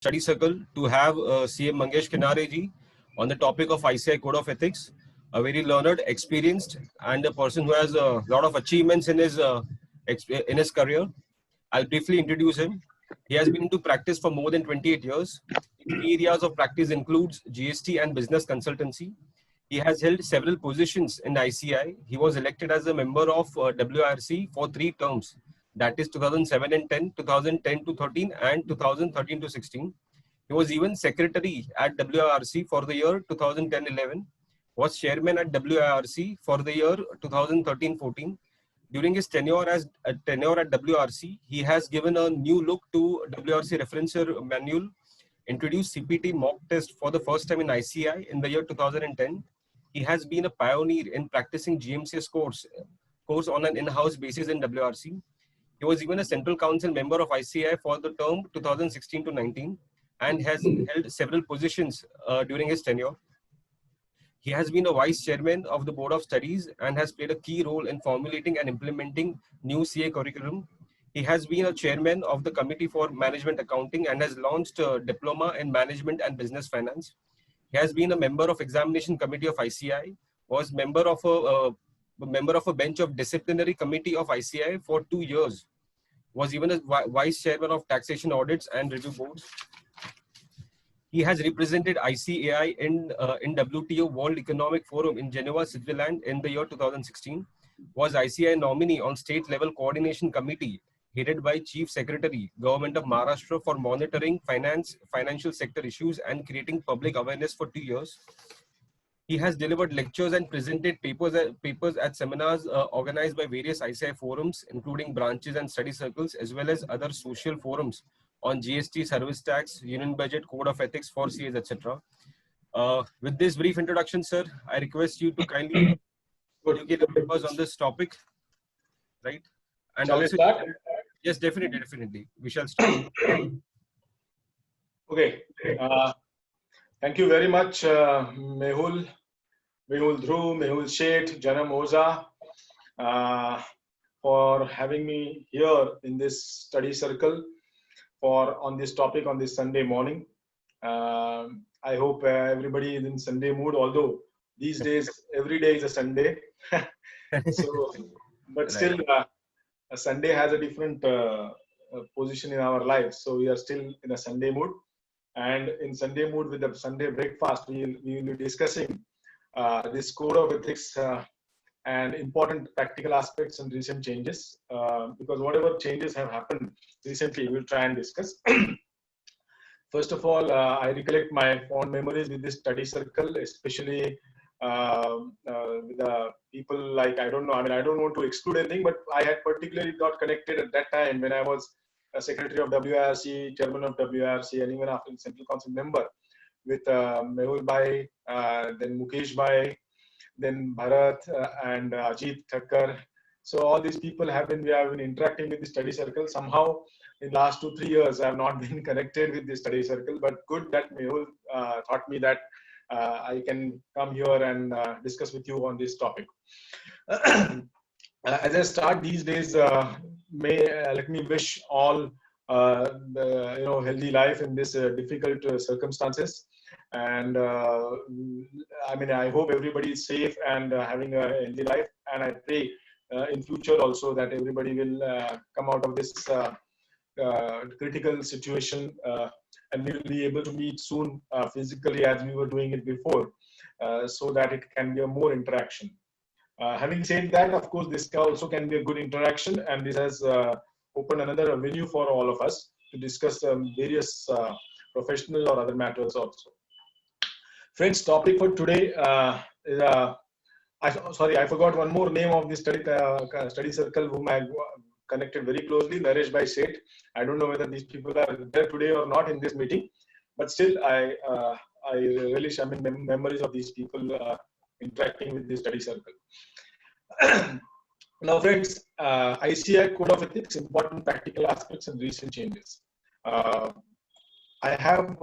study circle to have CM Mangesh Kinare ji on the topic of ICAI Code of Ethics, a very learned, experienced, and a person who has a lot of achievements in his career. I'll briefly introduce him. He has been into practice for more than 28 years. His key areas of practice includes GST and business consultancy. He has held several positions in ICAI. He was elected as a member of WIRC for 3 terms. That is 2007 and 10, 2010 to 13, and 2013 to 16. He was even secretary at WIRC for the year 2010-11. Was chairman at WIRC for the year 2013-14. During his tenure at WRC, he has given a new look to WRC referencer manual, introduced CPT mock test for the first time in ICAI in the year 2010. He has been a pioneer in practicing GMCS course on an in-house basis in WRC. He was even a Central Council member of ICAI for the term 2016 to 19 and has held several positions during his tenure. He has been a vice chairman of the Board of Studies and has played a key role in formulating and implementing new CA curriculum. He has been a chairman of the Committee for Management Accounting and has launched a diploma in Management and Business Finance. He has been a member of Examination Committee of ICAI, was member of a bench of Disciplinary Committee of ICAI for 2 years, was even a vice chairman of Taxation Audits and Review Boards. He has represented ICAI in WTO World Economic Forum in Geneva, Switzerland in the year 2016, was ICAI nominee on state level coordination committee headed by Chief Secretary, Government of Maharashtra for monitoring financial sector issues and creating public awareness for 2 years. He has delivered lectures and presented papers at seminars organized by various ICAI forums, including branches and study circles, as well as other social forums on GST, service tax, union budget, code of ethics for CAs, etc. With this brief introduction, sir, I request you to kindly educate the members on this topic, right? And shall also, we start? Yes, definitely. We shall start. Okay. Thank you very much, Mehul Dhruv, Mehul Sheth, Janam Oza, for having me here in this study circle on this topic on this Sunday morning. I hope everybody is in Sunday mood, although these days every day is a Sunday. So, but still, a Sunday has a different position in our lives. So we are still in a Sunday mood, and in Sunday mood with the Sunday breakfast, we will be discussing this code of ethics and important practical aspects and recent changes, because whatever changes have happened recently, we'll try and discuss. First of all, I recollect my fond memories with this study circle, especially with the people like, I don't want to exclude anything, but I had particularly got connected at that time when I was a secretary of WIRC, chairman of WIRC, and even after Central Council member with Mehul Bhai, then Mukesh Bhai, then Bharat and Ajit Thakkar. So all these people we have been interacting with the study circle. Somehow in the last 2-3 years, I have not been connected with the study circle, but good that Mehul taught me that I can come here and discuss with you on this topic. As I start these days, let me wish all healthy life in this difficult circumstances. And I hope everybody is safe and having a healthy life. And I pray in future also that everybody will come out of this critical situation and we will be able to meet soon physically as we were doing it before, so that it can be a more interaction. Having said that, of course, this also can be a good interaction, and this has opened another avenue for all of us to discuss various professional or other matters also. Friends, topic for today is I forgot one more name of the study circle whom I connected very closely, Naresh Bhai Sheth. I don't know whether these people are there today or not in this meeting, but still I relish memories of these people interacting with the study circle. Now, friends, ICAI Code of Ethics, important practical aspects and recent changes. I have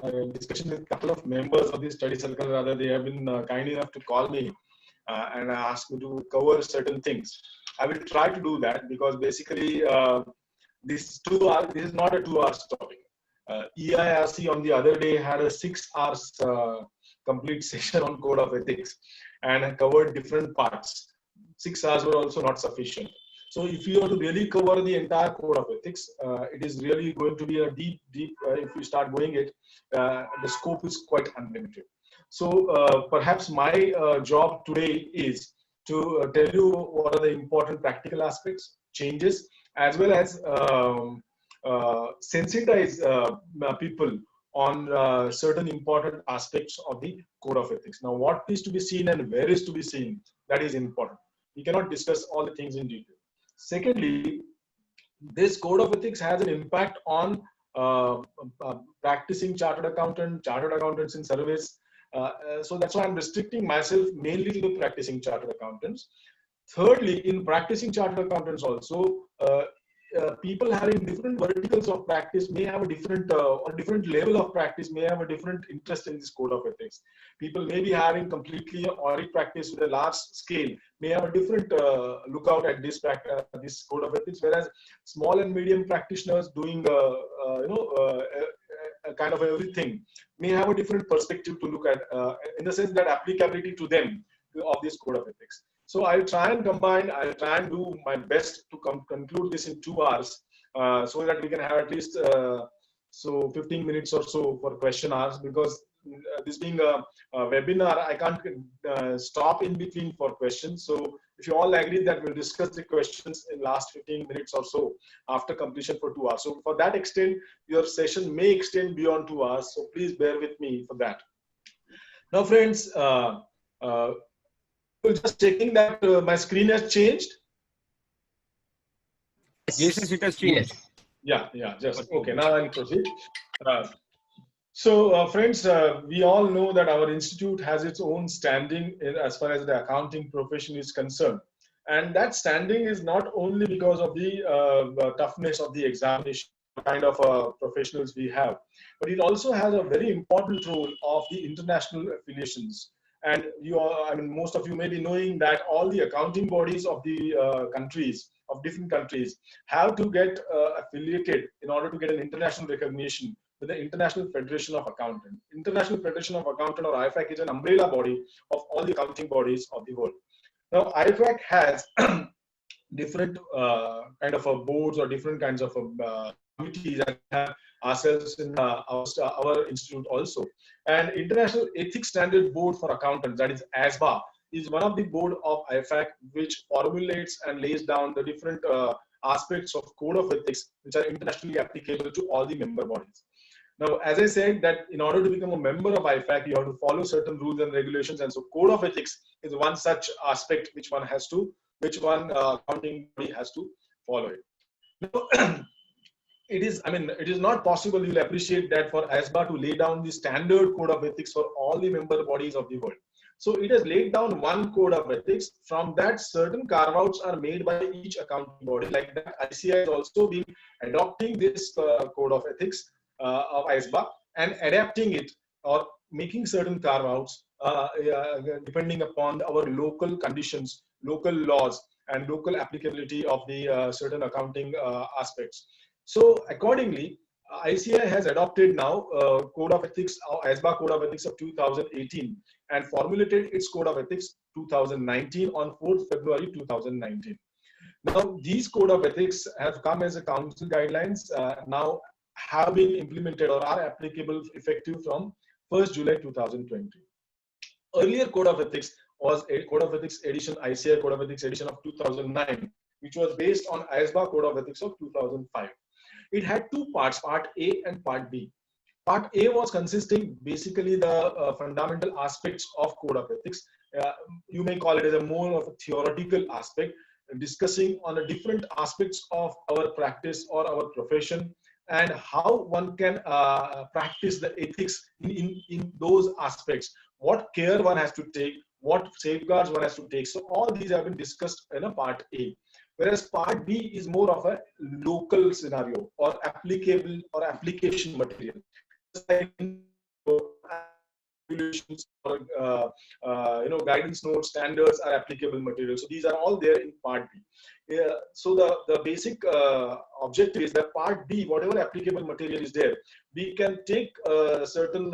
a discussion with a couple of members of the study circle. Rather, they have been kind enough to call me and ask me to cover certain things. I will try to do that because basically this is not a 2 hours topic. EIRC on the other day had a 6 hours complete session on code of ethics and covered different parts. 6 hours were also not sufficient. So if you are to really cover the entire code of ethics, it is really going to be a deep, if you start going it, the scope is quite unlimited. So perhaps my job today is to tell you what are the important practical aspects, changes, as well as sensitize people on certain important aspects of the code of ethics. Now, what is to be seen and where is to be seen, that is important. We cannot discuss all the things in detail. Secondly, this code of ethics has an impact on practicing chartered accountants in service. So that's why I'm restricting myself mainly to the practicing chartered accountants. Thirdly, in practicing chartered accountants also, people having different verticals of practice may have a different or different level of practice may have a different interest in this code of ethics. People may be having completely audit practice with a large scale, may have a different lookout at this code of ethics, whereas small and medium practitioners doing kind of everything may have a different perspective to look at in the sense that applicability to them of this code of ethics. So I'll try and combine, I'll try and do my best to conclude this in 2 hours so that we can have at least 15 minutes or so for question hours, because this being a webinar, I can't stop in between for questions. So if you all agree that we'll discuss the questions in last 15 minutes or so after completion for 2 hours. So for that extent, your session may extend beyond 2 hours. So please bear with me for that. Now, friends, just checking that my screen has changed. Yes, it has changed. Yeah, just okay. Now I'll proceed. Friends, we all know that our institute has its own standing as far as the accounting profession is concerned. And that standing is not only because of the toughness of the examination kind of professionals we have, but it also has a very important role of the international affiliations. And most of you may be knowing that all the accounting bodies of the countries, of different countries, have to get affiliated in order to get an international recognition with the International Federation of Accountants. International Federation of Accountants, or IFAC, is an umbrella body of all the accounting bodies of the world. Now, IFAC has different kind of boards or different kinds of committees, and have ourselves in our institute also. And International Ethics Standard Board for Accountants, that is ASBA, is one of the board of IFAC which formulates and lays down the different aspects of code of ethics which are internationally applicable to all the member bodies. Now, as I said, that in order to become a member of IFAC, you have to follow certain rules and regulations, and so code of ethics is one such aspect which one accounting body has to follow it. Now, it is not possible, you'll appreciate that, for ASBA to lay down the standard code of ethics for all the member bodies of the world. So it has laid down one code of ethics. From that, certain carve-outs are made by each accounting body. Like that, ICAI has also been adopting this code of ethics of ASBA and adapting it or making certain carve-outs depending upon our local conditions, local laws, and local applicability of the certain accounting aspects. So accordingly, ICAI has adopted now Code of Ethics, ASBA Code of Ethics of 2018, and formulated its Code of Ethics 2019 on 4th February 2019. Now, these Code of Ethics have come as a council guidelines, now have been implemented or are applicable effective from 1st July 2020. Earlier Code of Ethics was a Code of Ethics edition, ICAI Code of Ethics edition of 2009, which was based on ASBA Code of Ethics of 2005. It had two parts, Part A and Part B. Part A was consisting basically the fundamental aspects of Code of Ethics. You may call it as a more of a theoretical aspect, discussing on the different aspects of our practice or our profession, and how one can practice the ethics in those aspects, what care one has to take, what safeguards one has to take. So all these have been discussed in a Part A. Whereas Part B is more of a local scenario or applicable or application material. regulations or guidance notes, standards are applicable material. So these are all there in part B. So the basic objective is that part B, whatever applicable material is there, we can take certain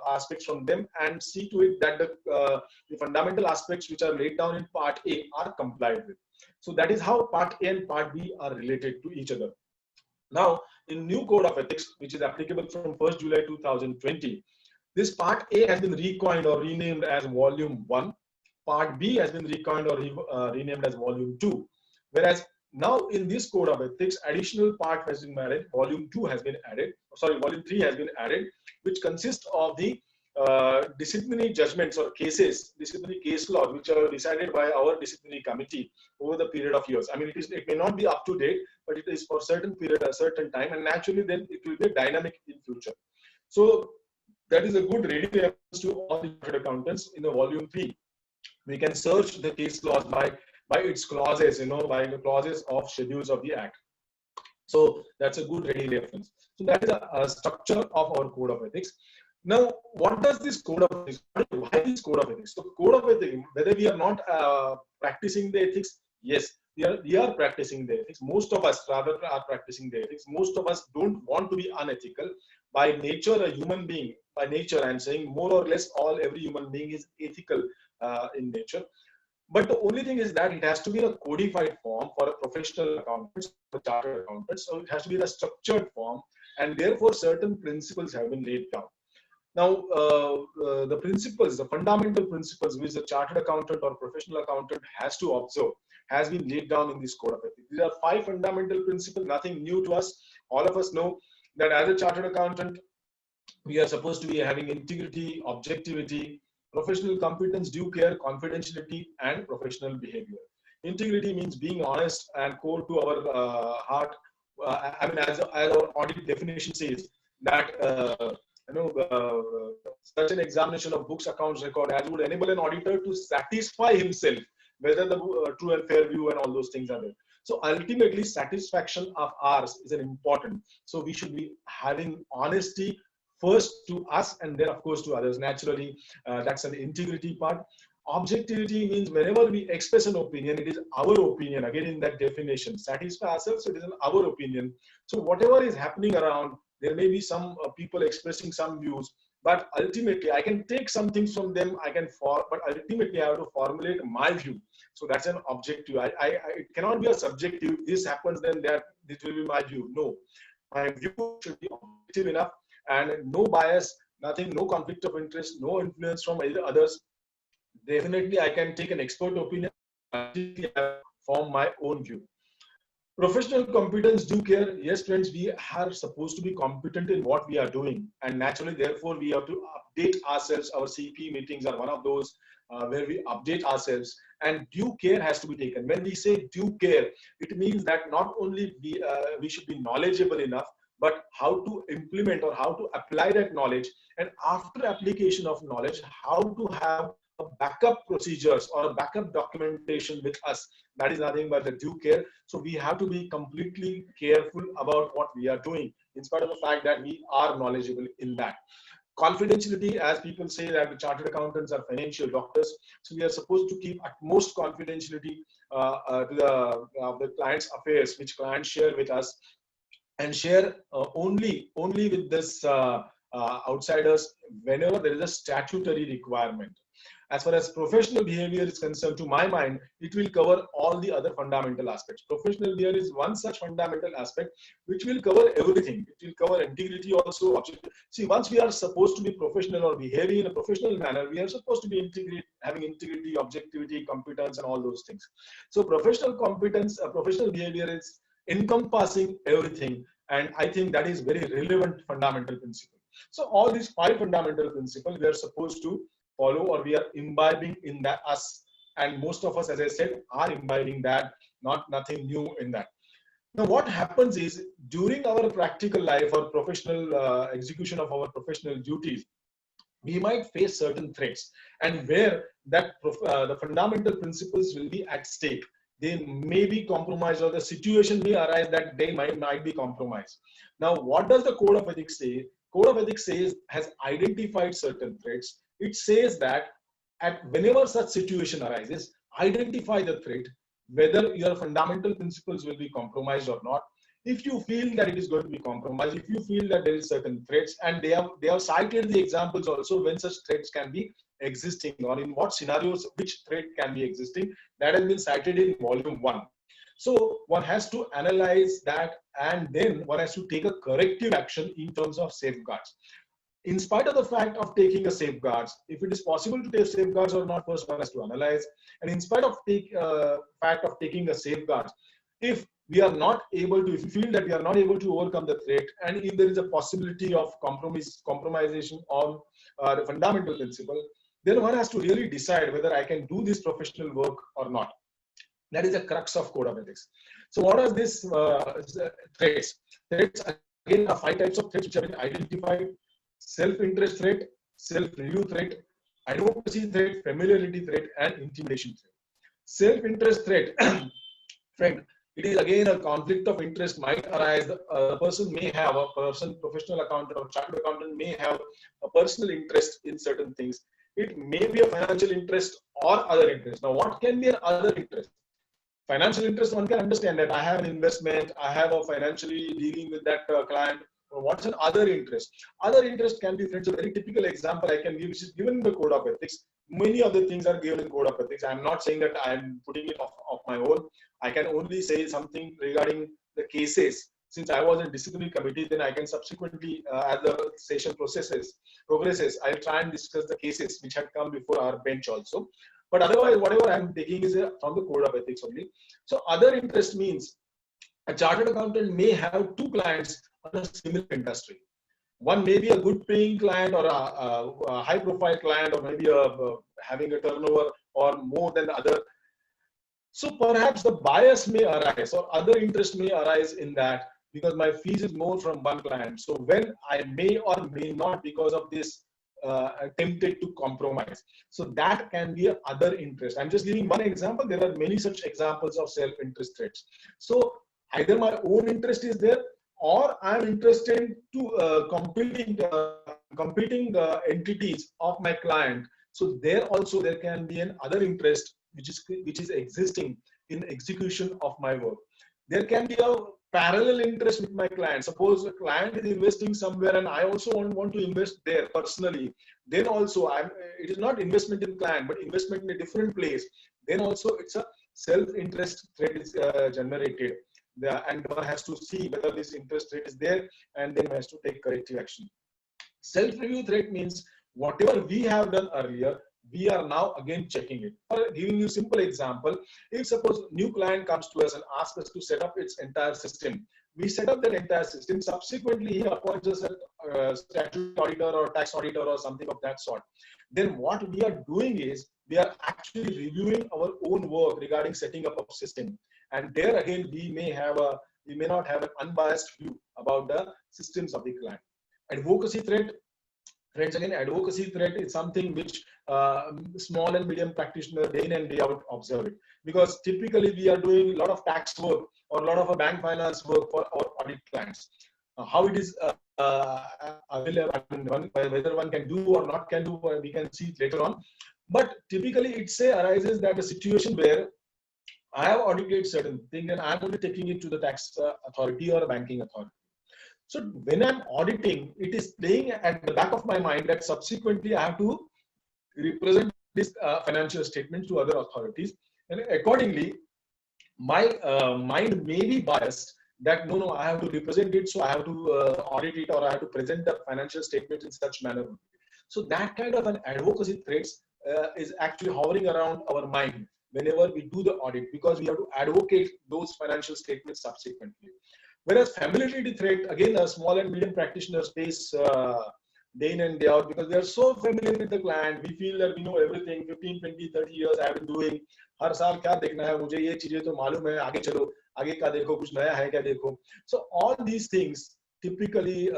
aspects from them and see to it that the fundamental aspects which are laid down in part A are complied with. So that is how part A and part B are related to each other. Now, in new code of ethics, which is applicable from 1st July 2020, this part A has been recoined or renamed as volume 1. Part B has been recoined or renamed as volume 2. Whereas now in this code of ethics, additional part has been added, volume 2 has been added, volume 3 has been added, which consists of the disciplinary judgments or cases, disciplinary case laws, which are decided by our disciplinary committee over the period of years. I mean, it may not be up to date, but it is for a certain period, a certain time, and naturally then it will be dynamic in future. So that is a good ready reference to all the chartered accountants in the volume 3. We can search the case laws by its clauses, by the clauses of schedules of the Act. So that's a good ready reference. So that is a structure of our code of ethics. Now, what does this code of ethics? Why this code of ethics? So, code of ethics, whether we are not practicing the ethics, yes, we are practicing the ethics. Most of us rather are practicing the ethics. Most of us don't want to be unethical. By nature, a human being, by nature, I'm saying more or less every human being is ethical in nature. But the only thing is that it has to be in a codified form for a professional accountant, for chartered accountants. So it has to be in a structured form, and therefore certain principles have been laid down. Now, the principles, the fundamental principles which the chartered accountant or professional accountant has to observe has been laid down in this code of ethics. These are 5 fundamental principles, nothing new to us. All of us know that as a chartered accountant, we are supposed to be having integrity, objectivity, professional competence, due care, confidentiality, and professional behavior. Integrity means being honest and core to our heart. I mean, as our audit definition says, that such an examination of books, accounts, record as would enable an auditor to satisfy himself whether the true and fair view and all those things are there. So ultimately, satisfaction of ours is an important. So we should be having honesty first to us and then, of course, to others. Naturally, that's an integrity part. Objectivity means whenever we express an opinion, it is our opinion. Again, in that definition, satisfy ourselves, so it is our opinion. So whatever is happening around, there may be some people expressing some views, but ultimately I can take some things from them, but ultimately I have to formulate my view. So that's an objective. It cannot be a subjective. This happens, then that this will be my view. No, my view should be objective enough and no bias, nothing, no conflict of interest, no influence from either others. Definitely, I can take an expert opinion and form my own view. Professional competence, due care. Yes, friends, we are supposed to be competent in what we are doing, and naturally, therefore, we have to update ourselves. Our CP meetings are one of those where we update ourselves, and due care has to be taken. When we say due care, it means that not only we should be knowledgeable enough, but how to implement or how to apply that knowledge, and after application of knowledge, how to have a backup procedures or a backup documentation with us. That is nothing but the due care. So we have to be completely careful about what we are doing, in spite of the fact that we are knowledgeable in that. Confidentiality, as people say that the chartered accountants are financial doctors, so we are supposed to keep utmost confidentiality to the client's affairs, which clients share with us, and share only with this outsiders whenever there is a statutory requirement. As far as professional behavior is concerned, to my mind, it will cover all the other fundamental aspects. Professional behavior is one such fundamental aspect which will cover everything. It will cover integrity also. See, once we are supposed to be professional or behaving in a professional manner, we are supposed to be having integrity, objectivity, competence, and all those things. So professional competence, professional behavior is encompassing everything. And I think that is very relevant fundamental principle. So all these 5 fundamental principles we are supposed to follow, or we are imbibing in that us, and most of us, as I said, are imbibing that, nothing new in that. Now what happens is, during our practical life or professional execution of our professional duties, we might face certain threats, and where that the fundamental principles will be at stake. They may be compromised, or the situation may arise that they might be compromised. Now what does the code of ethics say? Code of ethics has identified certain threats, it says that whenever such situation arises, identify the threat, whether your fundamental principles will be compromised or not. If you feel that it is going to be compromised, if you feel that there is certain threats, and they have cited the examples also when such threats can be existing, or in what scenarios which threat can be existing, that has been cited in volume 1. So one has to analyze that, and then one has to take a corrective action in terms of safeguards. In spite of the fact of taking a safeguards, if it is possible to take safeguards or not, first one has to analyze. And in spite of fact of taking a safeguards, if we are not able to, if you feel that we are not able to overcome the threat, and if there is a possibility of compromisation on the fundamental principle, then one has to really decide whether I can do this professional work or not. That is the crux of code of ethics. So what are these threats? Threats, again, are 5 types of threats which have been identified: self-interest threat, self-review threat, advocacy threat, familiarity threat, and intimidation threat. Self-interest threat, friend, it is again a conflict of interest might arise. The person may have, a person, professional accountant or chartered accountant may have a personal interest in certain things. It may be a financial interest or other interest. Now, what can be an other interest? Financial interest, one can understand that I have an investment, I have a financially dealing with that client. What's an other interest? Other interest can be, friends, a very typical example I can give, which is given in the code of ethics. Many other things are given in code of ethics. I'm not saying that I'm putting it off my own. I can only say something regarding the cases. Since I was in disciplinary committee, then I can subsequently, as the session progresses, I'll try and discuss the cases which had come before our bench also. But otherwise, whatever I'm taking is from the code of ethics only. So other interest means a chartered accountant may have 2 clients on a similar industry. One may be a good paying client or a high profile client, or maybe having a turnover or more than the other. So perhaps the bias may arise, or other interest may arise in that, because my fees is more from one client. So when I may or may not, because of this, tempted to compromise. So that can be other interest. I'm just giving one example. There are many such examples of self-interest threats. So either my own interest is there, or I'm interested to competing entities of my client. So there also there can be an other interest which is existing in execution of my work. There can be a parallel interest with my client. Suppose a client is investing somewhere and I also want to invest there personally. Then also it is not investment in client, but investment in a different place. Then also it's a self-interest threat is generated. And one has to see whether this interest rate is there, and then one has to take corrective action. Self-review threat means whatever we have done earlier, we are now again checking it. For giving you a simple example, if suppose new client comes to us and asks us to set up its entire system, we set up that entire system. Subsequently, he appoints us a statutory auditor or tax auditor or something of that sort. Then what we are doing is we are actually reviewing our own work regarding setting up a system. And there again, we may not have an unbiased view about the systems of the client. Advocacy threat. Friends, again, advocacy threat is something which small and medium practitioners day in and day out observe it. Because typically we are doing a lot of tax work or a lot of a bank finance work for our audit clients. How it is available, whether one can do or not can do, we can see later on. But typically it arises that a situation where I have audited certain thing and I'm only taking it to the tax authority or a banking authority. So when I'm auditing, it is playing at the back of my mind that subsequently I have to represent this financial statement to other authorities. And accordingly, my mind may be biased that no, I have to represent it, so I have to audit it, or I have to present the financial statement in such manner. So that kind of an advocacy threats is actually hovering around our mind whenever we do the audit, because we have to advocate those financial statements subsequently. Whereas familiarity threat, again, a small and medium practitioners face day in and day out, because they are so familiar with the client. We feel that we know everything. 15, 20, 30 years I have been doing. हर साल क्या देखना है मुझे, ये चीजें तो मालूम है, आगे चलो, आगे क्या देखो, कुछ नया है क्या देखो. So all these things typically,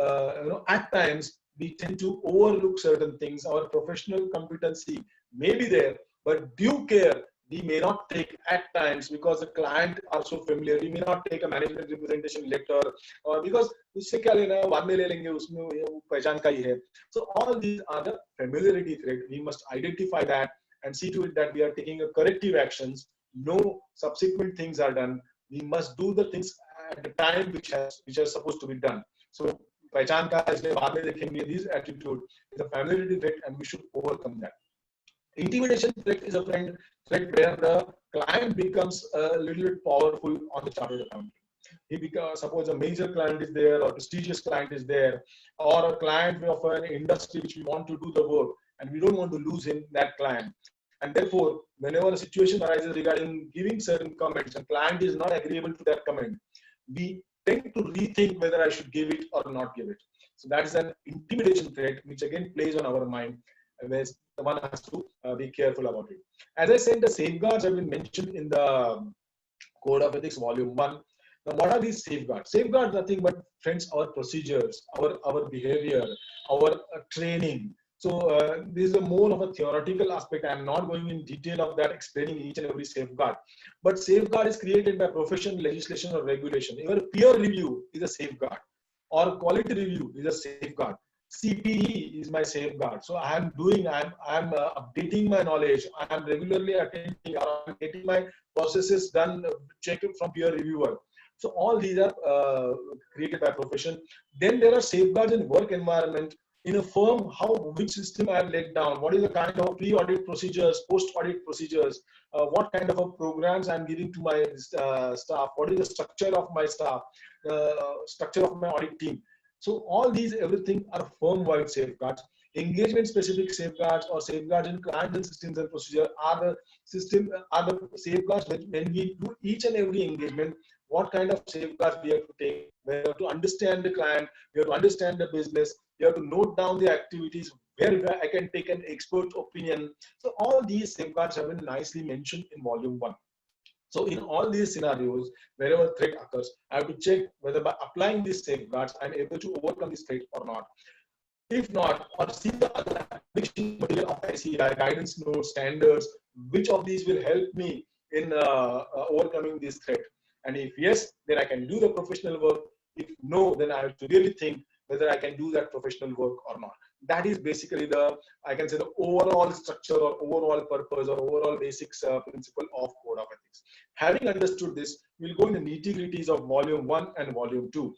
at times we tend to overlook certain things. Our professional competency may be there, but due care we may not take at times because the client are so familiar. We may not take a management representation letter, or because उससे क्या लेना है, बाद में ले लेंगे, उसमें वो पहचान का ही है. So all these are the familiarity threat. We must identify that and see to it that we are taking a corrective actions. No subsequent things are done. We must do the things at the time which are supposed to be done. So पहचान का इसलिए बाद में देखेंगे. This attitude is a familiarity threat, and we should overcome that. Intimidation threat is a threat where the client becomes a little bit powerful on the chartered accountant. He becomes, suppose a major client is there, or prestigious client is there, or a client of an industry which we want to do the work, and we don't want to lose him, that client. And therefore, whenever a situation arises regarding giving certain comments, and client is not agreeable to that comment, we tend to rethink whether I should give it or not give it. So that is an intimidation threat, which again plays on our mind, where the one has to be careful about it. As I said, the safeguards have been mentioned in the Code of Ethics, Volume 1. Now, what are these safeguards? Safeguards, nothing but, friends, our procedures, our behavior, our training. So this is a more of a theoretical aspect. I am not going in detail of that, explaining each and every safeguard. But safeguard is created by profession, legislation, or regulation. Even peer review is a safeguard, or quality review is a safeguard. CPE is my safeguard. So I'm updating my knowledge. I'm regularly attending, or I'm getting my processes done, checked from peer reviewer. So all these are created by profession. Then there are safeguards in work environment. In a firm, which system I have laid down, what is the kind of pre-audit procedures, post-audit procedures, what kind of programs I'm giving to my staff, what is the structure of my staff, structure of my audit team. So all these, everything are firm-wide safeguards. Engagement-specific safeguards or safeguards in client and systems and procedure are the safeguards when we do each and every engagement. What kind of safeguards we have to take? We have to understand the client. We have to understand the business. We have to note down the activities where I can take an expert opinion. So all these safeguards have been nicely mentioned in Volume 1. So in all these scenarios, wherever threat occurs, I have to check whether by applying these safeguards, I'm able to overcome this threat or not. If not, or see the other application material of ICAI, guidance notes, standards, which of these will help me in overcoming this threat. And if yes, then I can do the professional work. If no, then I have to really think whether I can do that professional work or not. That is basically I can say the overall structure or overall purpose or overall basics principle of Code of Ethics. Having understood this, we'll go into nitty-gritties of Volume 1 and Volume 2.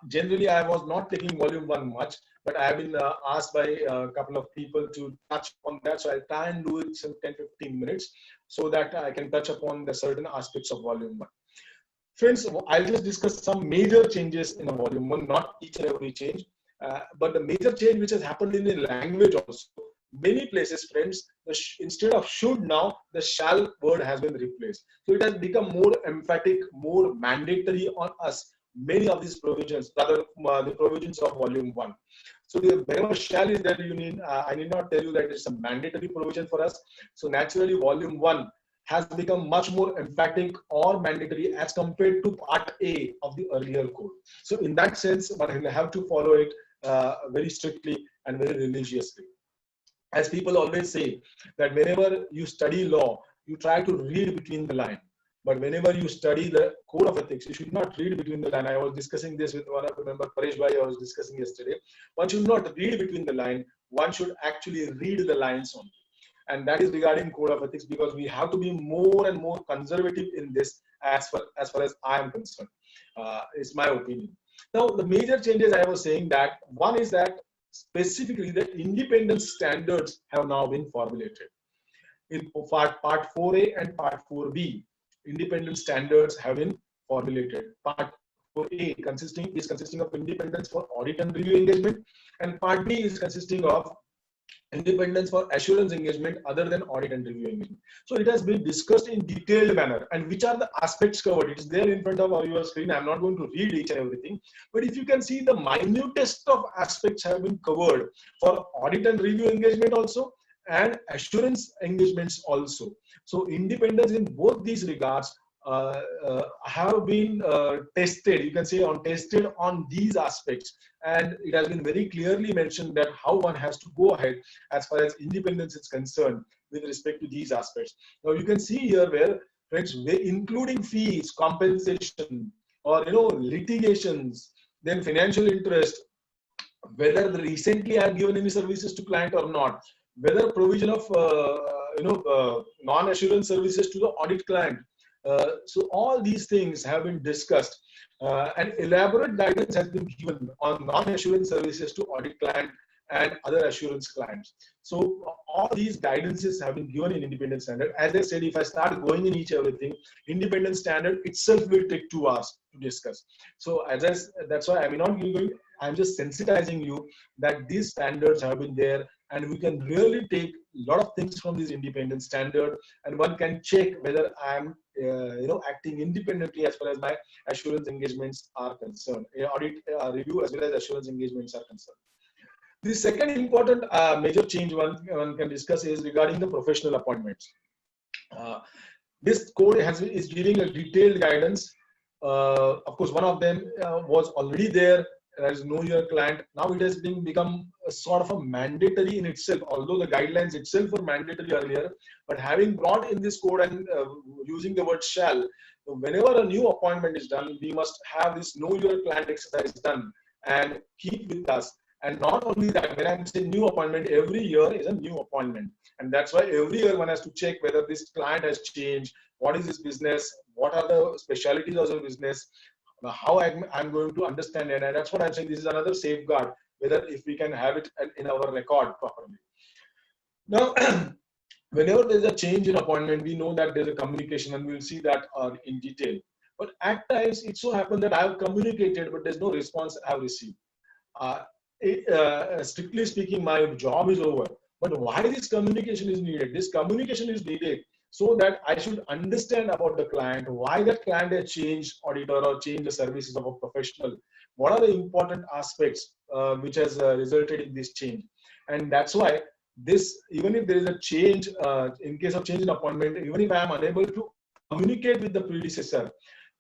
Generally, I was not taking Volume 1 much, but I have been asked by a couple of people to touch on that. So I'll try and do it in 10-15 minutes so that I can touch upon the certain aspects of Volume 1. Friends, I'll just discuss some major changes in the Volume 1, not each and every change, but the major change which has happened in the language also. Many places, friends, instead of should now, the shall word has been replaced. So it has become more emphatic, more mandatory on us. Many of these provisions, rather the provisions of Volume 1. So wherever shall is there, I need not tell you that it's a mandatory provision for us. So naturally, Volume 1 has become much more emphatic or mandatory as compared to Part A of the earlier code. So in that sense, one will have to follow it very strictly and very religiously. As people always say, that whenever you study law, you try to read between the lines. But whenever you study the Code of Ethics, you should not read between the lines. I was discussing this with one of the member, Paresh Bhai, I was discussing yesterday. One should not read between the lines. One should actually read the lines only. And that is regarding Code of Ethics, because we have to be more and more conservative in this as far as I am concerned. It's my opinion. Now, the major changes I was saying that one is that specifically the independence standards have now been formulated. In Part 4A and Part 4B, independent standards have been formulated. Part 4A is consisting of independence for audit and review engagement, and Part B is consisting of independence for assurance engagement other than audit and review engagement. So it has been discussed in detailed manner, and which are the aspects covered. It is there in front of your screen. I'm not going to read each and everything, but if you can see, the minutest of aspects have been covered for audit and review engagement also, and assurance engagements also. So independence in both these regards have been tested, you can say tested on these aspects, and it has been very clearly mentioned that how one has to go ahead as far as independence is concerned with respect to these aspects. Now you can see here where, friends, including fees, compensation, or litigations, then financial interest, whether they recently have given any services to client or not, whether provision of non-assurance services to the audit client. So all these things have been discussed, and elaborate guidance has been given on non-assurance services to audit client and other assurance clients. So all these guidances have been given in independent standard. As I said, if I start going in each everything, independent standard itself will take 2 hours to discuss. So that's why I may not be going. I'm just sensitizing you that these standards have been there, and we can really take a lot of things from this independent standard, and one can check whether I'm acting independently as far as my assurance engagements are concerned, audit review as well as assurance engagements are concerned. The second important major change one can discuss is regarding the professional appointments. This code is giving a detailed guidance. Of course, one of them was already there. There is know your client. Now it has become a sort of a mandatory in itself, although the guidelines itself were mandatory earlier. But having brought in this code and using the word shall, whenever a new appointment is done, we must have this know your client exercise done and keep with us. And not only that, when I'm saying new appointment, every year is a new appointment. And that's why every year one has to check whether this client has changed, what is his business, what are the specialities of the business, how I'm going to understand it. And that's what I'm saying. This is another safeguard, whether if we can have it in our record properly. Now, whenever there's a change in appointment, we know that there's a communication, and we'll see that in detail. But at times, it so happened that I have communicated, but there's no response I have received. Strictly speaking, my job is over. But why this communication is needed? This communication is needed so that I should understand about the client, why that client has changed auditor or changed the services of a professional. What are the important aspects which has resulted in this change? And that's why this, even if there is a change, in case of change in appointment, even if I am unable to communicate with the predecessor,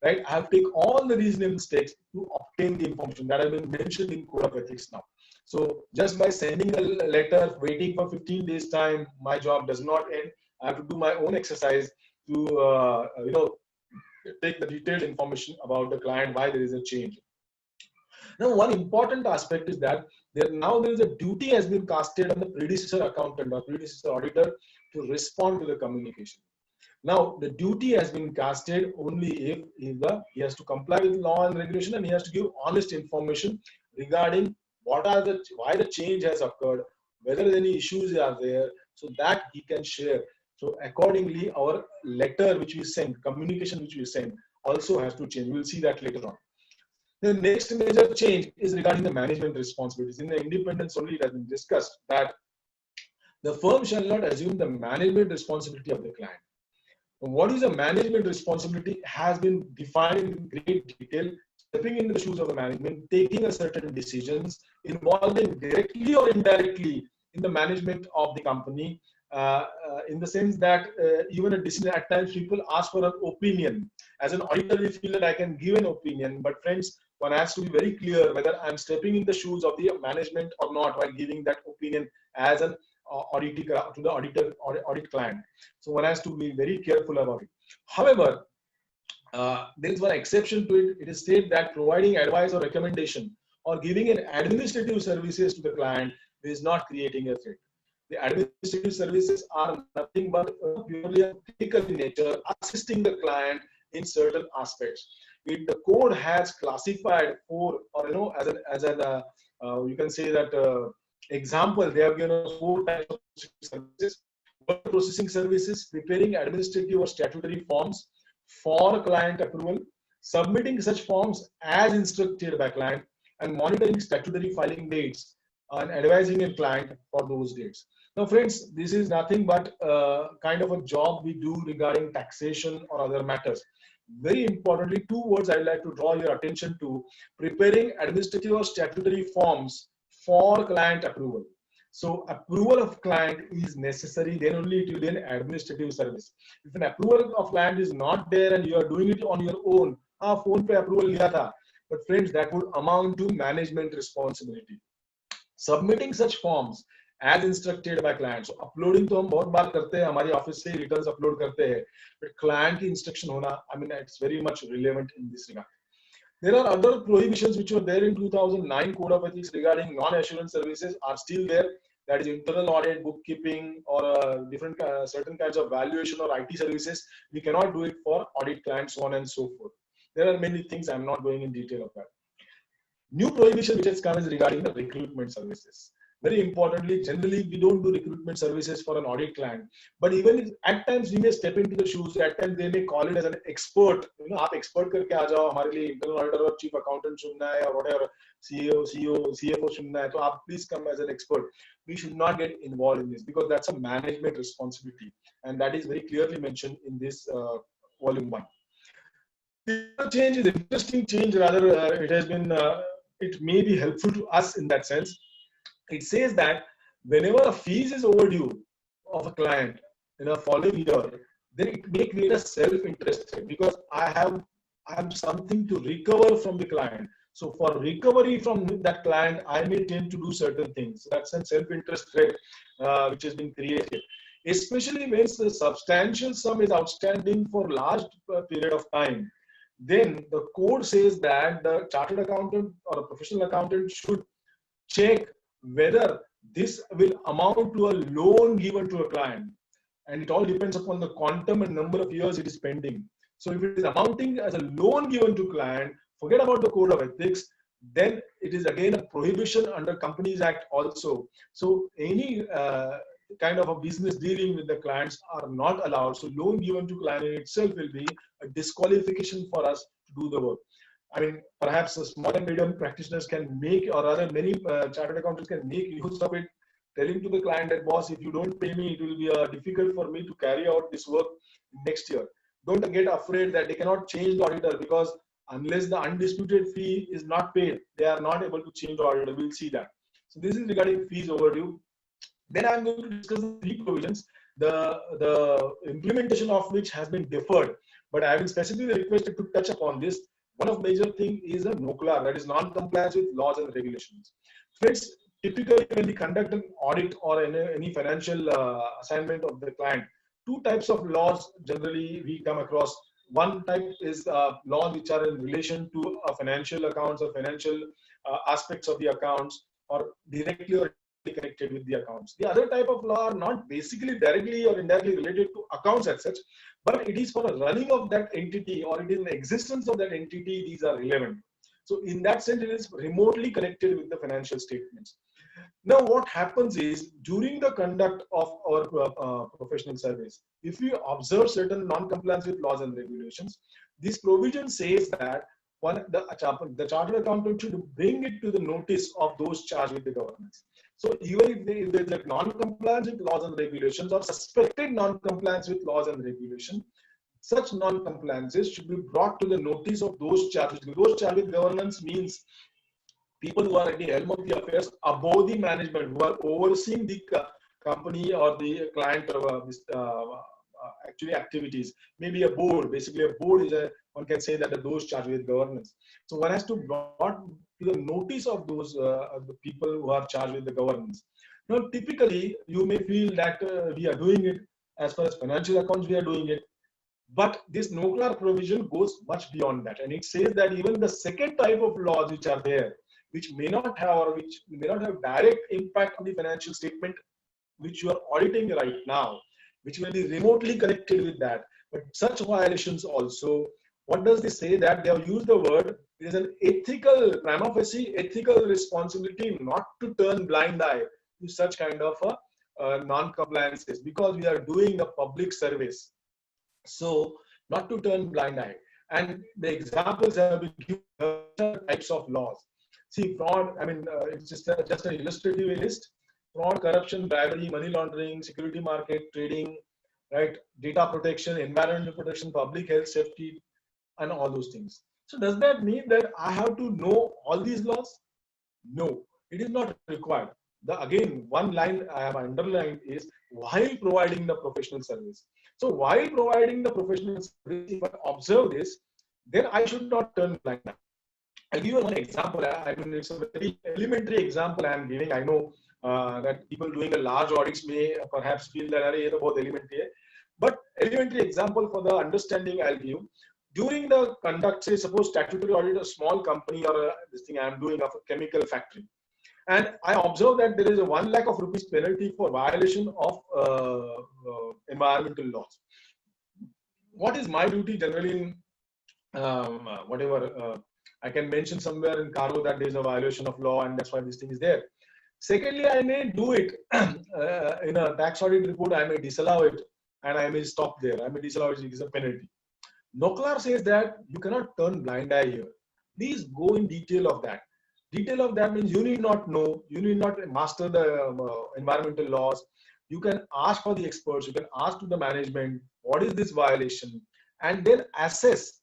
right, I have to take all the reasonable steps to obtain the information that have been mentioned in Code of Ethics now. So just by sending a letter, waiting for 15 days time, my job does not end. I have to do my own exercise to, take the detailed information about the client, why there is a change. Now, one important aspect is that there is a duty has been casted on the predecessor accountant or predecessor auditor to respond to the communication. Now, the duty has been casted only if he has to comply with law and regulation, and he has to give honest information regarding why the change has occurred, whether any issues are there, so that he can share. So accordingly, our letter which we send, communication which we send, also has to change. We'll see that later on. The next major change is regarding the management responsibilities. In the independence only, it has been discussed that the firm shall not assume the management responsibility of the client. What is a management responsibility has been defined in great detail, stepping into the shoes of the management, taking a certain decisions, involving directly or indirectly in the management of the company, in the sense that even a decision, at times people ask for an opinion. As an auditor, we feel that I can give an opinion, but friends, one has to be very clear whether I'm stepping in the shoes of the management or not while giving that opinion as an audit to the audit client. So one has to be very careful about it. However, there is one exception to it. It is stated that providing advice or recommendation or giving an administrative services to the client is not creating a threat. The administrative services are nothing but purely technical in nature, assisting the client in certain aspects. The code has classified four, or as an you can say that example, they have given us 4 types of services. Word processing services, preparing administrative or statutory forms for client approval, submitting such forms as instructed by client, and monitoring statutory filing dates and advising a client for those dates. Now, friends, this is nothing but kind of a job we do regarding taxation or other matters. Very importantly, 2 words I would like to draw your attention to: preparing administrative or statutory forms for client approval. So approval of client is necessary, then only it will be an administrative service. If an approval of client is not there and you are doing it on your own, phone pay approval liya tha. But friends, that would amount to management responsibility. Submitting such forms as instructed by client. So uploading तो हम बहुत बार करते हैं, हमारी office से returns upload करते हैं, but client की instruction होना, I mean, it's very much relevant in this regard. There are other prohibitions which were there in 2009 Code of Ethics regarding non-assurance services are still there. That is internal audit, bookkeeping, or different certain kinds of valuation or IT services. We cannot do it for audit clients, so on and so forth. There are many things. I'm not going in detail of that. New prohibition which has come is regarding the recruitment services. Very importantly, generally we don't do recruitment services for an audit client, but even at times we may step into the shoes. At times they may call it as an expert. You know, आप expert करके आ जाओ, हमारे लिए internal auditor और chief accountant चुनना है or whatever, CEO, CFO चुनना है, तो आप please come as an expert. We should not get involved in this because that's a management responsibility, and that is very clearly mentioned in this volume 1. The change is interesting change. Rather, it has been. It may be helpful to us in that sense. It says that whenever a fees is overdue of a client in a following year, then it may create a self-interest because I have something to recover from the client. So for recovery from that client, I may tend to do certain things. So that's a self-interest rate which has been created. Especially when the substantial sum is outstanding for large period of time, then the code says that the chartered accountant or a professional accountant should check whether this will amount to a loan given to a client, and it all depends upon the quantum and number of years it is pending. So if it is amounting as a loan given to client, forget about the code of ethics, then it is again a prohibition under Companies Act also. So any kind of a business dealing with the clients are not allowed. So loan given to client in itself will be a disqualification for us to do the work. I mean, perhaps small and medium practitioners can make, or rather many chartered accountants can make use of it, telling to the client that, boss, if you don't pay me, it will be difficult for me to carry out this work next year. Don't get afraid that they cannot change the auditor, because unless the undisputed fee is not paid, they are not able to change the auditor. We'll see that. So this is regarding fees overdue. Then I'm going to discuss the 3 provisions, the implementation of which has been deferred, but I have been specifically requested to touch upon this. One of major thing is a NOCLAR, that is non-compliance with laws and regulations. Friends, typically when we conduct an audit or any financial assignment of the client, 2 types of laws generally we come across. One type is laws which are in relation to financial accounts or financial aspects of the accounts, or directly or connected with the accounts. The other type of law are not basically directly or indirectly related to accounts as such, but it is for the running of that entity, or it is in the existence of that entity, these are relevant. So in that sense, it is remotely connected with the financial statements. Now, what happens is, during the conduct of our professional service, if we observe certain non-compliance with laws and regulations, this provision says that the chartered accountant should bring it to the notice of those charged with the governance. So even if there is a non-compliance with laws and regulations, or suspected non-compliance with laws and regulations, such non-compliances should be brought to the notice of those charged. Those charged with governance means people who are at the helm of the affairs above the management, who are overseeing the company or the client actually activities. Maybe a board. Basically, a board is one can say that those charged with governance. So one has to brought to the notice of those the people who are charged with the governance. Now, typically, you may feel that we are doing it as far as financial accounts. We are doing it. But this NOCLAR provision goes much beyond that, and it says that even the second type of laws which are there, which may not have, or which may not have direct impact on the financial statement which you are auditing right now, which will be remotely connected with that. But such violations also, what does this say? That they have used the word, it is an ethical, prima facie ethical responsibility not to turn blind eye to such kind of non-compliances, because we are doing a public service. So not to turn blind eye. And the examples have been given types of laws. See, fraud, I mean, it's just an illustrative list. Fraud, corruption, bribery, money laundering, security market, trading, right? Data protection, environmental protection, public health, safety, and all those things. So does that mean that I have to know all these laws? No, it is not required. again, one line I have underlined is while providing the professional service. So while providing the professional service, if I observe this, then I should not turn blind. I'll give you one example. I mean, it's a very elementary example I am giving. I know that people doing a large audits may perhaps feel that it's about elementary. But elementary example for the understanding I'll give. During the conduct, say, suppose statutory audit, a small company or this thing I am doing of a chemical factory. And I observe that there is a 1 lakh of rupees penalty for violation of environmental laws. What is my duty generally in whatever I can mention somewhere in Caro that there is a violation of law and that's why this thing is there. Secondly, I may do it in a tax audit report, I may disallow it and I may stop there. I may disallow it, it is a penalty. NOCLAR says that you cannot turn blind eye here. Please go in detail of that. Detail of that means you need not know, you need not master the environmental laws. You can ask for the experts, you can ask to the management, what is this violation? And then assess,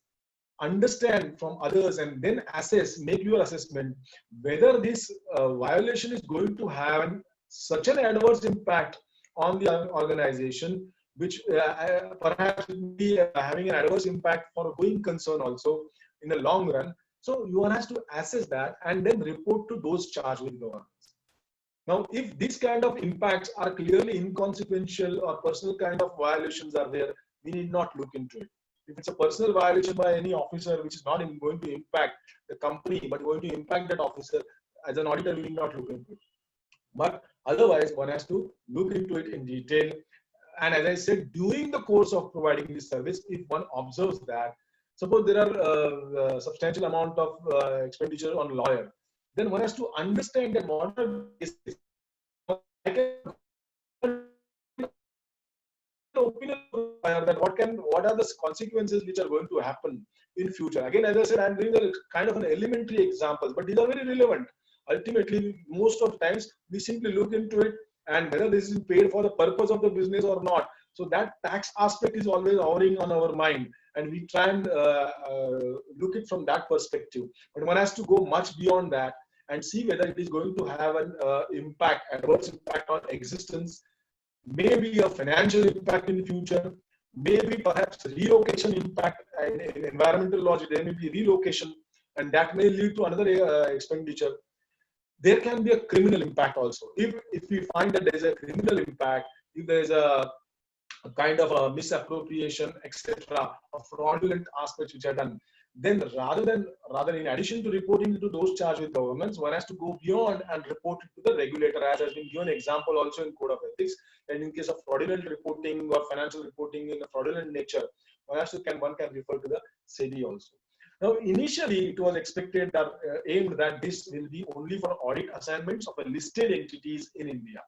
understand from others, and then assess, make your assessment whether this violation is going to have such an adverse impact on the organization, which perhaps will be having an adverse impact for a going concern also in the long run. So you have to assess that and then report to those charged with governance. Now, if this kind of impacts are clearly inconsequential or personal kind of violations are there, we need not look into it. If it's a personal violation by any officer which is not going to impact the company but going to impact that officer, as an auditor we need not look into it. But otherwise one has to look into it in detail. And as I said, during the course of providing this service, if one observes that, suppose there are substantial amount of expenditure on lawyer, then one has to understand that what are opinion that what are the consequences which are going to happen in future. Again, as I said, I'm doing a kind of an elementary examples, but these are very relevant. Ultimately, most of the times we simply look into it and whether this is paid for the purpose of the business or not. So that tax aspect is always hovering on our mind, and we try and look it from that perspective. But one has to go much beyond that and see whether it is going to have an impact, adverse impact on existence, maybe a financial impact in the future, maybe perhaps relocation impact. In environmental laws, there may be relocation, and that may lead to another expenditure. There can be a criminal impact also. If we find that there is a criminal impact, if there is a kind of a misappropriation, etc., of fraudulent aspects which are done, then rather in addition to reporting to those charged with governance, one has to go beyond and report it to the regulator, as has been given example also in Code of Ethics. And in case of fraudulent reporting or financial reporting in a fraudulent nature, one can refer to the SEBI also. Now, initially, it was expected that aimed that this will be only for audit assignments of a listed entities in India.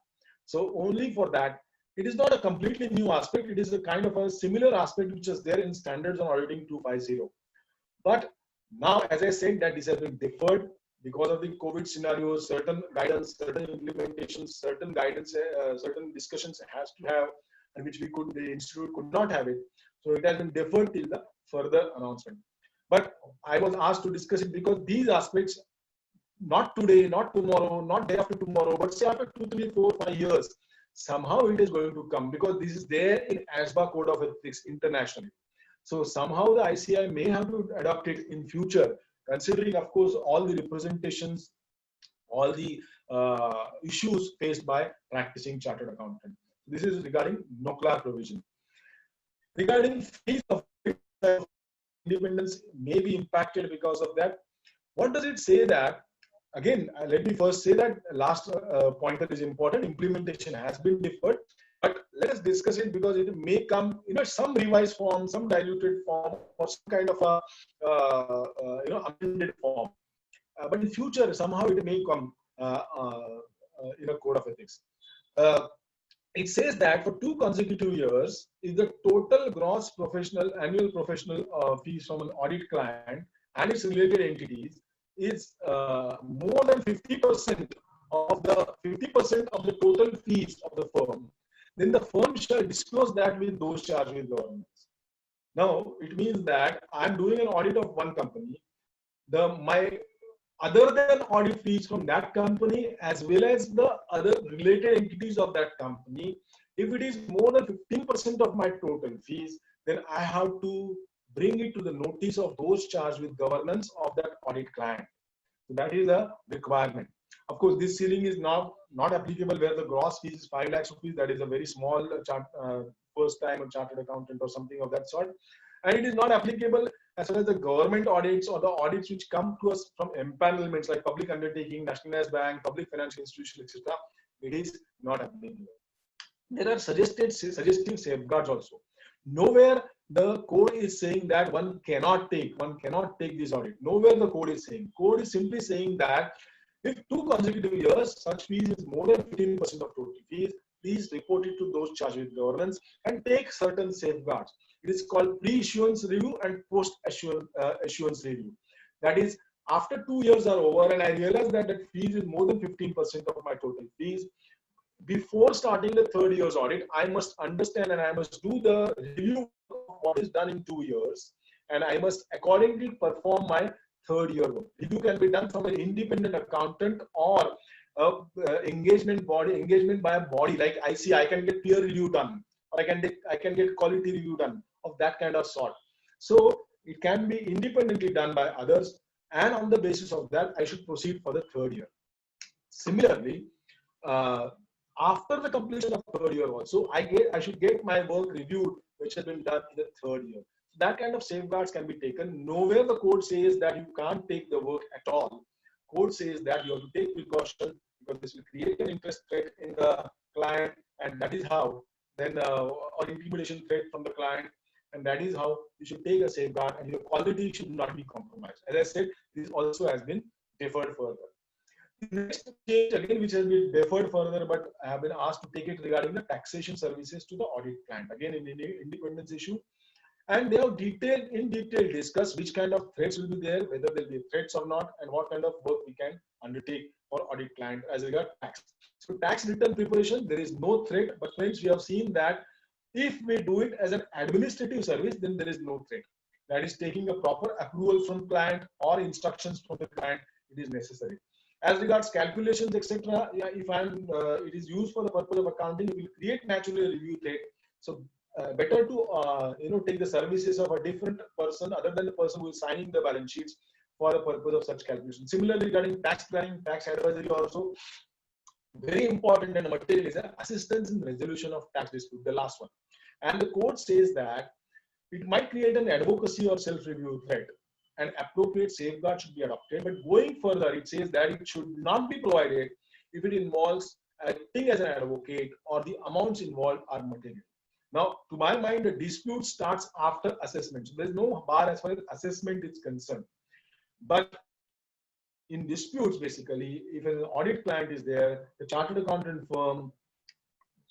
So only for that. It is not a completely new aspect. It is a kind of a similar aspect which is there in Standards on Auditing 250. But now, as I said, that this has been deferred because of the COVID scenarios. Certain guidance, certain implementations, certain guidance, certain discussions has to have, and which the institute could not have it. So it has been deferred till the further announcement. But I was asked to discuss it because these aspects, not today, not tomorrow, not day after tomorrow, but say after 2, 3, 4, 5 years, somehow it is going to come because this is there in ASBA Code of Ethics internationally. So somehow the ICAI may have to adopt it in future, considering, of course, all the representations, all the issues faced by practicing chartered accountant. This is regarding NOCLAR provision. Regarding fees of independence may be impacted because of that. What does it say that? Again, let me first say that last pointer is important. Implementation has been deferred, but let us discuss it because it may come, some revised form, some diluted form, or some kind of a, amended form. But in future, somehow it may come in a Code of Ethics. It says that for 2 consecutive years, if the total gross annual professional fees from an audit client and its related entities is more than 50% of the total fees of the firm, then the firm shall disclose that with those charged with governance. Now, it means that I'm doing an audit of one company. My other than audit fees from that company as well as the other related entities of that company, if it is more than 15% of my total fees, then I have to bring it to the notice of those charged with governance of that audit client. So that is a requirement. Of course, this ceiling is not applicable where the gross fees is 5 lakhs rupees. That is a very small first time a chartered accountant or something of that sort. And it is not applicable as far as the government audits or the audits which come to us from empanelments like public undertaking, nationalized bank, public financial institution, etc. It is not applicable. There are suggestive safeguards also. Nowhere the code is saying that one cannot take this audit. Nowhere the code is saying. Code is simply saying that if 2 consecutive years such fees is more than 15% of total fees, please report it to those charged with governance and take certain safeguards. It is called pre-issuance review and post-issuance review. That is, after 2 years are over and I realize that that fees is more than 15% of my total fees, before starting the 3rd year's audit, I must understand and I must do the review of what is done in 2 years, and I must accordingly perform my 3rd year work. Review can be done from an independent accountant or engagement by a body like ICAI. I can get peer review done, or I can get quality review done of that kind of sort. So it can be independently done by others, and on the basis of that, I should proceed for the 3rd year. Similarly, after the completion of 3rd year also, I should get my work reviewed, which has been done in the 3rd year. So that kind of safeguards can be taken. Nowhere the code says that you can't take the work at all. Code says that you have to take precaution because this will create an interest threat in the client, and that is how then or intimidation threat from the client, and that is how you should take a safeguard, and your quality should not be compromised. As I said, this also has been deferred further. The next change again, which has been deferred further, but I have been asked to take it regarding the taxation services to the audit client. Again, in the independence issue, and they have in detail discussed which kind of threats will be there, whether there will be threats or not, and what kind of work we can undertake for audit client as regard tax. So tax return preparation, there is no threat, but friends, we have seen that if we do it as an administrative service, then there is no threat. That is taking a proper approval from client or instructions from the client, it is necessary. As regards calculations, etc., if it is used for the purpose of accounting, it will create naturally a review threat. So better to take the services of a different person other than the person who is signing the balance sheets for the purpose of such calculation. Similarly, regarding tax planning, tax advisory also very important, and material is assistance in resolution of tax dispute, the last one. And the code says that it might create an advocacy or self-review threat. An appropriate safeguard should be adopted, but going further, it says that it should not be provided if it involves acting as an advocate or the amounts involved are material. Now, to my mind, the dispute starts after assessment. So there is no bar as far as assessment is concerned. But in disputes, basically, if an audit client is there, the chartered accountant firm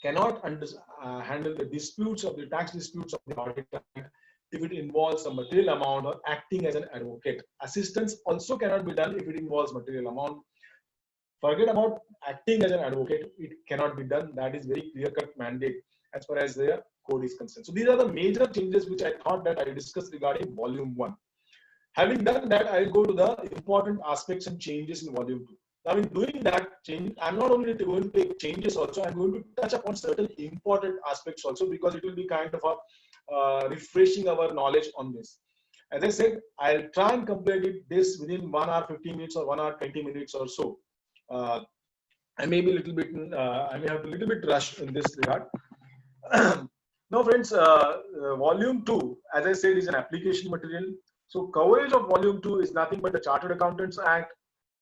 cannot handle the disputes of the tax disputes of the audit client if it involves a material amount or acting as an advocate. Assistance also cannot be done if it involves material amount. Forget about acting as an advocate, it cannot be done. That is very clear-cut mandate as far as the code is concerned. So these are the major changes which I thought that I discussed regarding volume 1. Having done that, I'll go to the important aspects and changes in volume 2. Now, in doing that change, I'm not only going to take changes also, I'm going to touch upon certain important aspects also, because it will be kind of a refreshing our knowledge on this. As I said, I'll try and complete this within 1 hour 15 minutes or 1 hour 20 minutes or so. I may be a little bit, I may have a little bit rush in this regard. Now, friends, volume 2, as I said, is an application material. So coverage of volume 2 is nothing but the Chartered Accountants Act,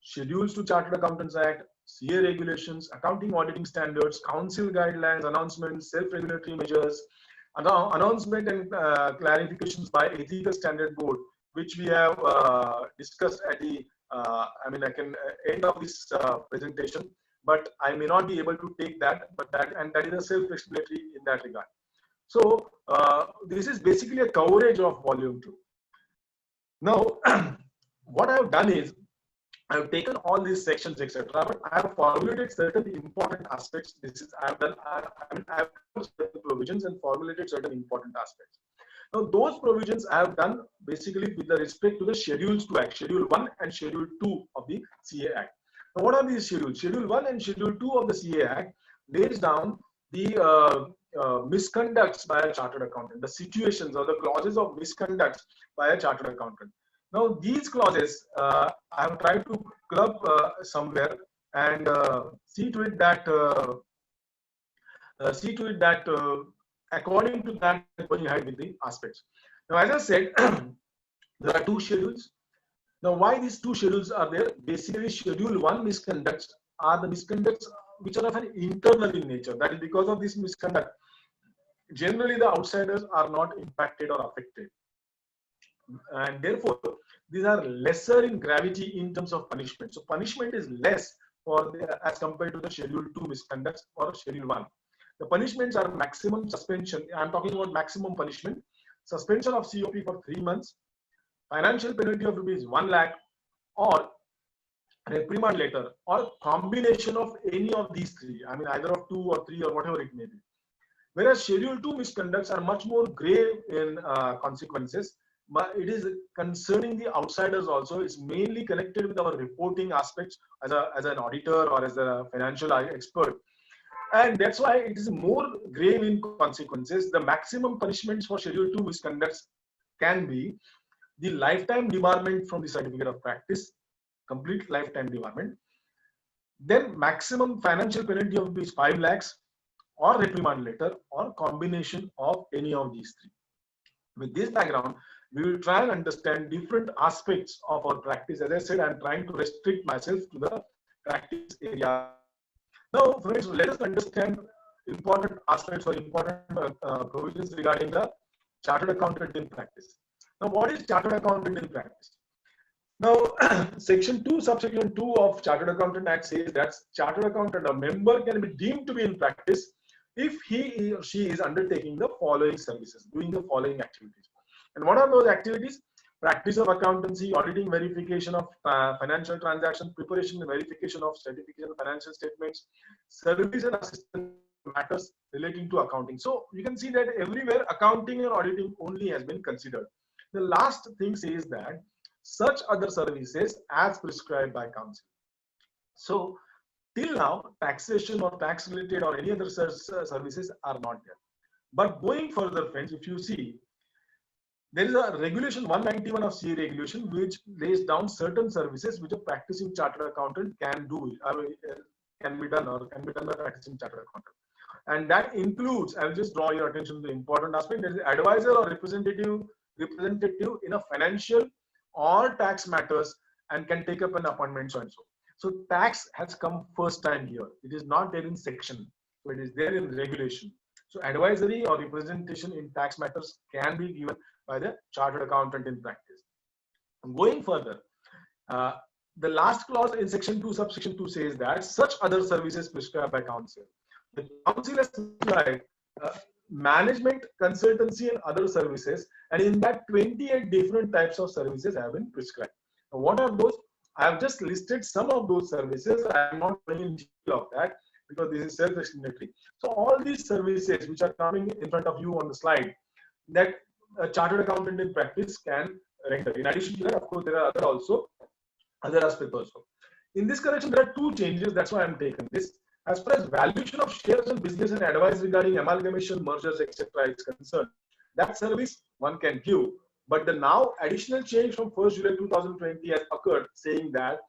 Schedules to Chartered Accountants Act, CA regulations, accounting auditing standards, council guidelines, announcements, self-regulatory measures, announcement and clarifications by Ethical Standard Board, which we have discussed at the, I can end of this presentation, but I may not be able to take that, but that is a self-explanatory in that regard. So this is basically a coverage of volume 2. Now, what I have done is, I have taken all these sections, etc., but I have formulated certain important aspects. This is I have done. I have certain provisions and formulated certain important aspects. Now, those provisions I have done basically with the respect to the schedules to act, Schedule 1 and Schedule 2 of the CA Act. Now, what are these schedules? Schedule 1 and Schedule 2 of the CA Act lays down the misconducts by a chartered accountant, the situations or the clauses of misconducts by a chartered accountant. Now, these clauses I have tried to club somewhere and see to it that according to that, going ahead with the aspects. Now, as I said, there are two schedules. Now, why these two schedules are there? Basically, Schedule 1 misconducts are the misconducts which are of an internal in nature. That is because of this misconduct. Generally, the outsiders are not impacted or affected. And therefore, these are lesser in gravity in terms of punishment. So, punishment is less for as compared to the Schedule 2 misconducts or Schedule 1. The punishments are maximum suspension. I'm talking about maximum punishment. Suspension of COP for 3 months, financial penalty of ₹1 lakh, or reprimand letter, or combination of any of these three. I mean, either of 2 or 3 or whatever it may be. Whereas Schedule 2 misconducts are much more grave in consequences, but it is concerning the outsiders also. It's mainly connected with our reporting aspects as an auditor or as a financial expert. And that's why it is more grave in consequences. The maximum punishments for Schedule 2 misconducts can be the lifetime debarment from the certificate of practice, complete lifetime debarment. Then maximum financial penalty of ₹5 lakhs, or reprimand letter, or combination of any of these three. With this background, we will try and understand different aspects of our practice. As I said, I'm trying to restrict myself to the practice area. Now, friends, let us understand important aspects or important provisions regarding the chartered accountant in practice. Now, what is chartered accountant in practice? Now, Section 2, Subsection 2 of Chartered Accountant Act says that chartered accountant, a member, can be deemed to be in practice if he or she is undertaking the following services, doing the following activities. And what are those activities? Practice of accountancy, auditing, verification of financial transactions, preparation and verification of certification of financial statements, service and assistance matters relating to accounting. So you can see that everywhere accounting and auditing only has been considered. The last thing says that such other services as prescribed by council. So till now, taxation or tax related or any other services are not there. But going further, friends, if you see, there is a regulation 191 of CA regulation which lays down certain services which a practicing chartered accountant can do, can be done by practicing chartered accountant. And that includes, I'll just draw your attention to the important aspect, there is advisor or representative in a financial or tax matters and can take up an appointment so and so. So tax has come first time here. It is not there in section. So it is there in regulation. So advisory or representation in tax matters can be given by the chartered accountant in practice. Going further, the last clause in section 2, subsection 2 says that such other services prescribed by council. The council has prescribed management, consultancy and other services, and in that 28 different types of services have been prescribed. Now, what are those? I have just listed some of those services. I am not going in detail of that because this is self-explanatory. So all these services which are coming in front of you on the slide, that a chartered accountant in practice can render. In addition to that, of course, there are other aspects also. In this correction, there are two changes. That's why I'm taking this. As far as valuation of shares in business and advice regarding amalgamation, mergers, etc. is concerned, that service one can give. But the now additional change from 1st July 2020 has occurred, saying that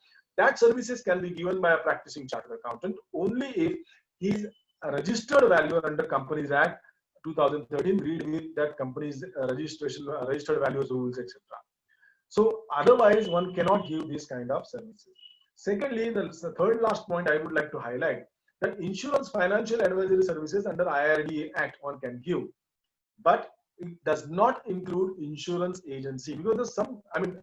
services can be given by a practicing chartered accountant only if he is a registered valuer under Companies Act 2013, read with that company's registration, registered values rules, etc. So otherwise, one cannot give this kind of services. Secondly, the third last point I would like to highlight that insurance financial advisory services under IRDA Act one can give, but it does not include insurance agency because there's some, I mean,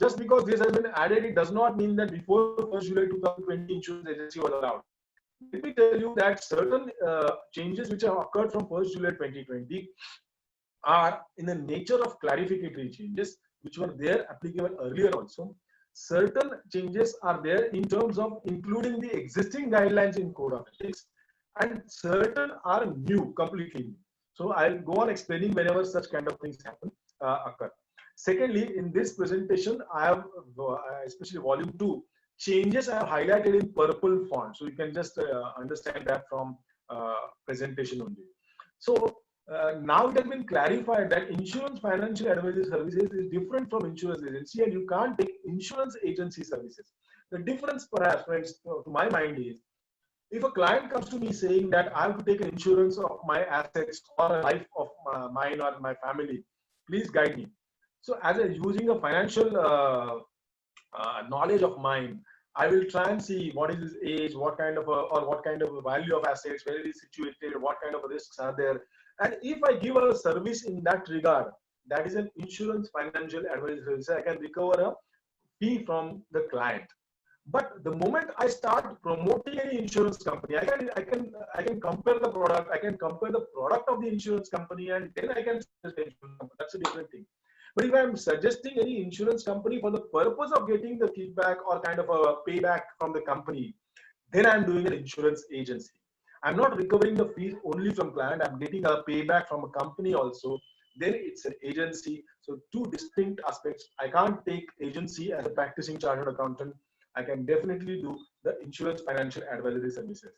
just because this has been added, it does not mean that before 1st July 2020 insurance agency was allowed. Let me tell you that certain changes which have occurred from 1st July 2020 are in the nature of clarificatory changes which were there applicable earlier also. Certain changes are there in terms of including the existing guidelines in Code of Ethics, and certain are new, completely new. So I'll go on explaining whenever such kind of things happen, occur. Secondly, in this presentation, I have, especially volume 2, changes I have highlighted in purple font. So you can just understand that from presentation only. So now it has been clarified that insurance financial advisory services is different from insurance agency, and you can't take insurance agency services. The difference, perhaps, friends, to my mind is, if a client comes to me saying that I have to take an insurance of my assets or a life of mine or my family, please guide me. So, as a using a financial knowledge of mine, I will try and see what is his age, what kind of or what kind of value of assets, where it is situated, what kind of risks are there, and if I give a service in that regard, that is an insurance financial advisory service, I can recover a fee from the client. But the moment I start promoting any insurance company, I can compare the product. I can compare the product of the insurance company, and then I can suggest the insurance company. That's a different thing. But if I'm suggesting any insurance company for the purpose of getting the kickback or kind of a payback from the company, then I'm doing an insurance agency. I'm not recovering the fees only from client. I'm getting a payback from a company also. Then it's an agency. So two distinct aspects. I can't take agency as a practicing chartered accountant. I can definitely do the insurance financial advisory services.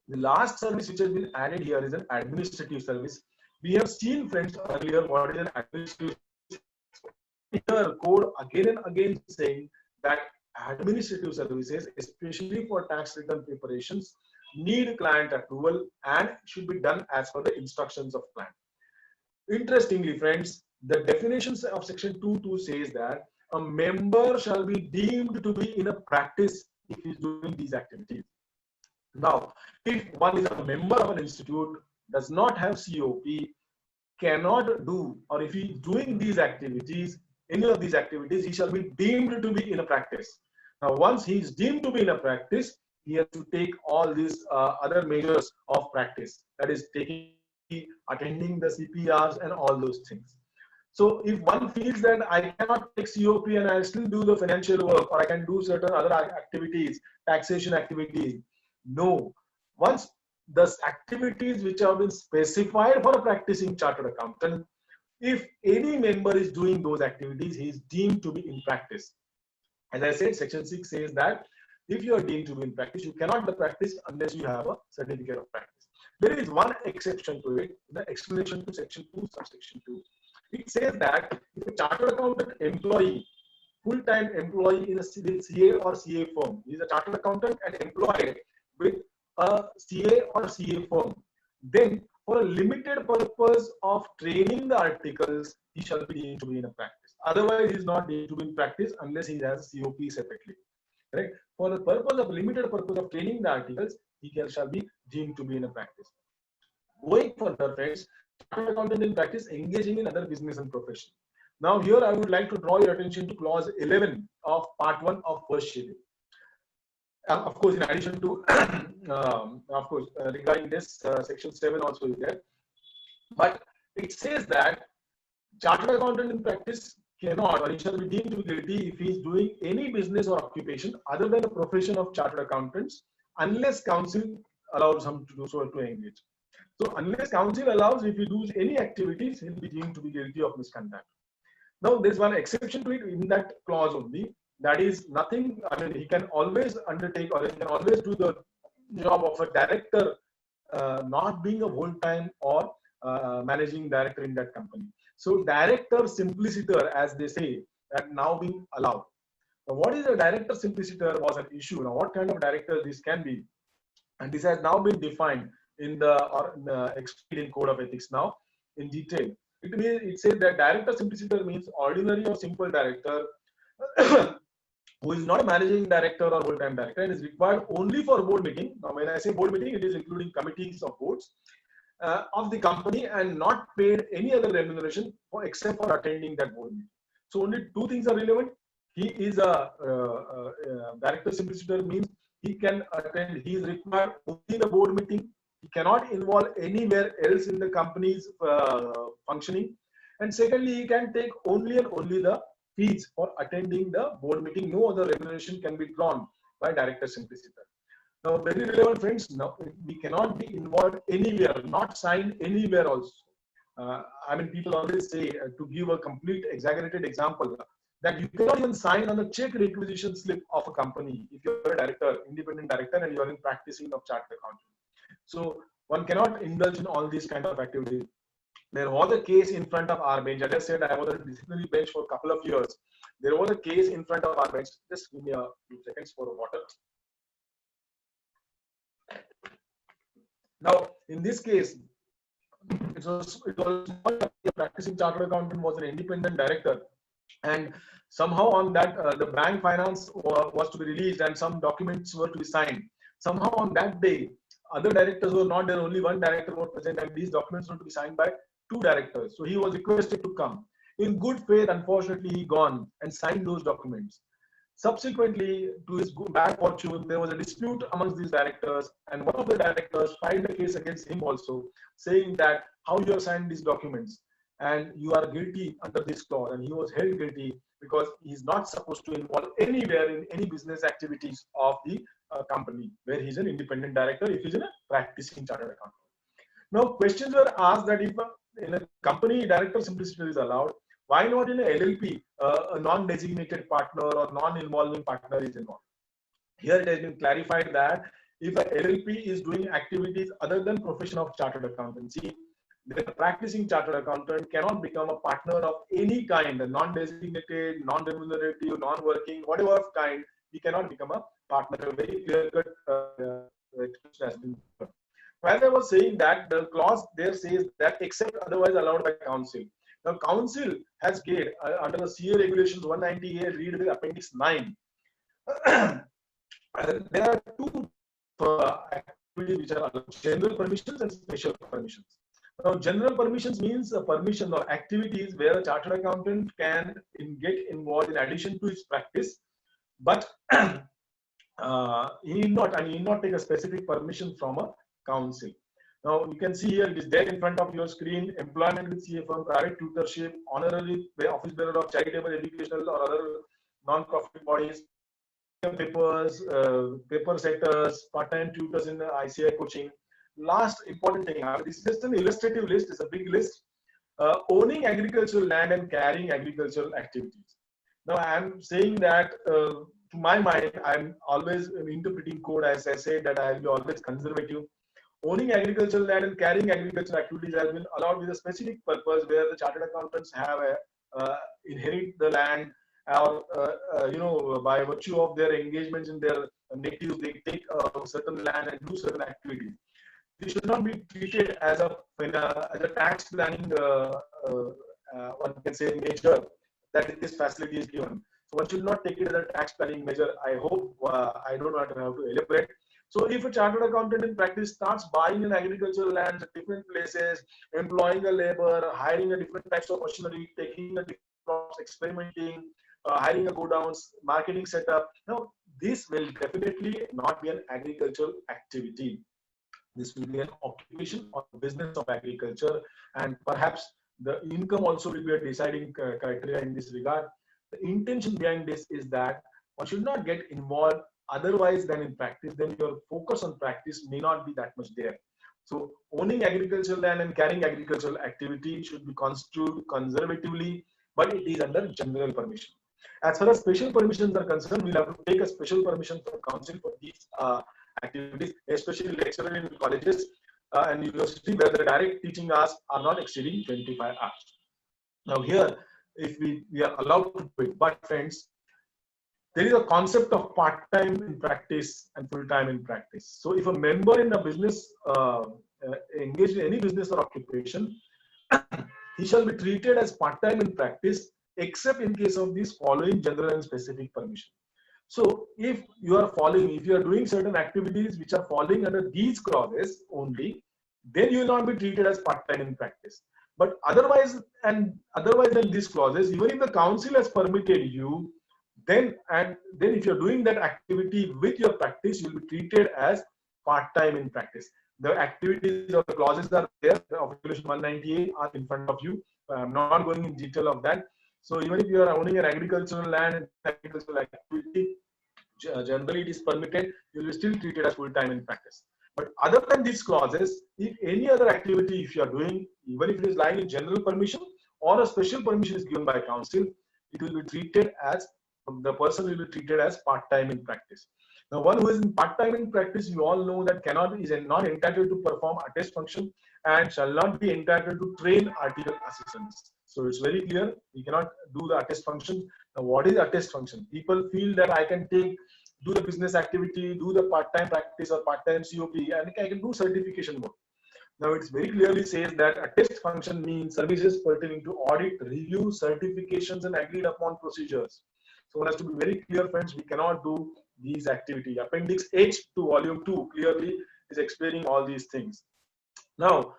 The last service which has been added here is an administrative service. We have seen, friends, earlier what is an administrative here code again and again saying that administrative services, especially for tax return preparations, need client approval and should be done as per the instructions of client. Interestingly, friends, the definitions of section 2.2 says that a member shall be deemed to be in a practice if he is doing these activities. Now, if one is a member of an institute, does not have COP, cannot do, or if he is doing these activities, any of these activities, he shall be deemed to be in a practice. Now, once he is deemed to be in a practice, he has to take all these other measures of practice, that is taking, attending the CPRs and all those things. So if one feels that I cannot take COP and I still do the financial work, or I can do certain other activities, taxation activities, no. Once the activities which have been specified for a practicing chartered accountant, if any member is doing those activities, he is deemed to be in practice. As I said, section 6 says that if you are deemed to be in practice, you cannot do practice unless you have a certificate of practice. There is one exception to it, the explanation to section 2, subsection 2. It says that if a chartered accountant employee, full-time employee in a CA or CA firm, he is a chartered accountant and employed with a CA or CA firm, then for a limited purpose of training the articles, he shall be deemed to be in a practice. Otherwise, he is not deemed to be in practice unless he has a COP separately. Right? For the purpose of limited purpose of training the articles, he shall be deemed to be in a practice. Going further, friends, chartered accountant in practice engaging in other business and profession. Now, here I would like to draw your attention to clause 11 of part 1 of first schedule. Of course, in addition to, regarding this, section 7 also is there. But it says that chartered accountant in practice cannot, or he shall be deemed to be guilty if he is doing any business or occupation other than the profession of chartered accountants, unless council allows him to do so, to engage. So unless council allows, if he does any activities, he will be deemed to be guilty of misconduct. Now, there's one exception to it in that clause only. That is nothing, I mean, he can always undertake, or he can always do the job of a director, not being a full-time or managing director in that company. So director simplicitor, as they say, that now being allowed. Now, what is a director simplicitor was an issue. Now, what kind of director this can be? And this has now been defined in the explained in Code of Ethics now in detail. It says that director simpliciter means ordinary or simple director who is not a managing director or full-time director and is required only for board meeting. Now, when I say board meeting, it is including committees of boards of the company and not paid any other remuneration except for attending that board meeting. So only two things are relevant. He is a director simpliciter means he can attend, he is required only in a board meeting. He cannot involve anywhere else in the company's functioning. And secondly, he can take only and only the fees for attending the board meeting. No other remuneration can be drawn by director simpliciter. Now, very relevant friends, now we cannot be involved anywhere, not signed anywhere also. I mean, people always say, to give a complete exaggerated example, that you cannot even sign on the check requisition slip of a company if you're a director, independent director, and you're in practicing of chartered accounting. So one cannot indulge in all these kind of activities. There was a case in front of our bench. As I said, I was on a disciplinary bench for a couple of years. There was a case in front of our bench. Just give me a few seconds for water. Now, in this case, it was a practicing chartered accountant was an independent director, and somehow on that the bank finance was to be released and some documents were to be signed. Somehow on that day, other directors were not there, only one director was present, and these documents were to be signed by two directors. So he was requested to come. In good faith, unfortunately, he gone and signed those documents. Subsequently, to his bad fortune, there was a dispute amongst these directors, and one of the directors filed a case against him also, saying that how you have signed these documents and you are guilty under this clause. And he was held guilty because he is not supposed to involve anywhere in any business activities of the company where he's an independent director if he's in a practicing chartered accountant. Now, questions were asked that if in a company director simplicity is allowed, why not in a LLP, a non-designated partner or non-involving partner is involved? Here it has been clarified that if a LLP is doing activities other than profession of chartered accountancy, then a practicing chartered accountant cannot become a partner of any kind, a non-designated, non-remunerative, non-working, whatever kind, he cannot become a partner. A very clear-cut expression has been put. As I was saying that the clause there says that except otherwise allowed by council. Now, council has gave under the CA regulations 198, read the appendix 9. There are two activities which are allowed: general permissions and special permissions. Now, general permissions means a permission or activities where a chartered accountant can get involved in addition to his practice, but he need not take a specific permission from a council. Now, you can see here, it is there in front of your screen: employment with CA firm, private tutorship, honorary office bearer of charitable, educational or other non-profit bodies, papers, paper setters, part-time tutors in the ICAI coaching. Last important thing, this is just an illustrative list, it's a big list. Owning agricultural land and carrying agricultural activities. Now, I'm saying that to my mind, I'm always interpreting code, as I said, that I'll be always conservative. Owning agricultural land and carrying agricultural activities has been allowed with a specific purpose where the chartered accountants have inherit the land, or by virtue of their engagements in their natives, they take certain land and do certain activities. This should not be treated as a tax planning, one can say, measure that this facility is given. So one should not take it as a tax planning measure. I hope I don't have to elaborate. So if a chartered accountant in practice starts buying an agricultural land at different places, employing a labor, hiring a different types of machinery, taking a different crops, experimenting, hiring a godowns, marketing setup, now this will definitely not be an agricultural activity. This will be an occupation or business of agriculture, and perhaps the income also will be a deciding criteria in this regard. The intention behind this is that one should not get involved otherwise than in practice, then your focus on practice may not be that much there. So owning agricultural land and carrying agricultural activity should be construed conservatively, but it is under general permission. As far as special permissions are concerned, we'll have to take a special permission from council for these activities, especially lecturer in colleges and university where the direct teaching hours are not exceeding 25 hours. Now here, if we are allowed to do it, but friends, there is a concept of part-time in practice and full-time in practice. So if a member in a business engaged in any business or occupation, he shall be treated as part-time in practice, except in case of these following general and specific permission. So if you are doing certain activities which are falling under these clauses only, then you will not be treated as part-time in practice. But otherwise than these clauses, even if the council has permitted you, then if you're doing that activity with your practice, you'll be treated as part-time in practice. The activities or the clauses are there, the Regulation 198 are in front of you. I'm not going in detail of that. So even if you are owning an agricultural land and agricultural activity, generally it is permitted, you will be still treated as full-time in practice. But other than these clauses, if any other activity if you are doing, even if it is lying in general permission or a special permission is given by council, it will be treated as, the person will be treated as part-time in practice. Now, one who is in part-time in practice, you all know that is not entitled to perform attest function and shall not be entitled to train article assistants. So it's very clear, we cannot do the attest function. Now, what is attest function? People feel that I can do the business activity, do the part-time practice or part-time COP, and I can do certification work. Now, it's very clearly says that a test function means services pertaining to audit, review, certifications, and agreed upon procedures. So one has to be very clear, friends, we cannot do these activity. Appendix H to volume 2 clearly is explaining all these things. Now,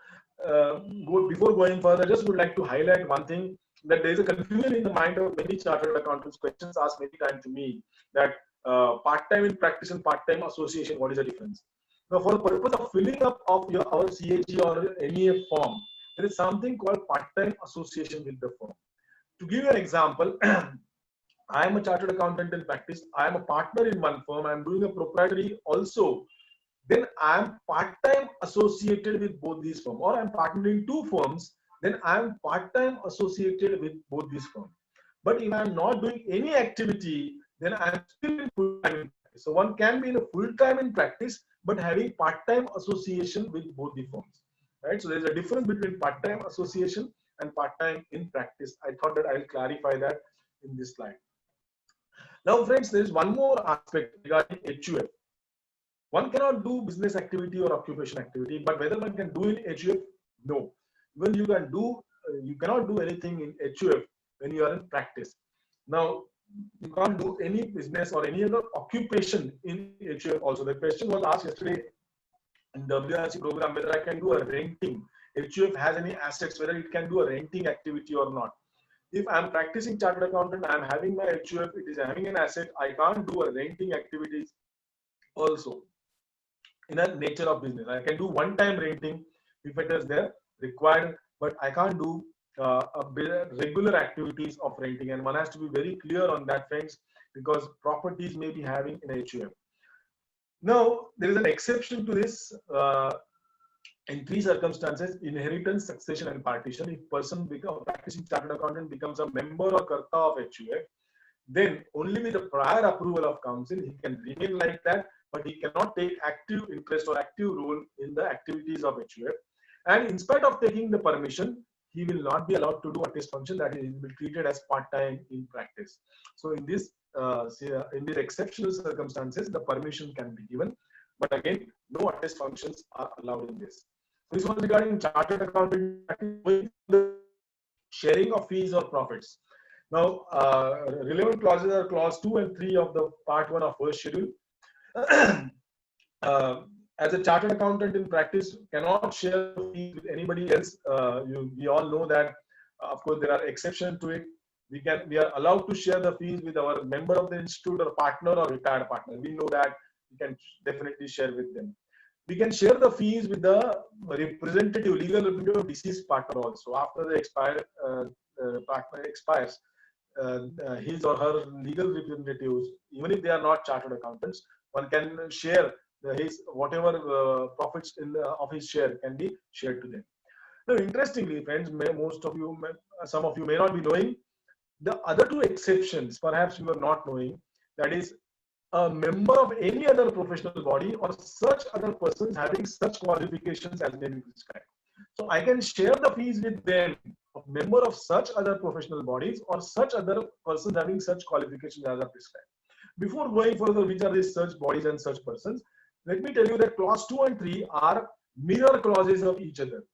before going further, I just would like to highlight one thing, that there is a confusion in the mind of many chartered accountants. Questions asked many times to me that part-time in practice and part-time association, what is the difference? Now, for the purpose of filling up of our CAG or NEF form, there is something called part-time association with the firm. To give you an example, I am a chartered accountant in practice. I am a partner in one firm. I am doing a proprietary also. Then I am part-time associated with both these firms, or I am partnering in two firms. Then I am part-time associated with both these firms. But if I am not doing any activity, then I am still in full-time in practice. So one can be in a full-time in practice, but having part-time association with both the firms, right? So there is a difference between part-time association and part-time in practice. I thought that I will clarify that in this slide. Now, friends, there is one more aspect regarding HUF. One cannot do business activity or occupation activity, but whether one can do in HUF, no. Even you can do, you cannot do anything in HUF when you are in practice. Now, you can't do any business or any other occupation in HUF also. The question was asked yesterday in WRC program whether I can do a renting. HUF has any assets, whether it can do a renting activity or not. If I'm practicing chartered accountant, I'm having my HUF, it is having an asset, I can't do a renting activities also in a nature of business. I can do one-time renting if it is there required, but I can't do regular activities of renting. And one has to be very clear on that, friends, because properties may be having an HUF. Now, there is an exception to this in three circumstances: inheritance, succession, and partition. If person practicing chartered accountant becomes a member or karta of HUF, then only with the prior approval of council, he can remain like that, but he cannot take active interest or active role in the activities of HUF. And in spite of taking the permission, he will not be allowed to do attest function, that he will be treated as part-time in practice. So in this exceptional circumstances, the permission can be given, but again, no attest functions are allowed in this. This was regarding chartered accounting, sharing of fees or profits. Now, relevant clauses are clause 2 and 3 of the part 1 of first schedule. As a chartered accountant in practice, cannot share fees with anybody else. We all know that, of course, there are exceptions to it. We are allowed to share the fees with our member of the institute or partner or retired partner. We know that we can definitely share with them. We can share the fees with the representative, legal representative of deceased partner also. After the partner expires, his or her legal representatives, even if they are not chartered accountants, one can share his whatever profits of his share can be shared to them. Now, interestingly, friends, some of you may not be knowing the other two exceptions. Perhaps you are not knowing, that is, a member of any other professional body or such other persons having such qualifications as may be prescribed. So I can share the fees with them, a member of such other professional bodies or such other persons having such qualifications as are prescribed. Before going further, which are these such bodies and such persons, let me tell you that clause 2 and 3 are mirror clauses of each other.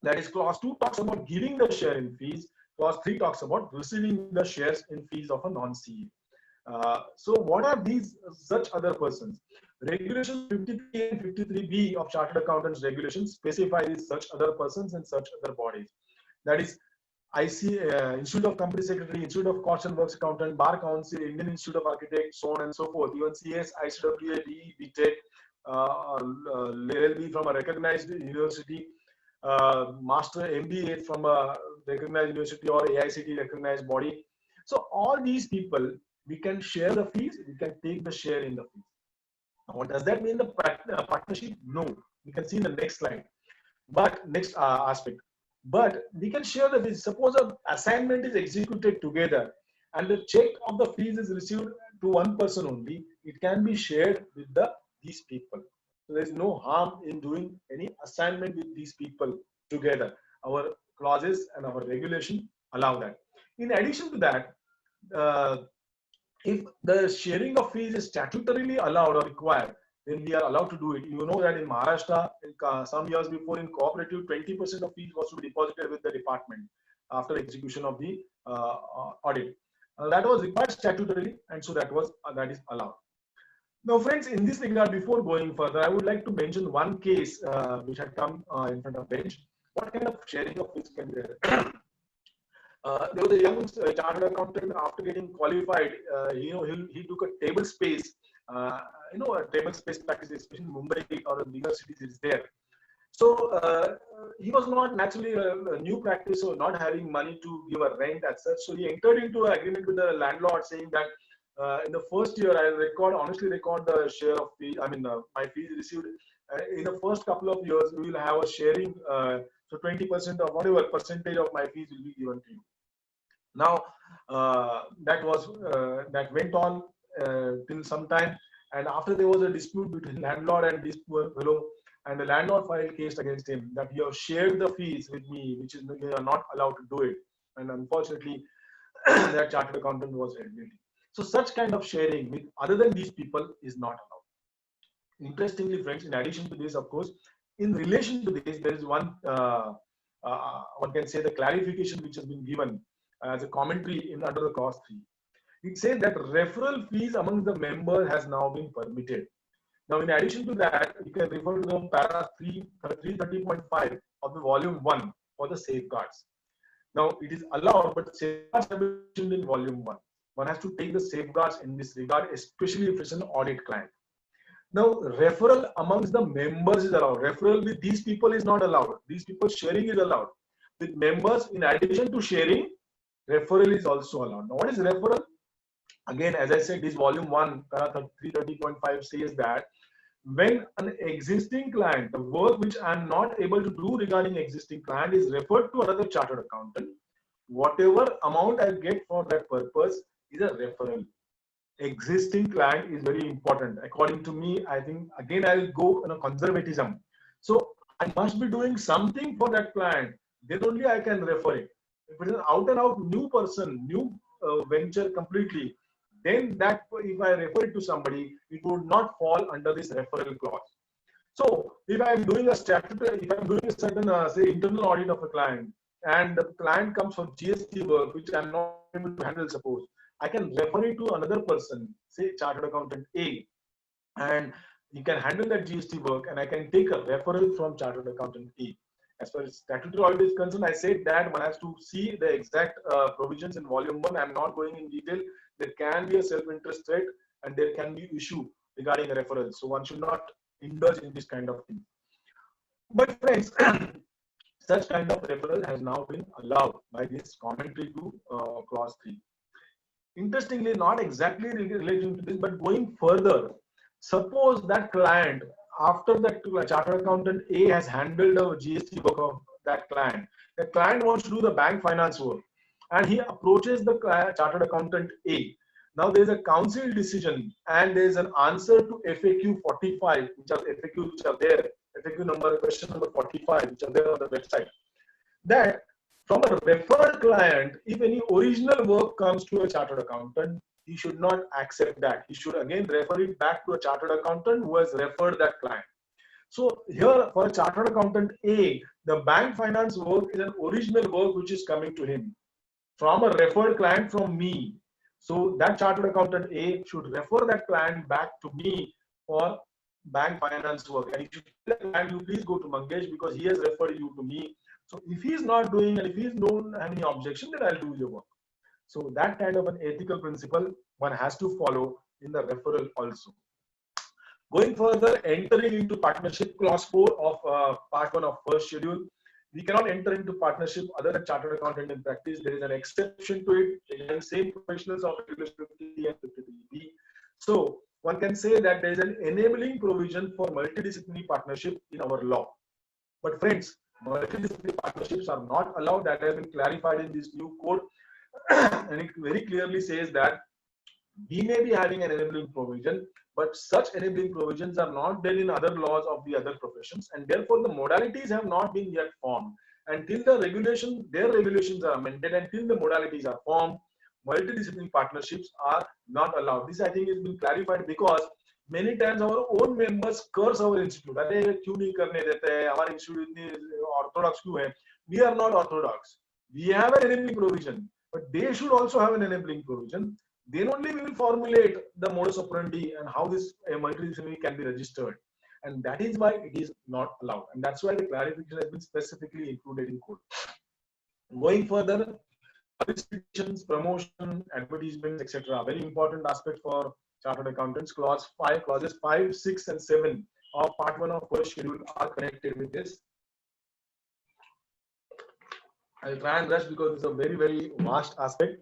That is, clause 2 talks about giving the share in fees, clause 3 talks about receiving the shares in fees of a non-CA. So what are these such other persons? Regulations 53 and 53B of Chartered Accountants regulations specify these such other persons and such other bodies. That is, ICAI, Institute of Company Secretary, Institute of Cost and Works Accountant, Bar Council, Indian Institute of Architects, so on and so forth. Even CS, ICWA, BE, BTech, LLB from a recognized university, Master MBA from a recognized university or AICT recognized body. So all these people we can share the fees, we can take the share in the fees. Now, what does that mean, the partnership? No, we can see in the next slide. But next aspect, but we can share the fees. Suppose an assignment is executed together and the check of the fees is received to one person only, it can be shared with these people. So there is no harm in doing any assignment with these people together. Our clauses and our regulation allow that. In addition to that, uh, if the sharing of fees is statutorily allowed or required, then we are allowed to do it. You know that in Maharashtra, some years before in cooperative, 20% of fees was to be deposited with the department after execution of the audit. That was required statutorily, and so that is allowed. Now, friends, in this regard, before going further, I would like to mention one case which had come in front of bench. What kind of sharing of fees can be there? There was a young chartered accountant. After getting qualified, he took a table space. A table space practice, especially in Mumbai or bigger cities, is there. So he was not naturally a new practice, or not having money to give a rent as such. So he entered into an agreement with the landlord, saying that in the first year, I honestly record the share of fee. I mean, my fees received in the first couple of years. We will have a sharing. So 20% of whatever percentage of my fees will be given to you. Now that went on till some time, and after there was a dispute between landlord and this poor fellow, and the landlord filed case against him that you have shared the fees with me, which is you are not allowed to do it. And unfortunately, that chartered accountant was held guilty. So such kind of sharing with other than these people is not allowed. Interestingly, friends, in addition to this, of course, in relation to this, there is one can say the clarification which has been given as a commentary under the clause 3. It says that referral fees among the members has now been permitted. Now, in addition to that, you can refer to the para 330.5 of the volume 1 for the safeguards. Now, it is allowed, but safeguards have been mentioned in volume 1. One has to take the safeguards in this regard, especially if it's an audit client. Now, referral amongst the members is allowed. Referral with these people is not allowed. These people sharing is allowed. With members, in addition to sharing, referral is also allowed. Now, what is referral? Again, as I said, this volume 1, 330.5 says that when an existing client, the work which I am not able to do regarding existing client is referred to another chartered accountant, whatever amount I get for that purpose is a referral. Existing client is very important. According to me, I think, again, I will go on a conservatism. So I must be doing something for that client. Then only I can refer it. If it is an out and out new person, new venture completely, then that if I refer it to somebody, it would not fall under this referral clause. So if I am doing a statutory, if I am doing a certain say internal audit of a client, and the client comes for GST work, which I am not able to handle, suppose I can refer it to another person, say chartered accountant A, and you can handle that GST work, and I can take a referral from chartered accountant A. As far as statutory audit is concerned, I said that one has to see the exact provisions in volume 1. I'm not going in detail. There can be a self-interest threat, and there can be issue regarding a referral. So one should not indulge in this kind of thing. But friends, such kind of referral has now been allowed by this commentary to clause 3. Interestingly, not exactly relating to this, but going further, suppose that client, after that chartered accountant A has handled the GST work of that client, the client wants to do the bank finance work, and he approaches the chartered accountant A. Now there is a council decision, and there is an answer to FAQ 45, which are FAQs which are there, FAQ number, question number 45, which are there on the website. That from a referred client, if any original work comes to a chartered accountant, he should not accept that. He should again refer it back to a chartered accountant who has referred that client. So here for a chartered accountant A, the bank finance work is an original work which is coming to him from a referred client from me. So that chartered accountant A should refer that client back to me for bank finance work. And he should tell the client, you please go to Mangesh because he has referred you to me. So if he is not doing, and if he don't have any objection, then I'll do your work. So that kind of an ethical principle one has to follow in the referral also. Going further, entering into partnership clause 4 of part 1 of first schedule, We cannot enter into partnership other than chartered accountant in practice. There is an exception to it regarding same professionals of Regulation 50 and 53B. So one can say that there is an enabling provision for multidisciplinary partnership in our law. But friends, multidisciplinary partnerships are not allowed. That has been clarified in this new code. And it very clearly says that we may be having an enabling provision, but such enabling provisions are not there in other laws of the other professions, and therefore the modalities have not been yet formed. Until the regulation, their regulations are amended, until the modalities are formed, multidisciplinary partnerships are not allowed. This I think has been clarified because many times our own members curse our institute. अरे क्यों नहीं करने देते हैं, हमारे institute इतनी orthodox क्यों है? We are not orthodox. We have an enabling provision, but they should also have an enabling provision. Then only we will formulate the modus operandi and how this multidisciplinary can be registered. And that is why it is not allowed. And that's why the clarification has been specifically included in code. Going further, solicitations, promotion, advertisements, etc. Very important aspect for chartered accountants. Clauses 5, 6, and 7 of part 1 of first schedule are connected with this. I'll try and rush because it's a very, very vast aspect.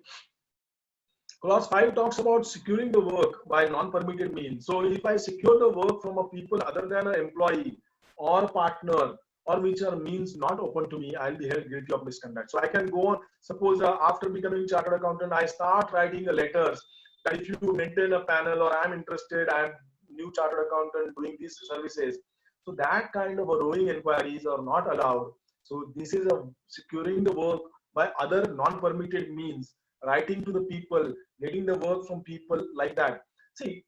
Clause 5 talks about securing the work by non-permitted means. So if I secure the work from a people other than an employee or partner, or which are means not open to me, I'll be held guilty of misconduct. So I can go on, suppose after becoming chartered accountant, I start writing letters that if you maintain a panel or I'm interested, I'm new chartered accountant doing these services. So that kind of a rowing inquiries are not allowed. So this is a securing the work by other non-permitted means, writing to the people, getting the work from people like that. See,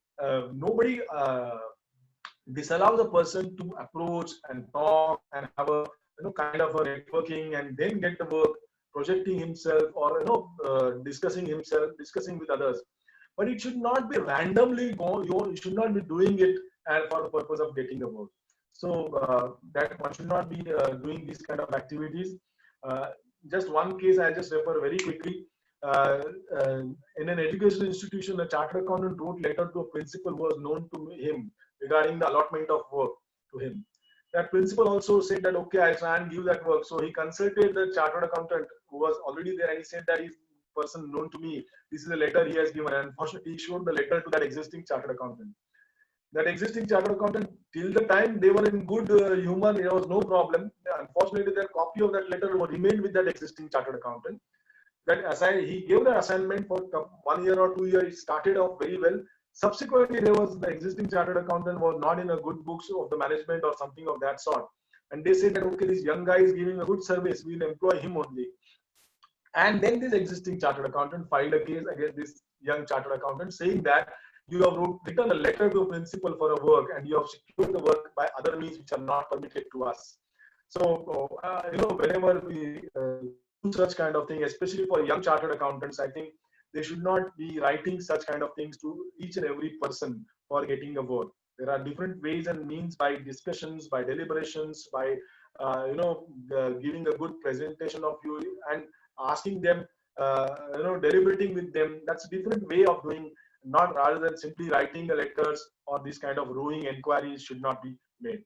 nobody disallows a person to approach and talk and have a kind of a networking and then get the work, projecting himself or discussing with others. But it should not be randomly you should not be doing it and for the purpose of getting the work. So that one should not be doing these kind of activities. Just one case I just refer very quickly. In an educational institution, a chartered accountant wrote letter to a principal who was known to him regarding the allotment of work to him. That principal also said that, okay, I'll try and give that work. So he consulted the chartered accountant who was already there and he said that he's person known to me. This is the letter he has given. And unfortunately, he showed the letter to that existing chartered accountant. That existing chartered accountant, till the time they were in good humor, there was no problem. Unfortunately, their copy of that letter remained with that existing chartered accountant. That he gave the assignment for 1 year or 2 years. It started off very well. Subsequently, there was the existing chartered accountant was not in a good books of the management or something of that sort. And they said that, okay, this young guy is giving a good service. We'll employ him only. And then this existing chartered accountant filed a case against this young chartered accountant saying that you have written a letter to a principal for a work and you have secured the work by other means which are not permitted to us. So, whenever we do such kind of thing, especially for young chartered accountants, I think they should not be writing such kind of things to each and every person for getting a work. There are different ways and means by discussions, by deliberations, by giving a good presentation of you and asking them, deliberating with them. That's a different way of doing, not rather than simply writing the letters or this kind of rowing inquiries should not be made.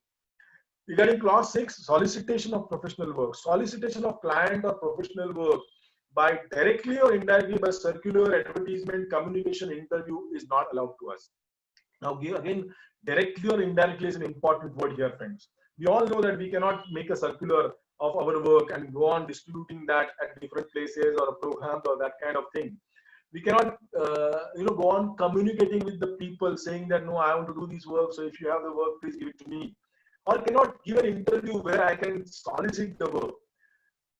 Regarding clause 6, solicitation of professional work. Solicitation of client or professional work by directly or indirectly by circular, advertisement, communication, interview is not allowed to us. Now again, directly or indirectly is an important word here, friends. We all know that we cannot make a circular of our work and go on distributing that at different places or programs or that kind of thing. We cannot, go on communicating with the people saying that, no, I want to do this work. So if you have the work, please give it to me. Or cannot give an interview where I can solicit the work.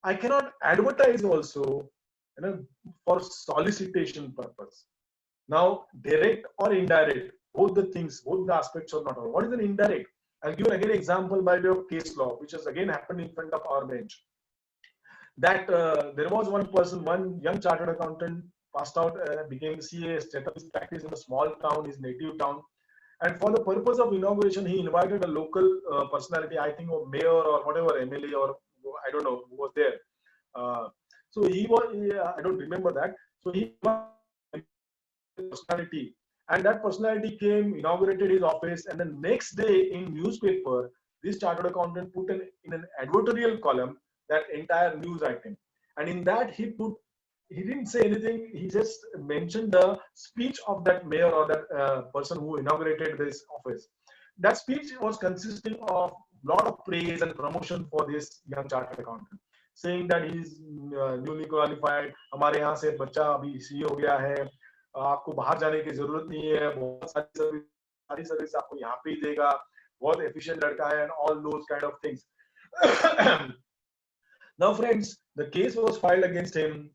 I cannot advertise also, for solicitation purpose. Now, direct or indirect, both the things, both the aspects are not. What is an indirect? I'll give again an example by way of case law, which has again happened in front of our bench. That there was one person, one young chartered accountant, passed out, became CA, set up his practice in a small town, his native town. And for the purpose of inauguration, he invited a local personality, I think, or mayor or whatever, MLA or I don't know who was there. So he was, I don't remember that. So he was personality, and that personality came, inaugurated his office, and the next day in newspaper, this chartered accountant put in an advertorial column that entire news item. And in that he didn't say anything. He just mentioned the speech of that mayor or that person who inaugurated this office. That speech was consisting of a lot of praise and promotion for this young chartered accountant, saying that he is newly qualified. हमारे यहाँ से बच्चा अभी CA हो गया है, आपको बाहर जाने की जरूरत नहीं है, बहुत सारी सर्विस आपको यहाँ पे ही देगा, बहुत efficient लड़का है, and all those kind of things. Now, friends, the case was filed against him.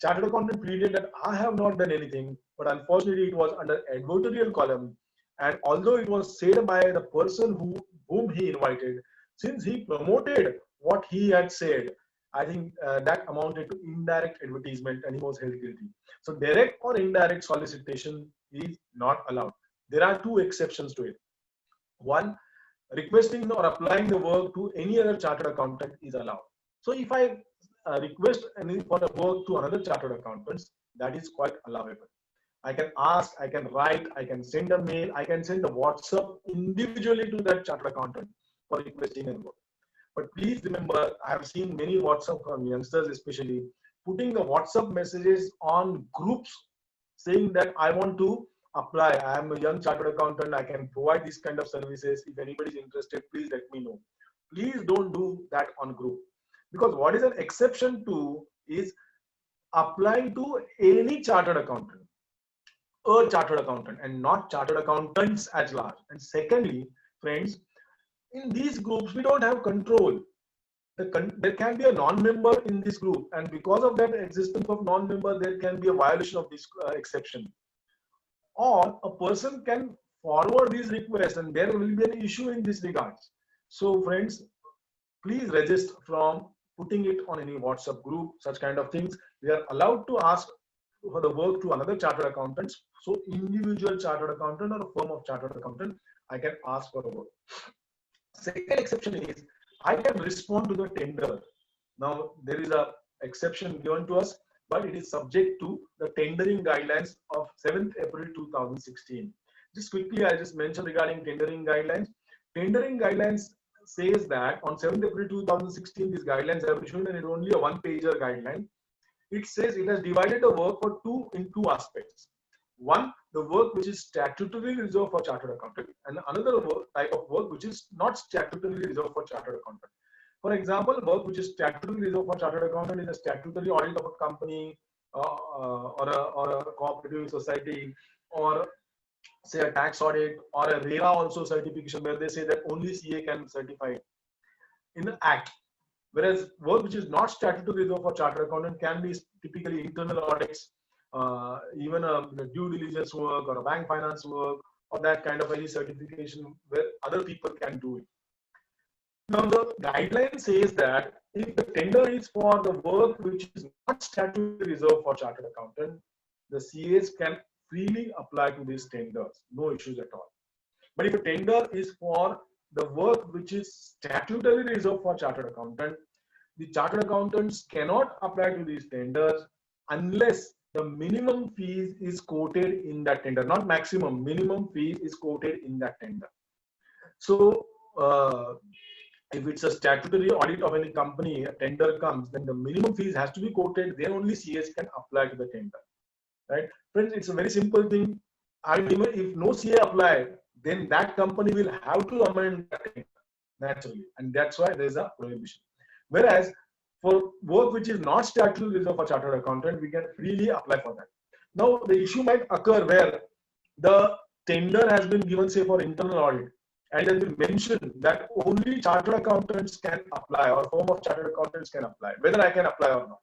Chartered accountant pleaded that I have not done anything, but unfortunately, it was under advertorial column. And although it was said by the person whom he invited, since he promoted what he had said, I think that amounted to indirect advertisement, and he was held guilty. So, direct or indirect solicitation is not allowed. There are two exceptions to it. One, requesting or applying the work to any other chartered accountant is allowed. So if I request for a work to another chartered accountants, that is quite allowable. I can ask, I can write, I can send a mail, I can send a WhatsApp individually to that chartered accountant for requesting a work. But please remember, I have seen many WhatsApp from youngsters especially putting the WhatsApp messages on groups saying that I want to apply. I am a young chartered accountant. I can provide these kind of services. If anybody is interested, please let me know. Please don't do that on group. Because what is an exception to is applying to any chartered accountant, a chartered accountant, and not chartered accountants at large. And secondly, friends, in these groups, we don't have control. There can be a non-member in this group, and because of that existence of non-member, there can be a violation of this exception. Or a person can forward these requests, and there will be an issue in this regards. So, friends, please resist from putting it on any WhatsApp group, such kind of things. We are allowed to ask for the work to another chartered accountant. So individual chartered accountant or a firm of chartered accountant, I can ask for the work. Second exception is I can respond to the tender. Now there is a exception given to us, but it is subject to the tendering guidelines of 7th April 2016. Just quickly, I just mentioned regarding tendering guidelines. Tendering guidelines says that on 7th April 2016, these guidelines have issued, and it's only a one-pager guideline. It says it has divided the work in two aspects. One, the work which is statutorily reserved for chartered accountant, and another type of work which is not statutorily reserved for chartered accountant. For example, work which is statutorily reserved for chartered accountant is a statutory audit of a company or a cooperative society, or say a tax audit, or a RERA also certification, where they say that only CA can certify it in the act. Whereas work which is not statutory reserved for chartered accountant can be typically internal audits, even a due diligence work or a bank finance work, or that kind of any certification where other people can do it. Now the guideline says that if the tender is for the work which is not statutorily reserved for chartered accountant, the CAs can freely apply to these tenders, no issues at all. But if a tender is for the work which is statutorily reserved for chartered accountant, the chartered accountants cannot apply to these tenders unless the minimum fees is quoted in that tender, not maximum, minimum fees is quoted in that tender. So if it's a statutory audit of any company, a tender comes, then the minimum fees has to be quoted, then only CAs can apply to the tender. Right, friends, it's a very simple thing. If no CA apply, then that company will have to amend that tender naturally, and that's why there is a prohibition. Whereas for work which is not statutorily reserved for chartered accountant, we can freely apply for that. Now the issue might occur where the tender has been given, say, for internal audit, and it has been mentioned that only chartered accountants can apply, or firm of chartered accountants can apply. Whether I can apply or not?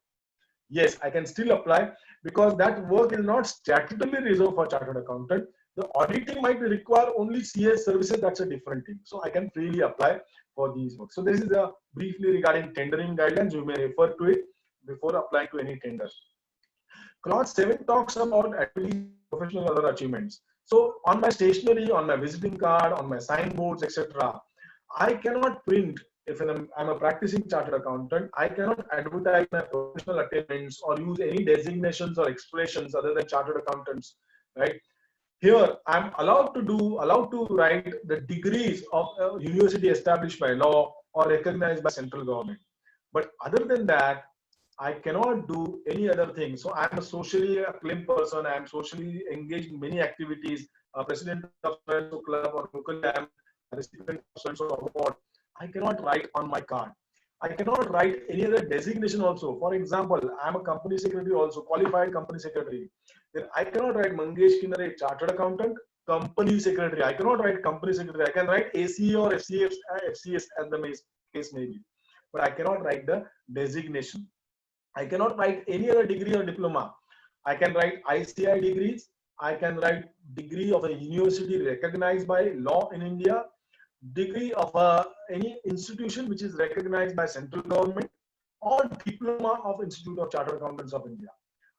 Yes, I can still apply, because that work is not statutorily reserved for chartered accountant. The auditing might require only CA services, that's a different thing. So I can freely apply for these works. So this is a briefly regarding tendering guidelines. You may refer to it before applying to any tenders. Clause 7 talks about at least professional other achievements. So on my stationery, on my visiting card, on my signboards, etc., I cannot print. If I'm a practicing chartered accountant, I cannot advertise my professional attainments or use any designations or expressions other than chartered accountants, right? Here, I'm allowed to write the degrees of a university established by law or recognized by central government. But other than that, I cannot do any other thing. So I'm a socially acclaimed person. I'm socially engaged in many activities. President of so-and-so club, or locally I'm a recipient of so-and-so award. I cannot write on my card. I cannot write any other designation also. For example, I'm a company secretary also, qualified company secretary. Then I cannot write Mangesh Kinare, chartered accountant, company secretary. I cannot write company secretary. I can write ACE or FCS as the case may be. But I cannot write the designation. I cannot write any other degree or diploma. I can write ICAI degrees. I can write degree of a university recognized by law in India, degree of any institution which is recognized by central government, or diploma of Institute of Chartered Accountants of India.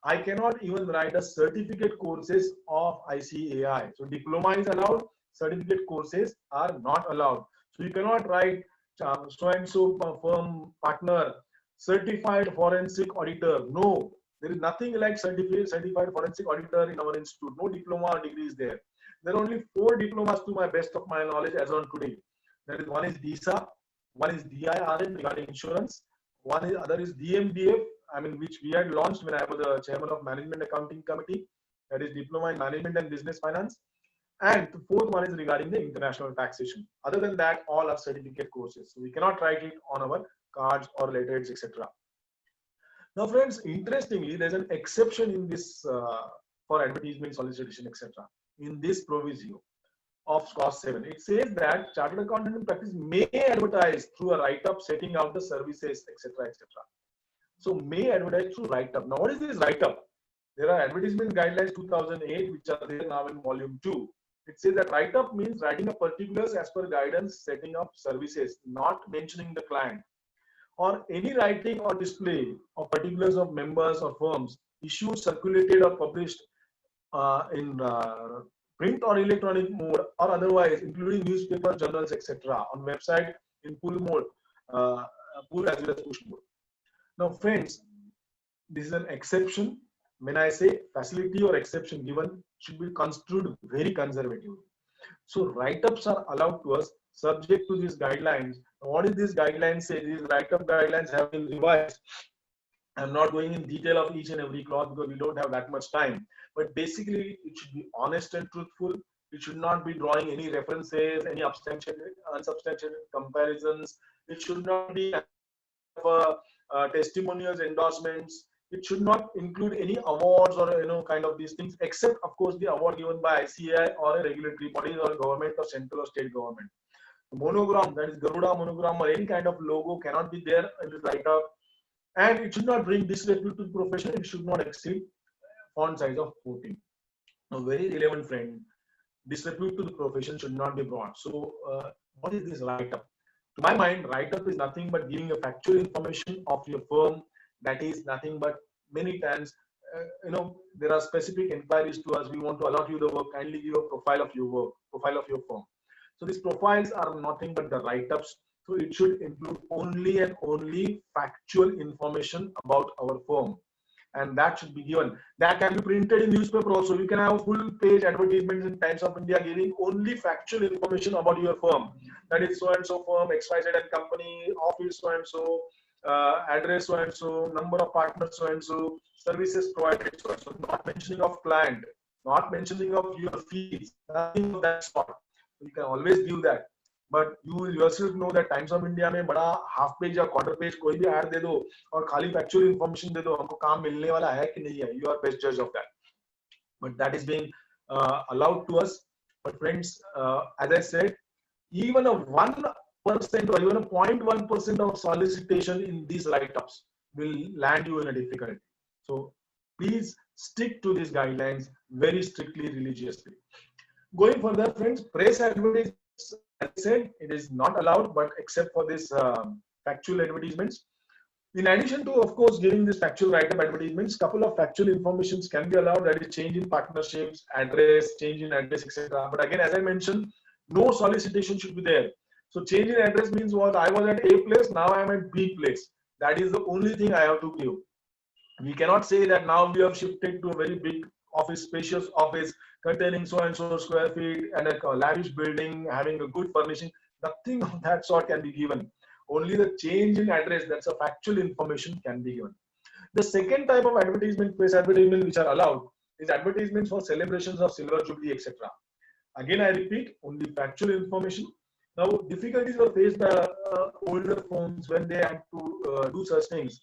I cannot even write a certificate courses of ICAI. So diploma is allowed, certificate courses are not allowed. So you cannot write so-and-so firm partner, certified forensic auditor. No, there is nothing like certified forensic auditor in our institute. No diploma or degree is there. There are only 4 diplomas to my best of my knowledge as on today. That is, one is DISA, one is DIRM regarding insurance, one is other is DMDF, I mean, which we had launched when I was the chairman of Management Accounting Committee. That is Diploma in Management and Business Finance. And the 4th one is regarding the international taxation. Other than that, all are certificate courses. So we cannot write it on our cards or letterheads, etc. Now, friends, interestingly, there's an exception in this for advertisement, solicitation, etc. In this proviso of clause 7, it says that chartered accountant in practice may advertise through a write-up setting out the services, etc., etc. So may advertise through write-up. Now, what is this write-up? There are advertisement guidelines 2008, which are there now in volume 2. It says that write-up means writing up particulars as per guidance, setting up services, not mentioning the client, or any writing or display of particulars of members or firms issued, circulated, or published in print or electronic mode, or otherwise, including newspaper, journals, etc., on website in pull mode, pull as well as push mode. Now, friends, this is an exception. When I say facility or exception given, should be construed very conservatively. So write-ups are allowed to us subject to these guidelines. What is these guidelines say? These write-up guidelines have been revised. I'm not going in detail of each and every clause because we don't have that much time. But basically, it should be honest and truthful. It should not be drawing any references, any unsubstantiated comparisons. It should not be testimonials, endorsements. It should not include any awards or kind of these things, except of course the award given by ICAI or a regulatory body or government or central or state government. The monogram, that is Garuda monogram or any kind of logo, cannot be there in the write-up, and it should not bring disrepute to the profession. It should not exceed font size of 14. A very relevant friend. Disrepute to the profession should not be brought. So, what is this write-up? To my mind, write-up is nothing but giving a factual information of your firm. That is nothing but many times, there are specific inquiries to us. We want to allot you the work. Kindly give a profile of your work, profile of your firm. So these profiles are nothing but the write-ups. So it should include only and only factual information about our firm. And that should be given. That can be printed in newspaper also. You can have full page advertisements in Times of India giving only factual information about your firm. That is so and so firm, XYZ and company, office so and so, address so and so, number of partners so and so, services provided so and so. Not mentioning of client, not mentioning of your fees, nothing of that sort. You can always give that. But you yourself know that Times of India में बड़ा half page या quarter page कोई भी ad दे दो और खाली factual information दे दो, हमको काम मिलने वाला है कि नहीं है. You are best judge of that. But that is being allowed to us. But friends, as I said, even a 1% or even a 0.1% of solicitation in these write-ups will land you in a difficulty. So please stick to these guidelines very strictly, religiously. Going further, friends, press advertisements, as I said, it is not allowed, but except for this factual advertisements. In addition to, of course, giving this factual write-up advertisements, couple of factual informations can be allowed. That is change in partnerships, address, change in address, etc. But again, as I mentioned, no solicitation should be there. So change in address means what? I was at A place, now I am at B place. That is the only thing I have to give. We cannot say that now we have shifted to a very big office, spacious office containing so and so square feet and a lavish building having a good furnishing. Nothing of that sort can be given. Only the change in address, that's a factual information, can be given. The second type of advertisement, press advertisement, which are allowed is advertisements for celebrations of silver jubilee, etc. Again, I repeat, only factual information. Now, difficulties were faced by older firms when they had to do such things.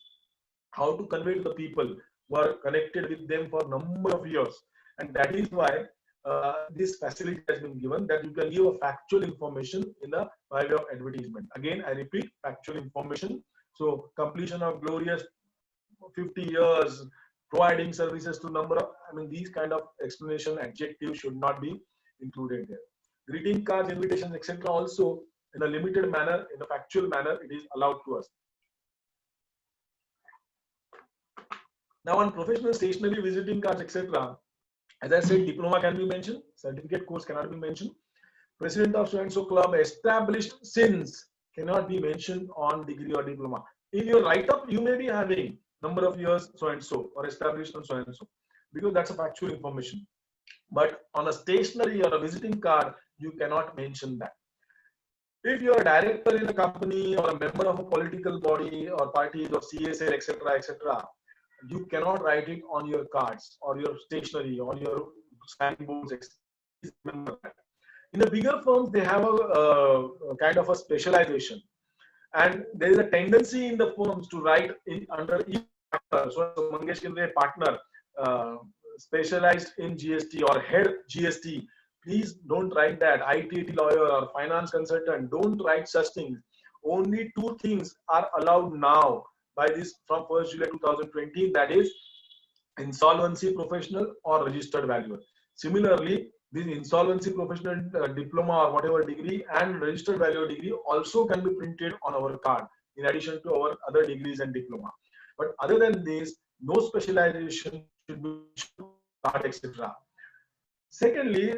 How to convey to the people who are connected with them for a number of years. And that is why this facility has been given, that you can give a factual information in a by way of advertisement. Again, I repeat, factual information. So completion of glorious 50 years, providing services to number of, these kind of explanation adjectives should not be included there. Greeting cards, invitations, etc. also in a limited manner, in a factual manner, it is allowed to us. Now on professional stationery, visiting cards, etc. As I said, diploma can be mentioned, certificate course cannot be mentioned. President of so-and-so club established since cannot be mentioned on degree or diploma. In your write-up, you may be having number of years so-and-so or established on so-and-so, because that's a factual information. But on a stationery or a visiting card, you cannot mention that. If you are a director in a company or a member of a political body or parties or CSL, etc., etc., you cannot write it on your cards or your stationery, on your signboards, etc. Remember that. In the bigger firms, they have a kind of a specialization, and there is a tendency in the firms to write in under each partner. So Mangesh Kindre partner specialized in GST or head GST. Please don't write that. ITT lawyer or finance consultant, don't write such things. Only two things are allowed now by this from 1st July 2020, that is insolvency professional or registered valuer. Similarly, this insolvency professional diploma or whatever degree and registered valuer degree also can be printed on our card in addition to our other degrees and diploma. But other than this, no specialization should be card, etc. Secondly,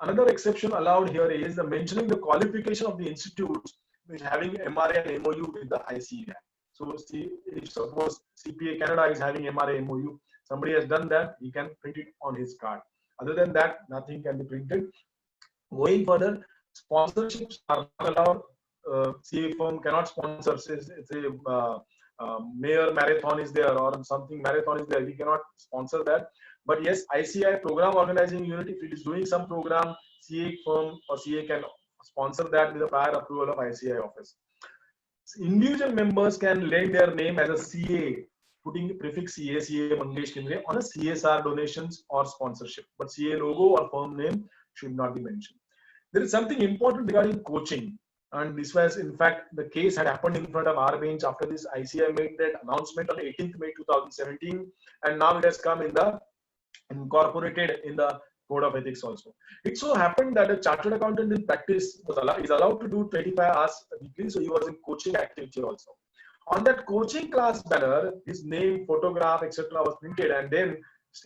another exception allowed here is the mentioning the qualification of the institutes which having MRA and MOU with the ICAI. So if suppose CPA Canada is having MRA MOU, somebody has done that, he can print it on his card. Other than that, nothing can be printed. Going further, sponsorships are not allowed. CA firm cannot sponsor. It's a mayor marathon is there or something marathon is there. We cannot sponsor that. But yes, ICAI program organizing unit, if it is doing some program, CA firm or CA can sponsor that with the prior approval of ICAI office. Individual members can lend their name as a CA, putting prefix CA, CA Mangesh Kindre on a CSR donations or sponsorship. But CA logo or firm name should not be mentioned. There is something important regarding coaching. And this was, in fact, the case had happened in front of our bench after this ICAI made that announcement on 18th May 2017. And now it has come in the incorporated in the code of ethics also. It so happened that a chartered accountant in practice is allowed to do 25 hours weekly, so he was in coaching activity also. On that coaching class banner, his name, photograph, etc. was printed, and then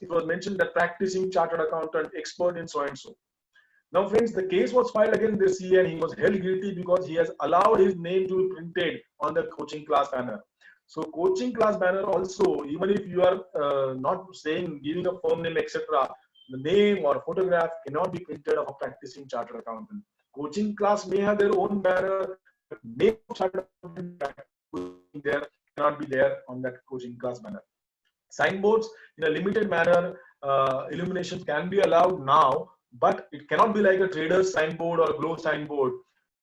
it was mentioned that practicing chartered accountant, expert in so and so. Now, friends, the case was filed against the CA and he was held guilty because he has allowed his name to be printed on the coaching class banner. So, coaching class banner also, even if you are not saying, giving a firm name, etc., the name or photograph cannot be printed of a practicing chartered accountant. Coaching class may have their own banner, but name of chartered accountant there cannot be there on that coaching class banner. Signboards in a limited manner, illumination can be allowed now, but it cannot be like a trader's signboard or a glow signboard.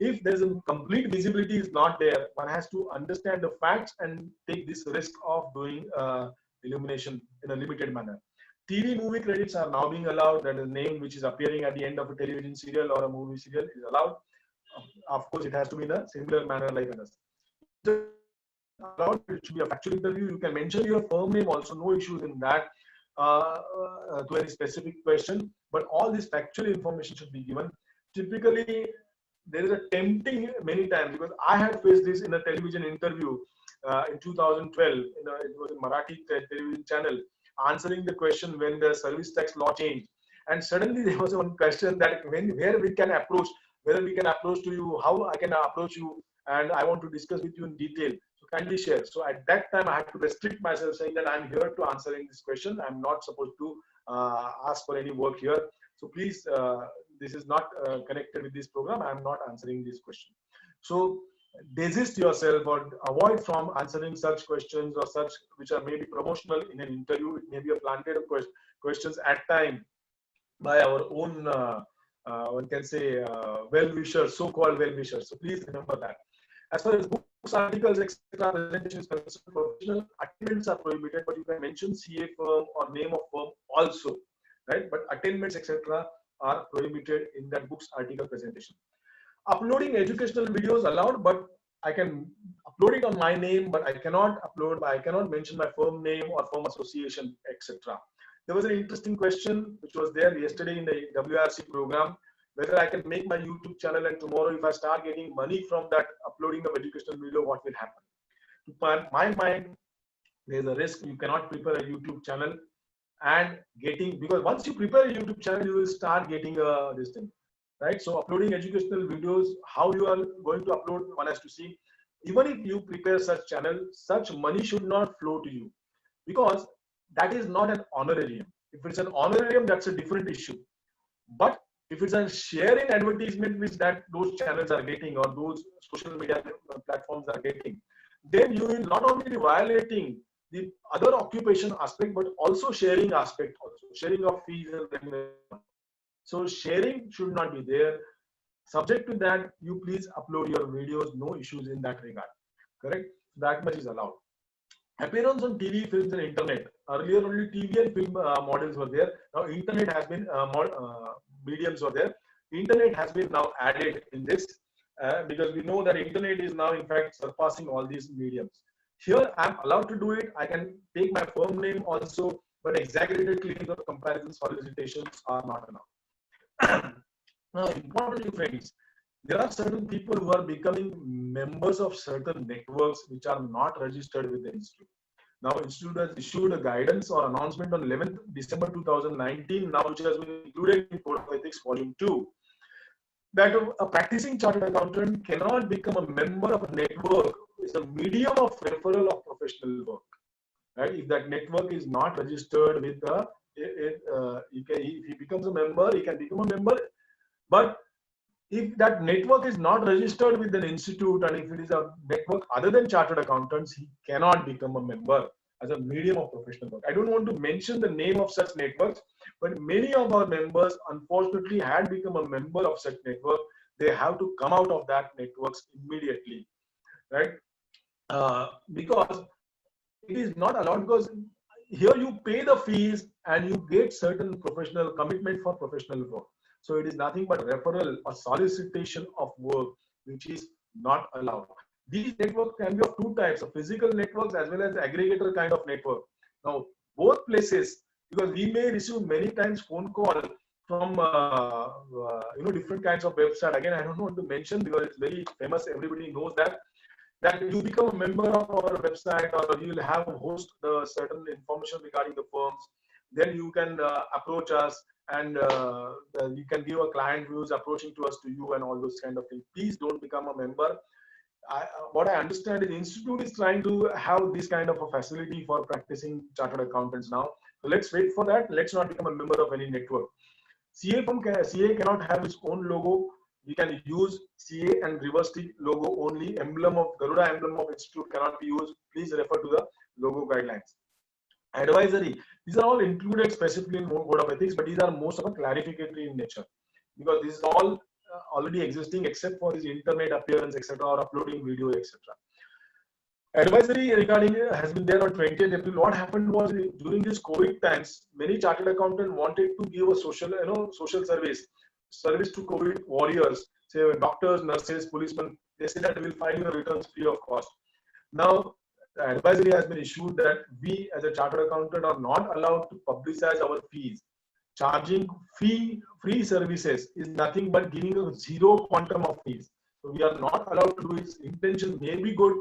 If there's a complete visibility is not there, one has to understand the facts and take this risk of doing illumination in a limited manner. TV movie credits are now being allowed. That is a name which is appearing at the end of a television serial or a movie serial is allowed. Of course, it has to be in a similar manner like others. Allowed, it should be a factual interview. You can mention your firm name also, no issues in that to any specific question, but all this factual information should be given. Typically, there is a tempting many times, because I had faced this in a television interview in 2012. It was a Marathi television channel, answering the question when the service tax law changed, and suddenly there was one question that where we can approach, whether we can approach to you, how I can approach you, and I want to discuss with you in detail. So kindly share. So at that time, I had to restrict myself, saying that I'm here to answering this question. I'm not supposed to ask for any work here. So please, this is not connected with this program. I'm not answering this question. So desist yourself or avoid from answering such questions or such which are maybe promotional in an interview. It may be a planted questions at time by our own, one can say, well-wishers, so-called well-wishers. So please remember that. As far as books, articles, etc., presentation is concerned, professional attainments are prohibited, but you can mention CA firm or name of firm also, right? But attainments, etc., are prohibited in that books, article presentation. Uploading educational videos allowed, but I can upload it on my name, but I cannot mention my firm name or firm association, etc. There was an interesting question which was there yesterday in the WRC program, whether I can make my YouTube channel and tomorrow if I start getting money from that uploading of educational video, what will happen? To my mind, there's a risk. You cannot prepare a YouTube channel and getting, because once you prepare a YouTube channel, you will start getting this thing, right? So uploading educational videos, how you are going to upload, one has to see. Even if you prepare such channel, such money should not flow to you, because that is not an honorarium. If it's an honorarium, that's a different issue. But if it's a sharing advertisement which that those channels are getting or those social media platforms are getting, then you will not only be violating the other occupation aspect, but also sharing aspect, also sharing of fees and revenue. So sharing should not be there. Subject to that, you please upload your videos, no issues in that regard. Correct? That much is allowed. Appearance on TV, films, and internet. Earlier only TV and film models were there. Now internet has been mediums were there. Internet has been now added in this because we know that internet is now in fact surpassing all these mediums. Here I'm allowed to do it. I can take my firm name also, but exaggerated clinical comparison solicitations are not allowed. Now, importantly, friends, there are certain people who are becoming members of certain networks which are not registered with the institute. Now, institute has issued a guidance or announcement on 11th December 2019, now which has been included in Code of Ethics Volume 2, that a practicing chartered accountant cannot become a member of a network. It's a medium of referral of professional work. Right? If that network is not registered with the, if he becomes a member, he can become a member. But if that network is not registered with an institute, and if it is a network other than chartered accountants, he cannot become a member as a medium of professional work. I don't want to mention the name of such networks, but many of our members unfortunately had become a member of such network. They have to come out of that networks immediately, right? Because it is not allowed, because here you pay the fees and you get certain professional commitment for professional work. So it is nothing but referral or solicitation of work, which is not allowed. These networks can be of two types, of physical networks as well as aggregator kind of network. Now, both places, because we may receive many times phone call from different kinds of website. Again, I don't want to mention because it's very famous. Everybody knows that you become a member of our website, or you will have host the certain information regarding the firms. Then you can approach us, and you can give a client who is approaching to us to you and all those kind of things. Please don't become a member. What I understand is the institute is trying to have this kind of a facility for practicing chartered accountants now. So let's wait for that. Let's not become a member of any network. CA cannot have its own logo. We can use CA and reverse tick logo only. Emblem of Garuda emblem of institute cannot be used. Please refer to the logo guidelines. Advisory. These are all included specifically in Code of Ethics, but these are most of a clarificatory in nature, because this is all already existing except for this internet appearance, etc., or uploading video, etc. Advisory regarding has been there on 20th April. What happened was, during these COVID times, many chartered accountants wanted to give a social service to COVID warriors, say doctors, nurses, policemen. They said that we will file your returns free of cost. Now, the advisory has been issued that we as a chartered accountant are not allowed to publicize our fees. Charging free services is nothing but giving a zero quantum of fees. So we are not allowed to do it. Intention may be good,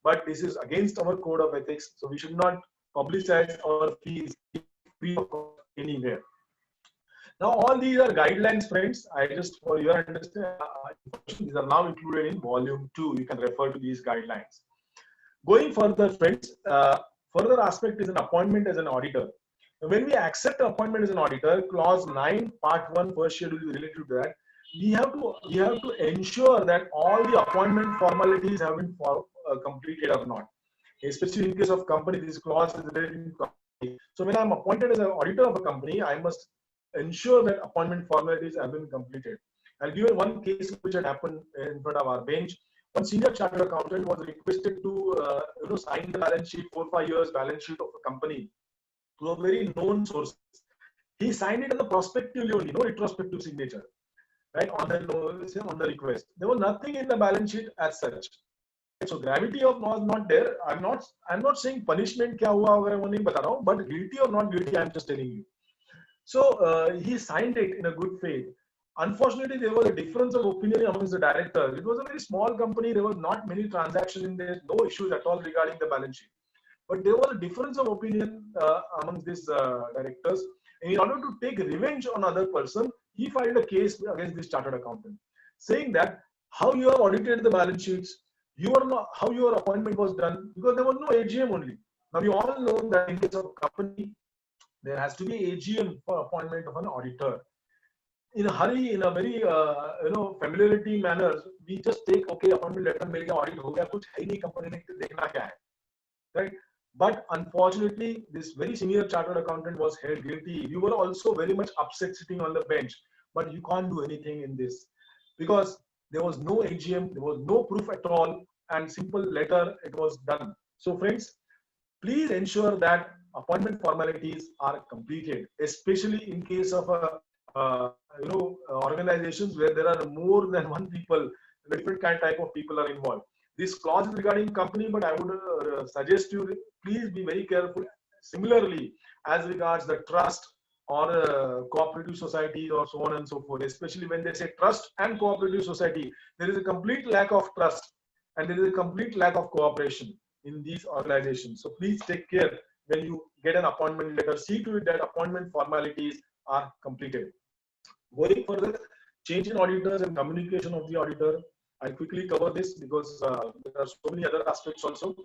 but this is against our Code of Ethics. So we should not publicize our fees free of cost anywhere. Now, all these are guidelines, friends. I just, for your understanding, these are now included in Volume 2. You can refer to these guidelines. Going further, friends, further aspect is an appointment as an auditor. When we accept appointment as an auditor, clause 9, part 1, first schedule is related to that. we have to ensure that all the appointment formalities have been completed or not. Especially in case of company, this clause is related to company. So when I'm appointed as an auditor of a company, I must ensure that appointment formalities have been completed. I'll give you one case which had happened in front of our bench. One senior chartered accountant was requested to sign the balance sheet, 4-5 years balance sheet of a company to a very known source. He signed it as a prospectively only, no retrospective signature, right, on the request. There was nothing in the balance sheet as such. So gravity of law is not there. I'm not saying punishment kya hua वगैरह वो नहीं बता रहा हूँ, but guilty or not guilty, I'm just telling you. So he signed it in a good faith. Unfortunately, there was a difference of opinion amongst the directors. It was a very small company. There was not many transactions in there, no issues at all regarding the balance sheet. But there was a difference of opinion amongst these directors. And in order to take revenge on other person, he filed a case against this chartered accountant, saying that how you have audited the balance sheets, you are not, how your appointment was done, because there was no AGM only. Now we all know that in case of a company, there has to be AGM for appointment of an auditor. In a hurry, in a very familiarity manner, we just take okay appointment letter मिल गया, audit हो गया, कुछ है ही नहीं company ने देखना क्या है, right? But unfortunately, this very senior chartered accountant was held guilty. We were also very much upset sitting on the bench, but you can't do anything in this because there was no AGM, there was no proof at all, and simple letter it was done. So friends, please ensure that appointment formalities are completed, especially in case of organizations where there are more than one people, different type of people are involved. This clause is regarding company, but I would suggest you please be very careful. Similarly, as regards the trust or cooperative society or so on and so forth, especially when they say trust and cooperative society, there is a complete lack of trust and there is a complete lack of cooperation in these organizations. So please take care when you get an appointment letter. See to it that appointment formalities are completed. Going further, change in auditors and communication of the auditor. I'll quickly cover this because there are so many other aspects also.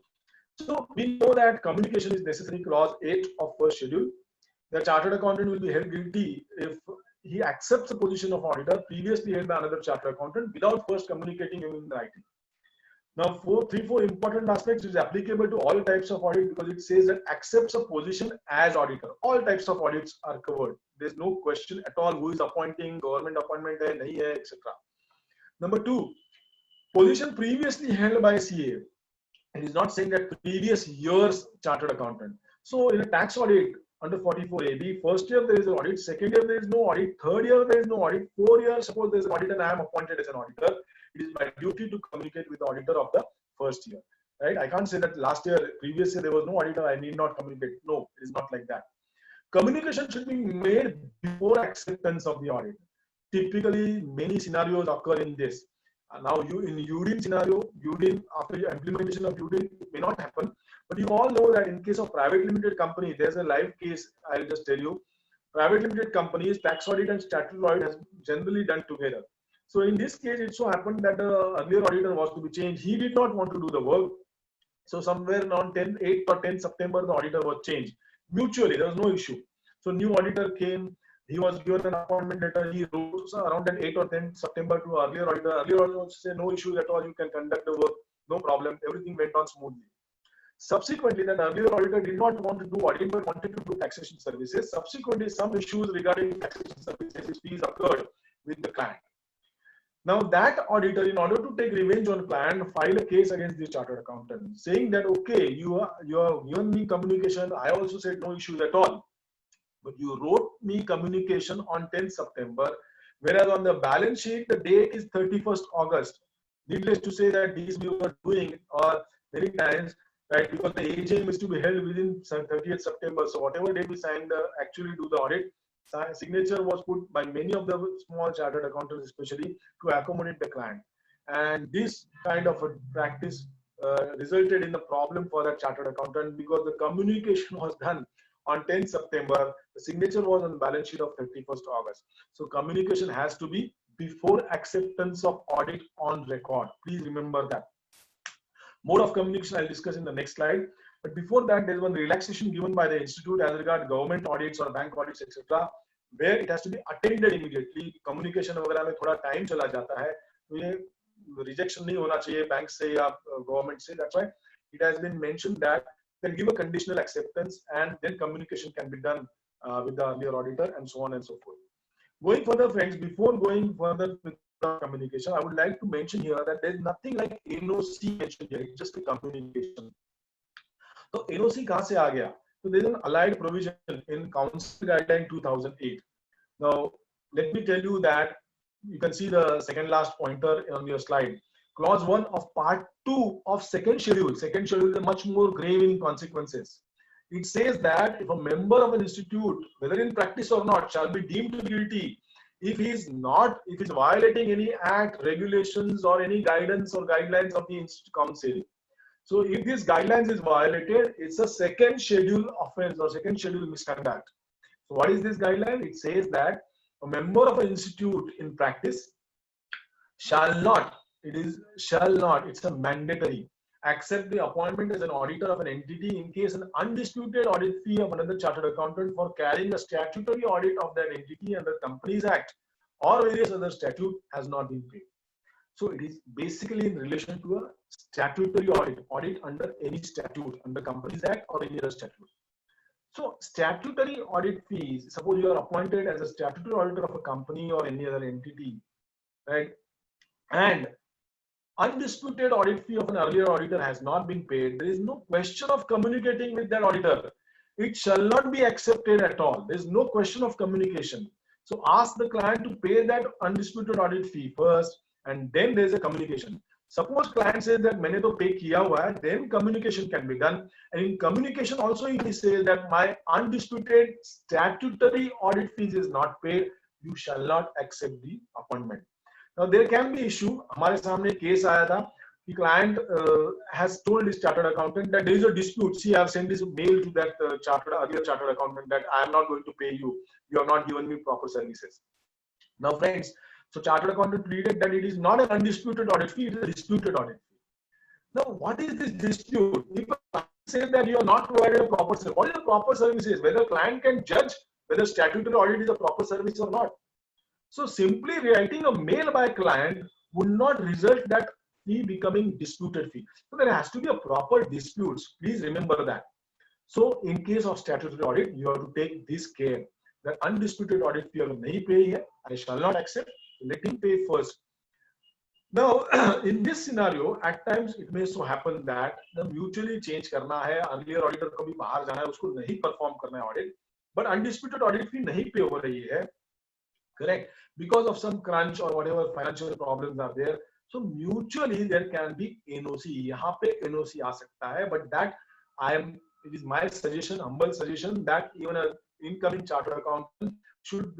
So we know that communication is necessary, clause 8 of first schedule. The chartered accountant will be held guilty if he accepts the position of auditor previously held by another chartered accountant without first communicating him in writing. Now, four important aspects is applicable to all types of audit because it says that accepts a position as auditor. All types of audits are covered. There's no question at all who is appointing, government appointment hai, nahi hai, etc. Number 2, position previously held by CA. It is not saying that previous year's chartered accountant. So in a tax audit under 44AB, first year there is an audit, second year there is no audit, third year there is no audit, 4 years suppose there is an audit and I am appointed as an auditor. It is my duty to communicate with the auditor of the first year, right? I can't say that last year, previous year there was no auditor, I need not communicate. No, it is not like that. Communication should be made before acceptance of the audit. Typically, many scenarios occur in this. Now, in UDIN scenario, UDIN after implementation of UDIN it may not happen, but you all know that in case of private limited company, there's a live case. I'll just tell you, private limited companies, tax audit and statutory audit has generally done together. So in this case, it so happened that the earlier auditor was to be changed. He did not want to do the work. So somewhere around 8 or 10 September, the auditor was changed. Mutually, there was no issue. So new auditor came. He was given an appointment letter. He wrote around 8 or 10 September to earlier auditor. Earlier auditor said no issues at all. You can conduct the work. No problem. Everything went on smoothly. Subsequently, that earlier auditor did not want to do audit but wanted to do taxation services. Subsequently, some issues regarding taxation services fees occurred with the client. Now that auditor, in order to take revenge on client, filed a case against the chartered accountant, saying that okay, you have given me communication. I also said no issues at all, but you wrote me communication on 10th September, whereas on the balance sheet the date is 31st August. Needless to say that these we were doing many times, right? Because the AGM is to be held within 30th September. So whatever date we signed, actually do the audit. Signature was put by many of the small chartered accountants, especially to accommodate the client. And this kind of a practice resulted in a problem for that chartered accountant because the communication was done on 10th September. The signature was on the balance sheet of 31st August. So communication has to be before acceptance of audit on record. Please remember that. Mode of communication I'll discuss in the next slide. But before that, there's one relaxation given by the institute as regard government audits or bank audits, etc. where it has to be attended immediately. Communication वगैरह में थोड़ा time चला जाता है, तो ये rejection नहीं होना चाहिए बैंक से या government से. That's why it has been mentioned that you can give a conditional acceptance and then communication can be done with the earlier auditor and so on and so forth. Going further, friends, before going further with the communication, I would like to mention here that there is nothing like NOC mentioned here. It's just a communication. So NOC कहाँ से आ गया? So there is an allied provision in Council Guideline 2008. Now, let me tell you that you can see the second last pointer on your slide. Clause 1 of Part 2 of second schedule. Second schedule is much more grave in consequences. It says that if a member of an institute, whether in practice or not, shall be deemed guilty if he is violating any act, regulations, or any guidance or guidelines of the institute council. So if this guidelines is violated, it's a second schedule offense or second schedule misconduct. So what is this guideline? It says that a member of an institute in practice shall not, it's a mandatory, accept the appointment as an auditor of an entity in case an undisputed audit fee of another chartered accountant for carrying a statutory audit of that entity under Companies Act or various other statute has not been paid. So it is basically in relation to a statutory audit under any statute, under Companies Act or any other statute. So statutory audit fees, suppose you are appointed as a statutory auditor of a company or any other entity, right? And undisputed audit fee of an earlier auditor has not been paid, there is no question of communicating with that auditor. It shall not be accepted at all. There is no question of communication. So ask the client to pay that undisputed audit fee first, and then there is a communication. Suppose client says that मैंने तो pay किया हुआ है, then communication can be done. And in communication also, if he says that my undisputed statutory audit fees is not paid, you shall not accept the appointment. Now there can be issue. हमारे सामने case आया था. The client has told his chartered accountant that there is a dispute. See, I have sent this mail to that earlier chartered accountant that I am not going to pay you. You have not given me proper services. Now, friends, so chartered accountant pleaded that it is not an undisputed audit fee; it is a disputed audit fee. Now, what is this dispute? If a client says that you are not provided a proper service, what is the proper services? Whether client can judge whether statutory audit is a proper service or not. So simply writing a mail by a client would not result that fee becoming disputed fee. So there has to be a proper disputes. Please remember that. So in case of statutory audit, you have to take this care that undisputed audit fee nahi pay hai, I shall not accept. Let him pay first. Now, in this scenario, at times it may so happen that the mutually change करना है, earlier auditor को भी बाहर जाना है, उसको नहीं perform करना है audit, but undisputed audit fee नहीं pay हो रही है, correct? Because of some crunch or whatever financial problems are there, so mutually there can be NOC. यहाँ पे NOC आ सकता है, but that it is my suggestion, humble suggestion, that even an incoming chartered accountant should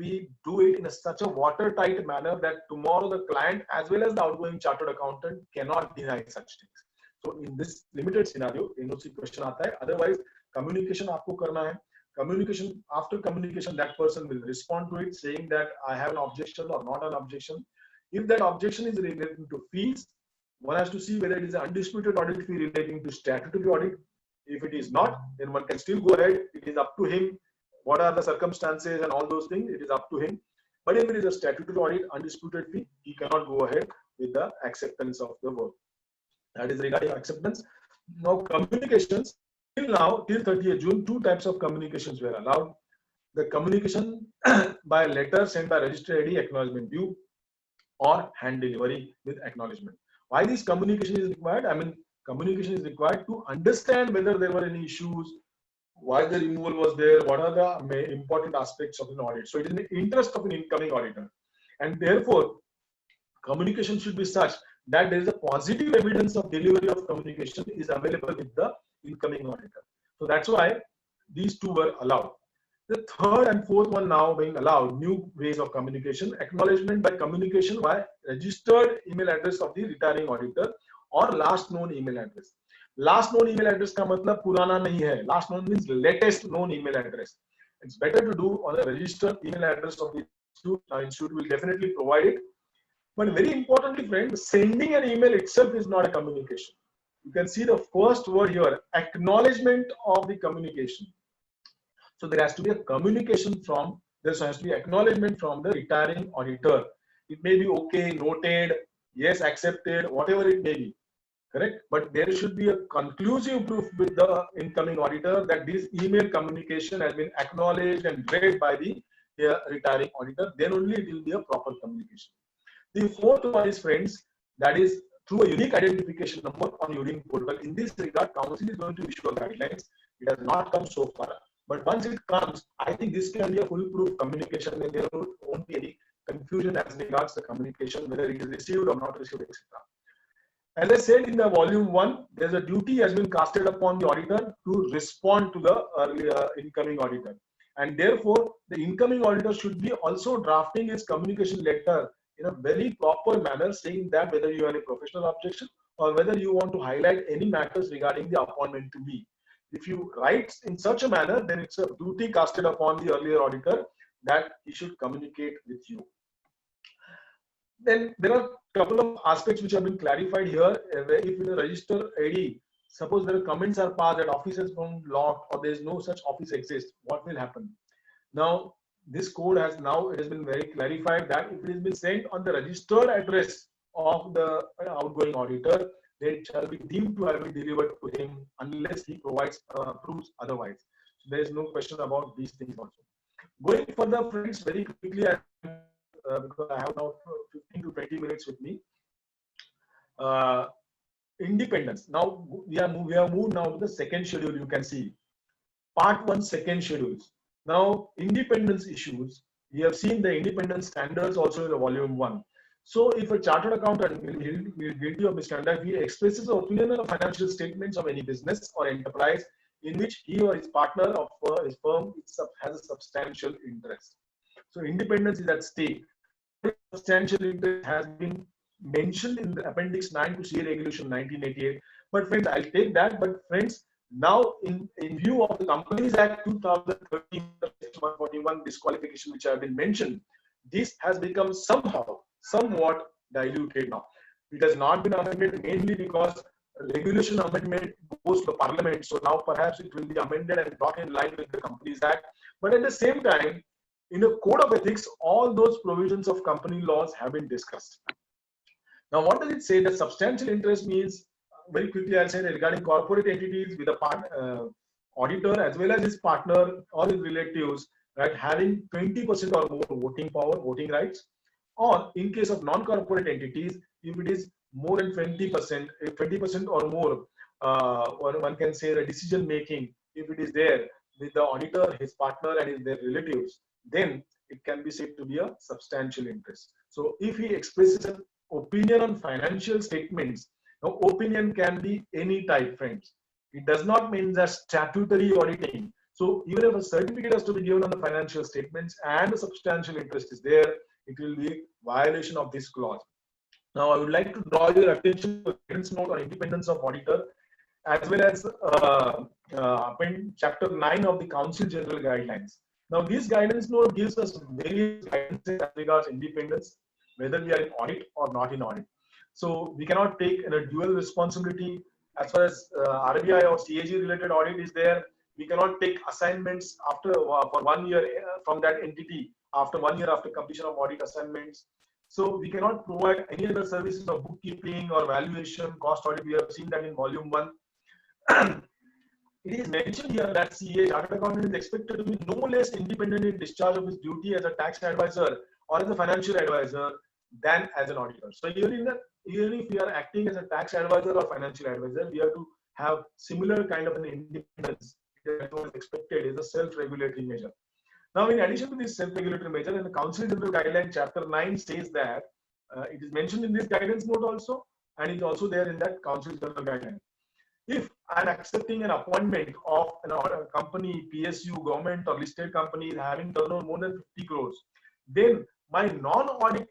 do it in such a watertight manner that tomorrow the client as well as the outgoing chartered accountant cannot deny such things. So in this limited scenario, NOC question आता है. Otherwise, communication आपको करना है. Communication, after communication, that person will respond to it saying that I have an objection or not an objection. If that objection is relating to fees, one has to see whether it is an undisputed audit fee relating to statutory audit. If it is not, then one can still go ahead. It is up to him. What are the circumstances and all those things? It is up to him. But if it is a statutory audit, undisputed fee, he cannot go ahead with the acceptance of the work. That is regarding acceptance. Now, communications, till now, till 30th June, two types of communications were allowed. The communication by letter sent by registered ID, acknowledgement due, or hand delivery with acknowledgement. Why this communication is required? I mean, communication is required to understand whether there were any issues, why the removal was there, what are the important aspects of an audit. So it is in the interest of an incoming auditor. And therefore, communication should be such that there is a positive evidence of delivery of communication is available with the incoming auditor. So that's why these two were allowed. The third and fourth one now being allowed, new ways of communication, acknowledgement by communication by registered email address of the retiring auditor or last known email address. Last known email address का मतलब पुराना नहीं है. Last known means latest known email address. It's better to do on a registered email address of the institute. Institute will definitely provide it. But very importantly, friends, sending an email itself is not a communication. You can see the first word here, acknowledgement of the communication. So there has to be a communication from there has to be acknowledgement from the retiring auditor. It may be okay, noted, yes, accepted, whatever it may be. Correct? But there should be a conclusive proof with the incoming auditor that this email communication has been acknowledged and read by the retiring auditor. Then only it will be a proper communication. The fourth one is, friends, that is through a unique identification number on Union portal. In this regard, Council is going to issue a guidelines. It has not come so far. But once it comes, I think this can be a foolproof communication, and there won't be any confusion as regards the communication, whether it is received or not received, etc. As I said in the volume 1, there's a duty has been casted upon the auditor to respond to the earlier incoming auditor. And therefore, the incoming auditor should be also drafting his communication letter in a very proper manner, saying that whether you have any professional objection or whether you want to highlight any matters regarding the appointment to me. If you write in such a manner, then it's a duty casted upon the earlier auditor that he should communicate with you. Then there are a couple of aspects which have been clarified here. Where if in a register ID, suppose there are comments are passed that office has been locked or there is no such office exists, what will happen? Now, this code has it has been very clarified that if it has been sent on the registered address of the outgoing auditor, then it shall be deemed to have been delivered to him unless he provides proofs otherwise. So there is no question about these things also. Going further, friends, very quickly, because I have now 15 to 20 minutes with me. Independence. Now we have moved now to the second schedule. You can see part 1, second schedules. Now independence issues. We have seen the independence standards also in the volume 1. So if a chartered accountant will guilty of misconduct, he expresses an opinion on financial statements of any business or enterprise in which he or his partner of his firm has a substantial interest. So independence is at stake. Substantial interest has been mentioned in the appendix 9 to CA regulation 1988. But friends, I'll take that. But friends, now in view of the Companies Act 2013 141 disqualification which have been mentioned, this has become somewhat diluted now. It has not been amended mainly because regulation amendment goes to Parliament. So now perhaps it will be amended and brought in line with the Companies Act. But at the same time, in a code of ethics, all those provisions of company laws have been discussed. Now, what does it say? That substantial interest means, very quickly I'll say that regarding corporate entities with a auditor as well as his partner or his relatives, right, having 20% or more voting power, voting rights, or in case of non-corporate entities, if it is more than 20%, 20% or more, or one can say the decision making, if it is there with the auditor, his partner, and their relatives, then it can be said to be a substantial interest. So if he expresses an opinion on financial statements, now opinion can be any type, friends. It does not mean that statutory auditing. So even if a certificate has to be given on the financial statements and a substantial interest is there, it will be violation of this clause. Now I would like to draw your attention to the guidance note on independence of auditor, as well as chapter 9 of the Council General Guidelines. Now, this guidance note gives us various guidance as regards independence, whether we are in audit or not in audit. So we cannot take a dual responsibility as far as RBI or CAG related audit is there. We cannot take assignments after for 1 year from that entity after 1 year after completion of audit assignments. So we cannot provide any other services of bookkeeping or valuation, cost audit. We have seen that in volume 1. It is mentioned here that CA, chartered accountant, is expected to be no less independent in discharge of his duty as a tax advisor or as a financial advisor than as an auditor. So even if we are acting as a tax advisor or financial advisor, we have to have similar kind of an independence that was expected as a self-regulatory measure. Now, in addition to this self-regulatory measure, in the Council General Guideline, Chapter 9 says that it is mentioned in this guidance note also, and it's also there in that Council General Guideline. If I'm accepting an appointment of a company, PSU, government or listed company having turnover more than 50 crores, then my non-audit,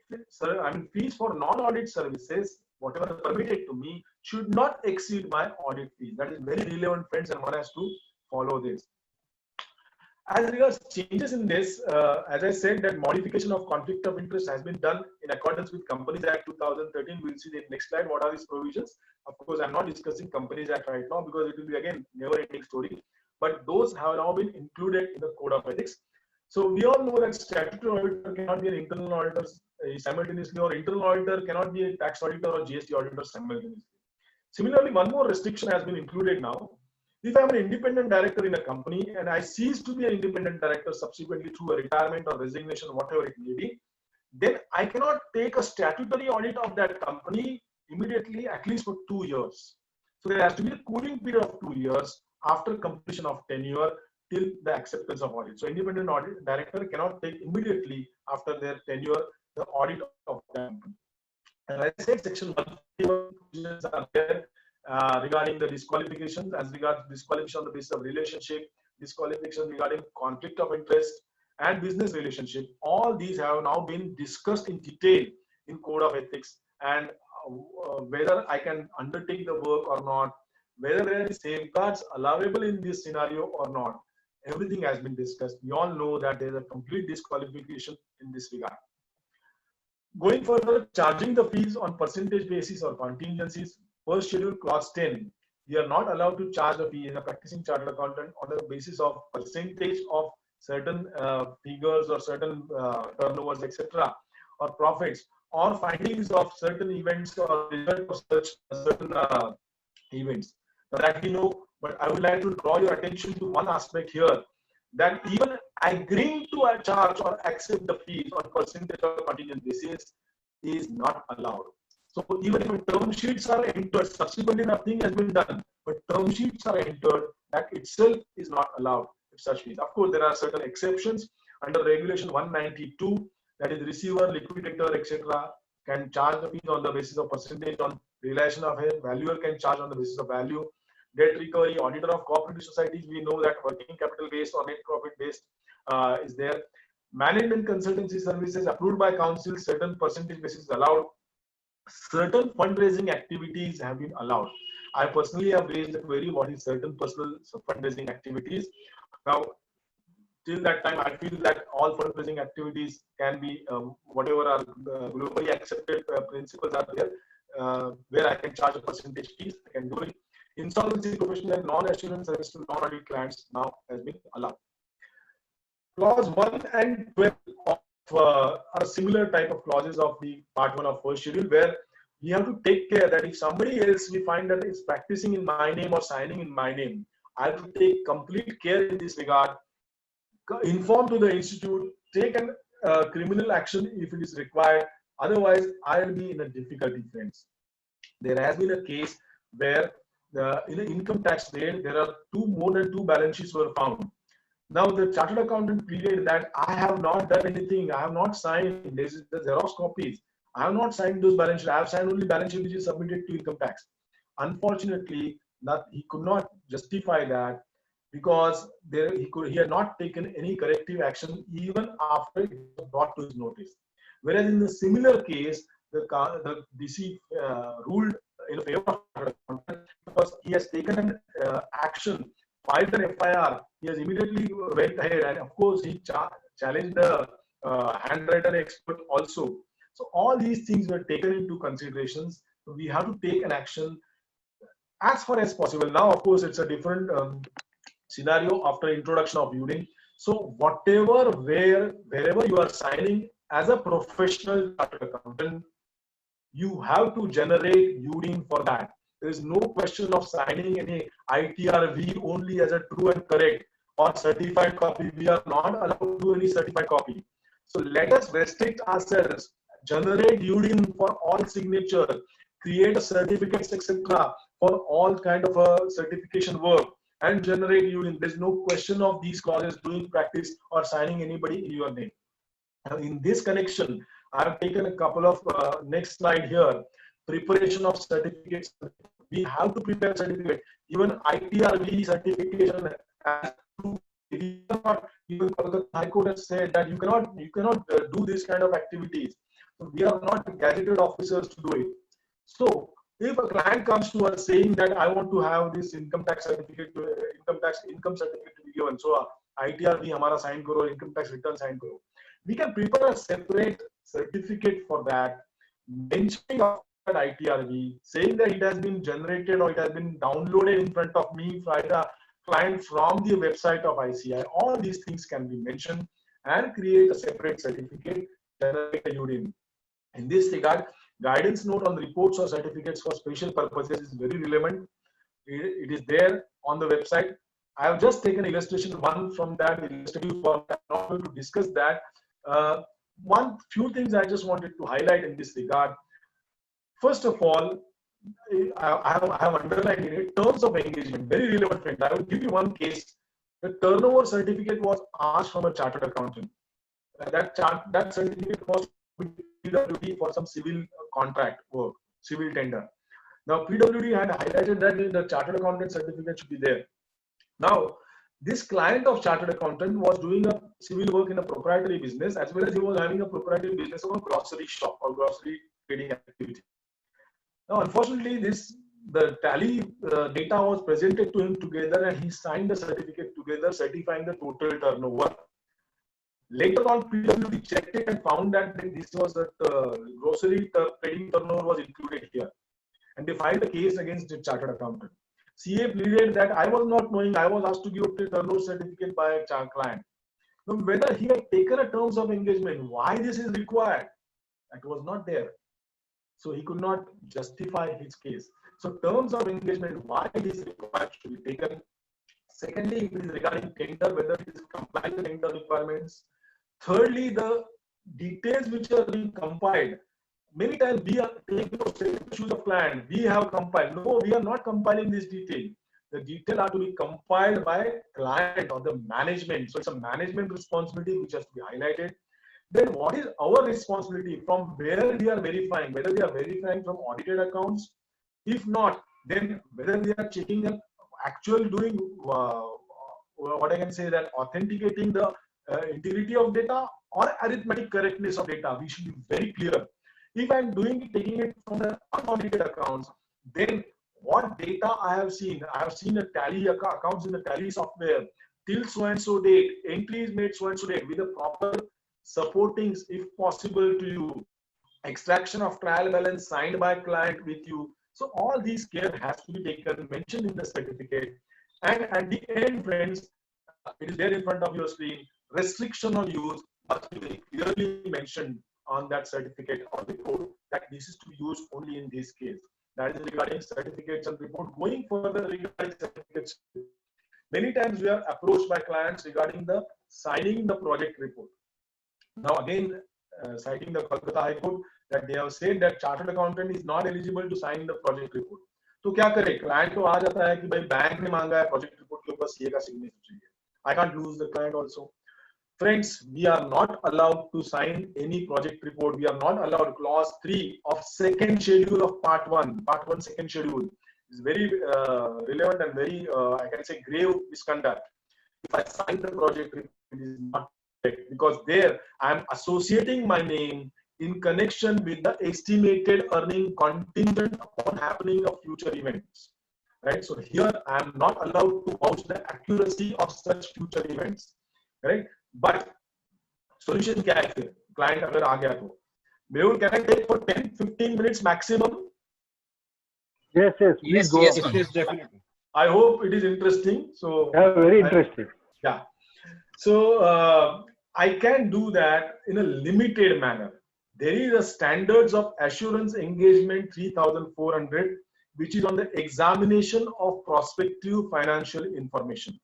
fees for non-audit services, whatever is permitted to me, should not exceed my audit fees. That is very relevant, friends, and one has to follow this. As regards changes in this, as I said, that modification of conflict of interest has been done in accordance with Companies Act 2013. We'll see the next slide. What are these provisions? Of course, I'm not discussing Companies Act right now because it will be again never-ending story. But those have now been included in the Code of Ethics. So we all know that statutory auditor cannot be an internal auditor simultaneously, or internal auditor cannot be a tax auditor or GST auditor simultaneously. Similarly, one more restriction has been included now. If I'm an independent director in a company and I cease to be an independent director subsequently through a retirement or resignation, whatever it may be, then I cannot take a statutory audit of that company immediately, at least for 2 years. So there has to be a cooling period of 2 years after completion of tenure till the acceptance of audit. So independent audit director cannot take immediately after their tenure the audit of the company. And I said section 151 are there regarding the disqualifications, as regards disqualification on the basis of relationship, disqualification regarding conflict of interest and business relationship. All these have now been discussed in detail in Code of Ethics, and whether I can undertake the work or not, whether there are safeguards allowable in this scenario or not. Everything has been discussed. We all know that there is a complete disqualification in this regard. Going further, charging the fees on percentage basis or contingencies, per schedule clause 10, we are not allowed to charge the fee in a practicing chartered accountant on the basis of percentage of certain figures or certain turnovers, etc., or profits, or findings of certain events or result of such certain events. Now that we know, but I would like to draw your attention to one aspect here, that even agreeing to a charge or accept the fees on percentage or contingent basis is not allowed. So even if term sheets are entered, subsequently nothing has been done, but term sheets are entered, that itself is not allowed with such fees. Of course, there are certain exceptions under Regulation 192, that is receiver, liquidator, etc., can charge the fees on the basis of percentage on realization of a valuer can charge on the basis of value. Debt recovery, auditor of cooperative societies, we know that working capital based or net profit based is there. Management consultancy services approved by council, certain percentage basis is allowed. Certain fundraising activities have been allowed. I personally have raised a query, what is certain personal fundraising activities. Now, till that time, I feel that all fundraising activities can be whatever are globally accepted principles are there, where I can charge a percentage fees, I can do it. Insolvency, professional and non-assurance service to non-audit clients now has been allowed. Clause 1 and 12 of, are similar type of clauses of the part 1 of first schedule, where we have to take care that if somebody else we find that is practicing in my name or signing in my name, I have to take complete care in this regard, inform to the institute, take an criminal action if it is required. Otherwise, I will be in a difficulty, friends. There has been a case where in an income tax raid, there are more than two balance sheets were found. Now the chartered accountant pleaded that I have not done anything, I have not signed. This is the Xerox copies. I have not signed those balance sheets. I have signed only balance sheet which is submitted to income tax. Unfortunately, he could not justify that because he had not taken any corrective action even after it was brought to his notice. Whereas in the similar case, the DC ruled in favor of chartered accountant because he has taken an action, filed an FIR. He has immediately went ahead, and of course he challenged the handwriter expert also. So all these things were taken into considerations. So we have to take an action as far as possible. Now, of course, it's a different scenario after introduction of UDIN. So wherever you are signing as a professional chartered accountant, you have to generate UDIN for that. There is no question of signing any ITRV only as a true and correct or certified copy. We are not allowed to do any certified copy. So let us restrict ourselves, generate UDIN for all signature, create certificates, etc., for all kind of a certification work, and generate UDIN. There's no question of these clauses doing practice or signing anybody in your name. Now, in this connection, I have taken a couple of next slide here. Preparation of certificates. We have to prepare certificate. Even ITRV certification as to even Kolkata High Court has said that you cannot do this kind of activities. So we are not gazetted officers to do it. So if a client comes to us saying that I want to have this income tax certificate, income certificate to be given, so ITRV हमारा sign करो, income tax return sign करो, we can prepare a separate certificate for that, mentioning of that ITRV, saying that it has been generated or it has been downloaded in front of me by the client from the website of ICAI. All these things can be mentioned, and create a separate certificate, generate a UDIN. In this regard, guidance note on reports or certificates for special purposes is very relevant. It is there on the website. I have just taken illustration one from that illustrative form. I'm not going to discuss that. One few things I just wanted to highlight in this regard. First of all, I have underlined in it terms of engagement, very relevant friend. I will give you one case. The turnover certificate was asked from a chartered accountant. That certificate was PWD for some civil contract work, civil tender. Now PWD had highlighted that the chartered accountant certificate should be there. Now this client of chartered accountant was doing a civil work in a proprietary business, as well as he was having a proprietary business of a grocery shop or grocery trading activity. Now, unfortunately, the tally data was presented to him together, and he signed the certificate together, certifying the total turnover. Later on, PWD checked it and found that this was that grocery trading turnover was included here, and they filed a case against the chartered accountant. CA pleaded that I was not knowing, I was asked to give a turnover certificate by a client. Now, whether he had taken a terms of engagement, why this is required, that was not there. So he could not justify his case. So terms of engagement, why it is required should be taken. Secondly, it is regarding tender, whether it is compliant with tender requirements. Thirdly, the details which are being compiled. Many times we are taking the issues of client. We have compiled. No, we are not compiling this detail. The detail are to be compiled by client or the management. So it's a management responsibility which has to be highlighted. Then what is our responsibility, from where we are verifying, whether we are verifying from audited accounts? If not, then whether we are checking the actual doing, what I can say, that authenticating the integrity of data or arithmetic correctness of data. We should be very clear. If I'm taking it from the unaudited accounts, then what data I have seen a tally accounts in the tally software till so and so date, entries made so and so date with a proper supportings if possible to you, extraction of trial balance signed by client with you. So all these care has to be taken, mentioned in the certificate. And at the end, friends, it is there in front of your screen, restriction on use must be clearly mentioned on that certificate or report that this is to be used only in this case. That is regarding certificates and report. Going further regarding certificates, many times we are approached by clients regarding the signing the project report. Now again, citing the Kolkata High Court, that they have said that chartered accountant is not eligible to sign the project report. तो क्या करे? Client को आ जाता है कि भाई bank ने मांगा है project report के ऊपर CA का signature चाहिए. I can't lose the client also. Friends, we are not allowed to sign any project report. We are not allowed. Clause 3 of second schedule of part 1 second schedule is very relevant and very, I can say, grave misconduct. If I sign the project report, it is not correct, because there I am associating my name in connection with the estimated earning contingent upon happening of future events. Right? So here I am not allowed to vouch the accuracy of such future events. Right? But solution क्या है फिर? Client अगर आ गया तो, Mehul, can I take for 10-15 minutes maximum? Yes, please go on. Yes, definitely. I hope it is interesting. So yeah, very interesting. Yeah. So I can do that in a limited manner. There is a standards of assurance engagement 3400, which is on the examination of prospective financial information.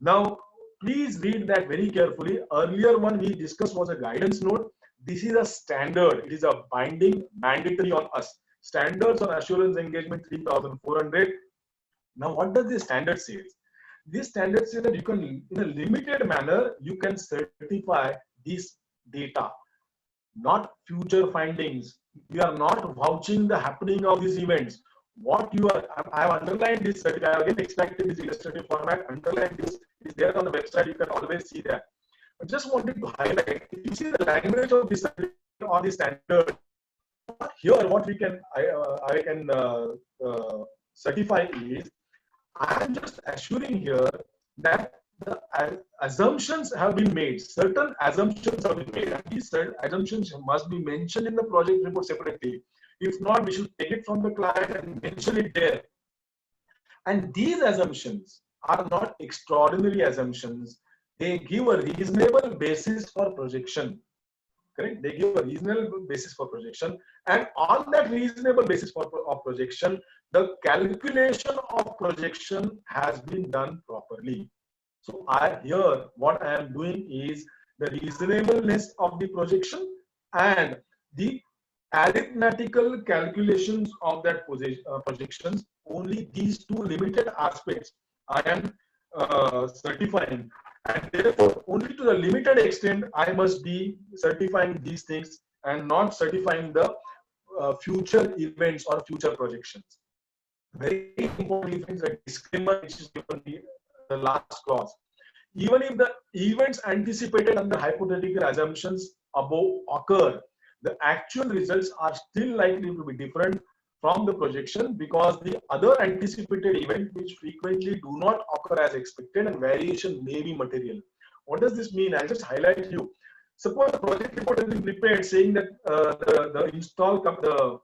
Now, please read that very carefully. Earlier one we discussed was a guidance note. This is a standard. It is a binding, mandatory on us. Standards on assurance engagement 3400. Now, what does this standard say? This standard says that you can, in a limited manner, you can certify this data, not future findings. We are not vouching the happening of these events. What you are, I have underlined this, I have again extracted this illustrative format, underlined this, it is there on the website, you can always see that. I just wanted to highlight, if you see the language of this or the standard, here what we can, I can certify is, I am just assuring here that the assumptions have been made, certain assumptions have been made, and these assumptions must be mentioned in the project report separately. If not, we should take it from the client and mention it there. And these assumptions are not extraordinary assumptions. they give a reasonable basis for projection. Correct? They give a reasonable basis for projection, and on that reasonable basis of projection, the calculation of projection has been done properly. So here what I am doing is the reasonableness of the projection and the arithmetical calculations of that projections. Only these two limited aspects I am certifying, and therefore only to the limited extent I must be certifying these things and not certifying the future events or future projections. Very important difference, a disclaimer which is given in the last clause. Even if the events anticipated under hypothetical assumptions above occur, the actual results are still likely to be different from the projection because the other anticipated event which frequently do not occur as expected and variation may be material. What does this mean? I'll just highlight you. Suppose a project report has been prepared saying that the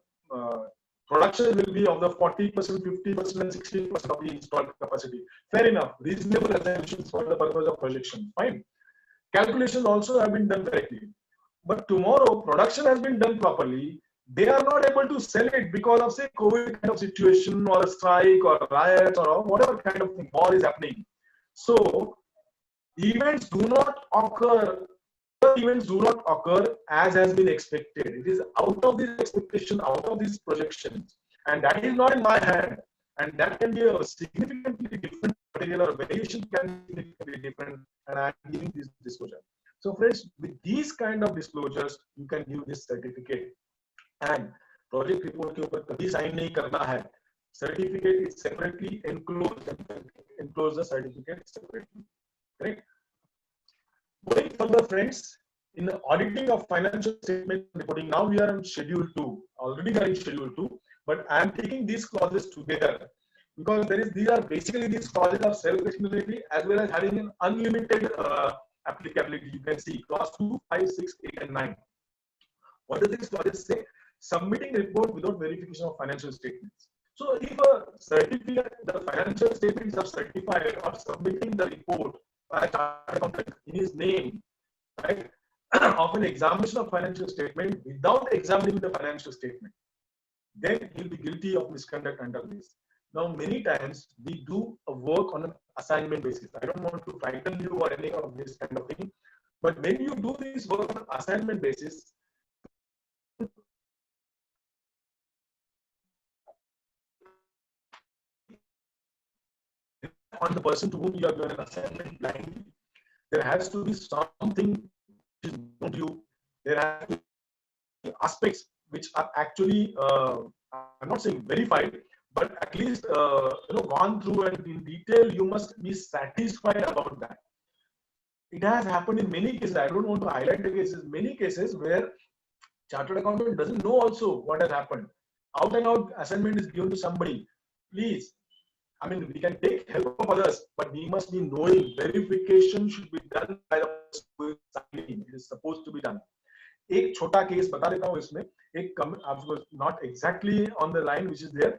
production will be of the 40%, 50%, and 60% of the installed capacity. Fair enough. Reasonable assumptions for the purpose of projection. Fine. Calculations also have been done correctly. But tomorrow, production has been done properly. They are not able to sell it because of, say, COVID kind of situation or a strike or riots or whatever kind of thing, war is happening. So, events do not occur as has been expected. It is out of this expectation, out of these projections, and that is not in my hand. And that can be a significantly different material, or variation can be significantly different, and I am giving this disclosure. So friends, with these kind of disclosures, you can give this certificate. And project report के ऊपर कभी sign नहीं करना है. Certificate is separately enclosed. Enclose the certificate separately. Correct? Going further, friends, in the auditing of financial statement reporting, now we are on schedule 2. Already we are in schedule 2, but I am taking these clauses together because these clauses are self-explanatory as well as having an unlimited applicability. You can see clause 2, 5, 6, 8, and 9. What does these clauses say? Submitting report without verification of financial statements. So if a certificate, the financial statements are certified or submitting the report by a chartered accountant in his name, right, of an examination of financial statement without examining the financial statement, then he'll be guilty of misconduct under this. Now, many times we do a work on an assignment basis. I don't want to frighten you or any of this kind of thing, but when you do this work on an assignment basis, on the person to whom you are doing an assignment blindly, there has to be something which is known to you. There have to be aspects which are actually, I'm not saying verified, but at least gone through and in detail. You must be satisfied about that. It has happened in many cases. I don't want to highlight the cases. Many cases where chartered accountant doesn't know also what has happened. Out and out assignment is given to somebody. Please, I mean, we can take help of others, but we must be knowing. Verification should be done by the person who is signing. It is supposed to be done. एक छोटा case बता देता हूँ इसमें. एक not exactly on the line which is there,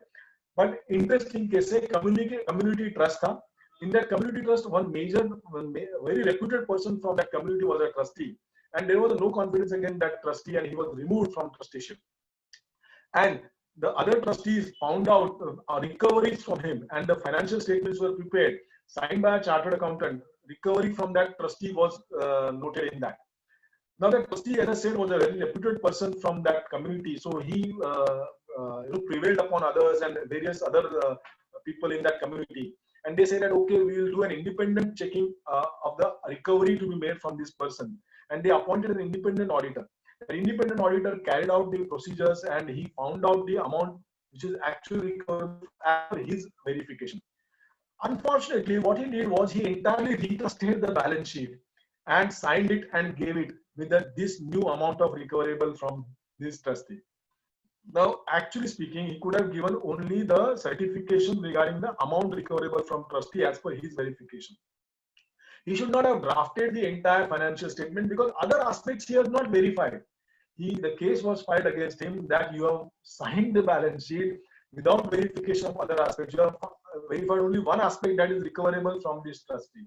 but interesting case है. Community trust था. In that community trust, one very reputed person from that community was a trustee, and there was no confidence against that trustee, and he was removed from trusteeship. And the other trustees found out recoveries from him, and the financial statements were prepared, signed by a chartered accountant. Recovery from that trustee was noted in that. Now, the trustee, as I said, was a very reputed person from that community, so he prevailed upon others and various other people in that community. And they said that, okay, we will do an independent checking of the recovery to be made from this person. And they appointed an independent auditor. The independent auditor carried out the procedures, and he found out the amount which is actually recovered after his verification. Unfortunately, what he did was he entirely retrusted the balance sheet and signed it and gave it with this new amount of recoverable from this trustee. Now, actually speaking, he could have given only the certification regarding the amount recoverable from trustee as per his verification. He should not have drafted the entire financial statement because other aspects he has not verified. The case was filed against him that you have signed the balance sheet without verification of other aspects. You have verified only one aspect, that is recoverable from this trustee.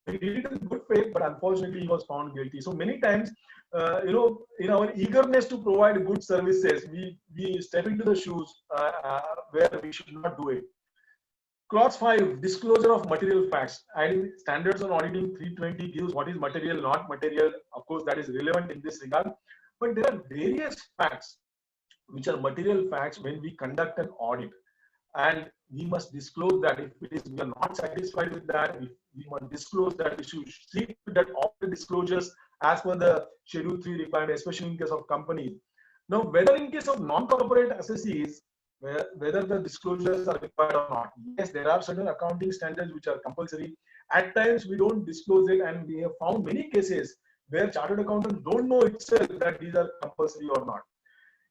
he did it in good faith, but unfortunately he was found guilty. So many times, in our eagerness to provide good services, we step into the shoes where we should not do it. Clause 5, disclosure of material facts. And standards on auditing 320 gives what is material, not material. Of course, that is relevant in this regard. But there are various facts which are material facts when we conduct an audit. And we must disclose that. If it is, we are not satisfied with that, we must disclose that. We should see that all the disclosures as per the Schedule 3 requirement, especially in case of companies. Now, whether in case of non-corporate assessees, whether the disclosures are required or not. Yes, there are certain accounting standards which are compulsory. At times, we don't disclose it, and we have found many cases where chartered accountants don't know itself that these are compulsory or not.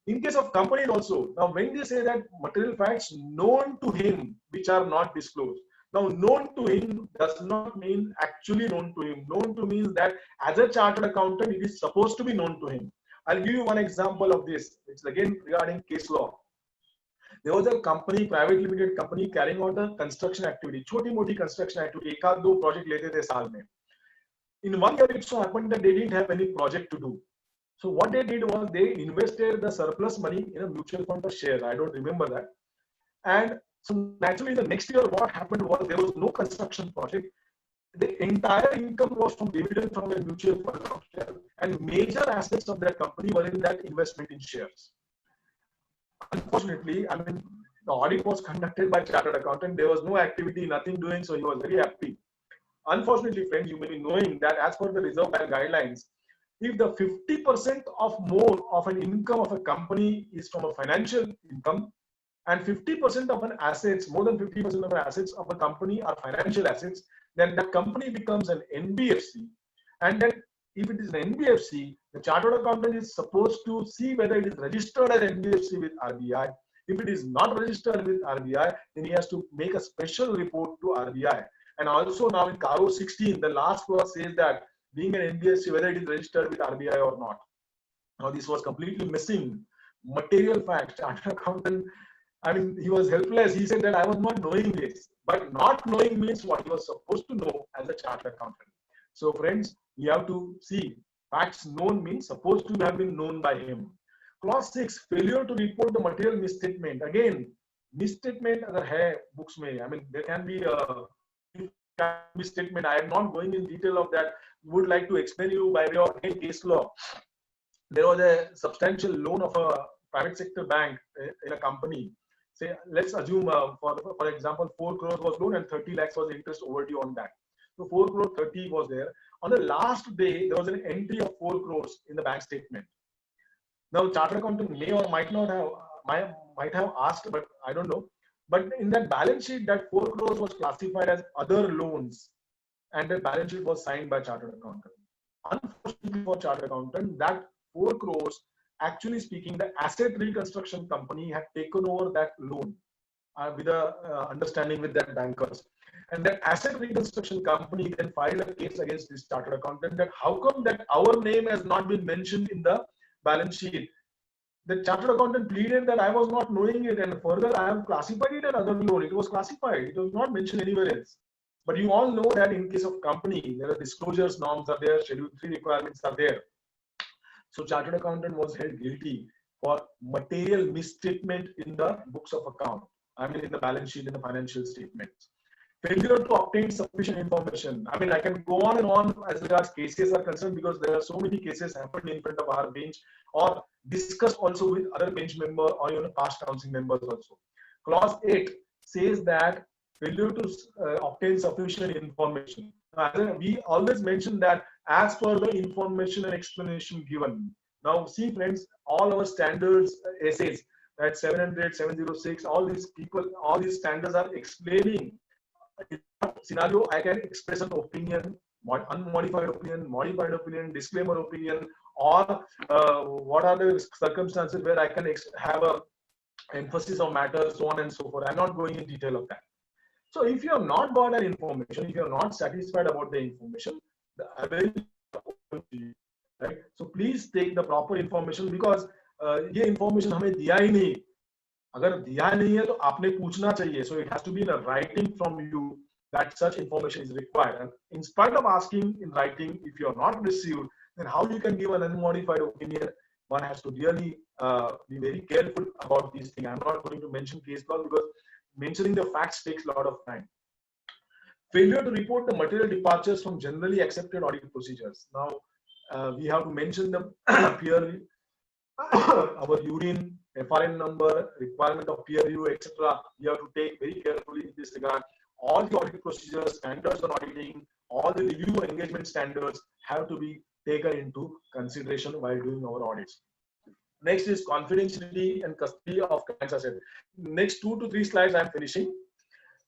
In case of companies also, now when they say that material facts known to him which are not disclosed, now known to him does not mean actually known to him. Known to means that as a chartered accountant, it is supposed to be known to him. I'll give you one example of this. It's again regarding case law. There was a company, private limited company, carrying out a construction activity, छोटी मोटी construction activity, एक आध दो project लेते थे साल में. In 1 year, it so happened that they didn't have any project to do. So what they did was they invested the surplus money in a mutual fund or shares. I don't remember that. And so naturally, the next year, what happened was there was no construction project. The entire income was from dividend from the mutual fund of shares, and major assets of that company were in that investment in shares. Unfortunately, I mean, the audit was conducted by chartered accountant. There was no activity, nothing doing, so he was very happy. Unfortunately, friends, you may be knowing that as per the Reserve Bank guidelines, if the 50% of more of an income of a company is from a financial income, and 50% of an assets, more than 50% of the assets of a company are financial assets, then that company becomes an NBFC. And then if it is an NBFC, the chartered accountant is supposed to see whether it is registered as NBFC with RBI. If it is not registered with RBI, then he has to make a special report to RBI. And also now in CARO 16, the last clause says that being an NBFC, whether it is registered with RBI or not. Now this was completely missing. Material fact, chartered accountant, I mean, he was helpless. He said that I was not knowing this. But not knowing means what he was supposed to know as a chartered accountant. So friends, we have to see facts known means supposed to have been known by him. Clause 6, failure to report the material misstatement. Again, misstatement agar hai books mein, I mean, there can be a misstatement. I am not going in detail of that. Would like to explain you by way of case law. There was a substantial loan of a private sector bank in a company. Say, let's assume for example, 4 crores was loan and 30 lakhs was interest overdue on that. So 4 crore 30 was there. On the last day, there was an entry of 4 crores in the bank statement. Now, chartered accountant may or might not have might have asked, but I don't know. But in that balance sheet, that 4 crores was classified as other loans, and the balance sheet was signed by chartered accountant. Unfortunately for chartered accountant, that 4 crores, actually speaking, the asset reconstruction company had taken over that loan with a understanding with that bankers. And that asset reconstruction company then filed a case against this chartered accountant that how come that our name has not been mentioned in the balance sheet. The chartered accountant pleaded that I was not knowing it, and further I have classified it as another loan. It was classified. It was not mentioned anywhere else. But you all know that in case of company, there are disclosures norms are there, Schedule 3 requirements are there. So chartered accountant was held guilty for material misstatement in the books of account. I mean, in the balance sheet, in the financial statements. Failure to obtain sufficient information. I mean, I can go on and on as regards cases are concerned because there are so many cases happened in front of our bench or discussed also with other bench member or even past council members also. Clause 8 says that failure to obtain sufficient information. We always mention that as per the information and explanation given. Now, see friends, all our standards essays at 700, 706, all these people, all these standards are explaining scenario. I can express an opinion, unmodified opinion, modified opinion, disclaimer opinion, or what are the circumstances where I can have a emphasis on matter, so on and so forth. I'm not going in detail of that. So if you have not got that information, if you are not satisfied about the information, right? So please take the proper information because ये information हमें दिया ही नहीं. अगर दिया नहीं है तो आपने पूछना चाहिए. So it has to be in a writing from you that such information is required. And in spite of asking in writing, if you are not received, then how you can give an unmodified opinion? One has to really be very careful about these things. I'm not going to mention case law because mentioning the facts takes a lot of time. Failure to report the material departures from generally accepted audit procedures. Now, we have to mention the peer, our urine, FRN number, requirement of peer review, etc. We have to take very carefully in this regard. All the audit procedures, standards on auditing, all the review engagement standards have to be taken into consideration while doing our audits. Next is confidentiality and custody of clients' assets. Next 2 to 3 slides, I'm finishing.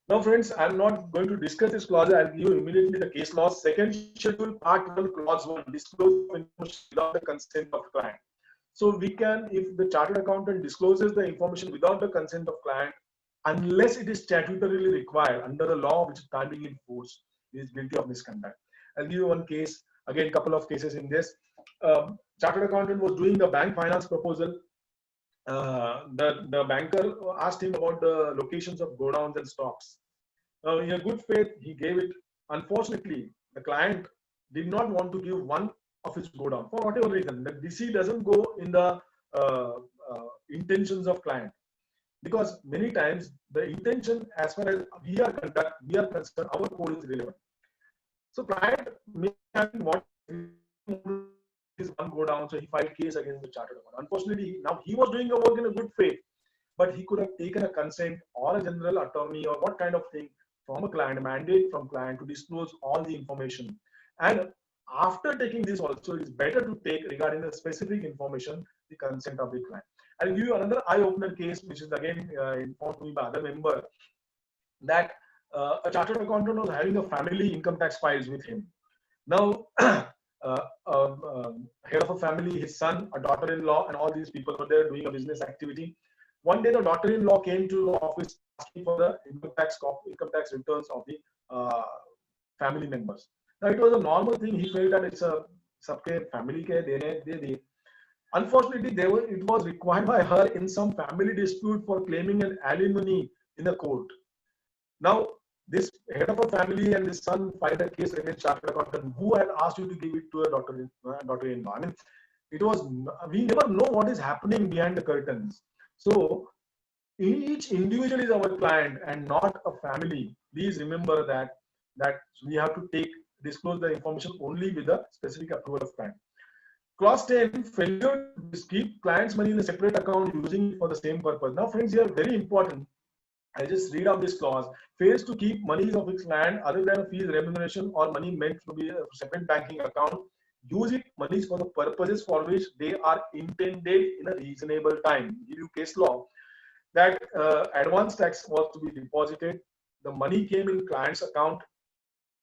Now, friends, I'm not going to discuss this clause. I'll give you immediately the case law. Second schedule, part 1, clause 1, disclose information without the consent of client. So we can, if the chartered accountant discloses the information without the consent of client, unless it is statutorily required under the law which is currently in force, he is guilty of misconduct. I'll give you one case, again, couple of cases in this. Chartered accountant was doing the bank finance proposal. The banker asked him about the locations of godowns and stocks. In a good faith, he gave it. Unfortunately, the client did not want to give one of his godown for whatever reason. The DC doesn't go in the intentions of client, because many times the intention, as far as we are concerned, our code is relevant. So client may have what his one go down, so he filed case against the chartered accountant. Unfortunately, now he was doing a work in a good faith, but he could have taken a consent or a general attorney or what kind of thing from a client, a mandate from client to disclose all the information. And after taking this also, it's better to take regarding the specific information, the consent of the client. I'll give you another eye-opener case, which is again informed me by other member, that a chartered accountant was having a family income tax files with him. Now, head of a family, his son, a daughter-in-law, and all these people were there doing a business activity. One day, the daughter-in-law came to the office asking for the income tax returns of the family members. Now, it was a normal thing. He felt that it's a सबके family के देने दे दी. Unfortunately, it was required by her in some family dispute for claiming an alimony in the court. Now, this head of a family and his son filed a case against chartered accountant who had asked you to give it to a daughter-in-law. I mean, it was, we never know what is happening behind the curtains. So each individual is our client and not a family. Please remember that we have to disclose the information only with the specific approval of client. Clause 10, failure to keep client's money in a separate account using it for the same purpose. Now, friends, here very important. I just read out this clause. Fails to keep monies of its client other than a fees, remuneration, or money meant to be a separate banking account. Use it monies for the purposes for which they are intended in a reasonable time. Give you case law that advance tax was to be deposited. The money came in client's account.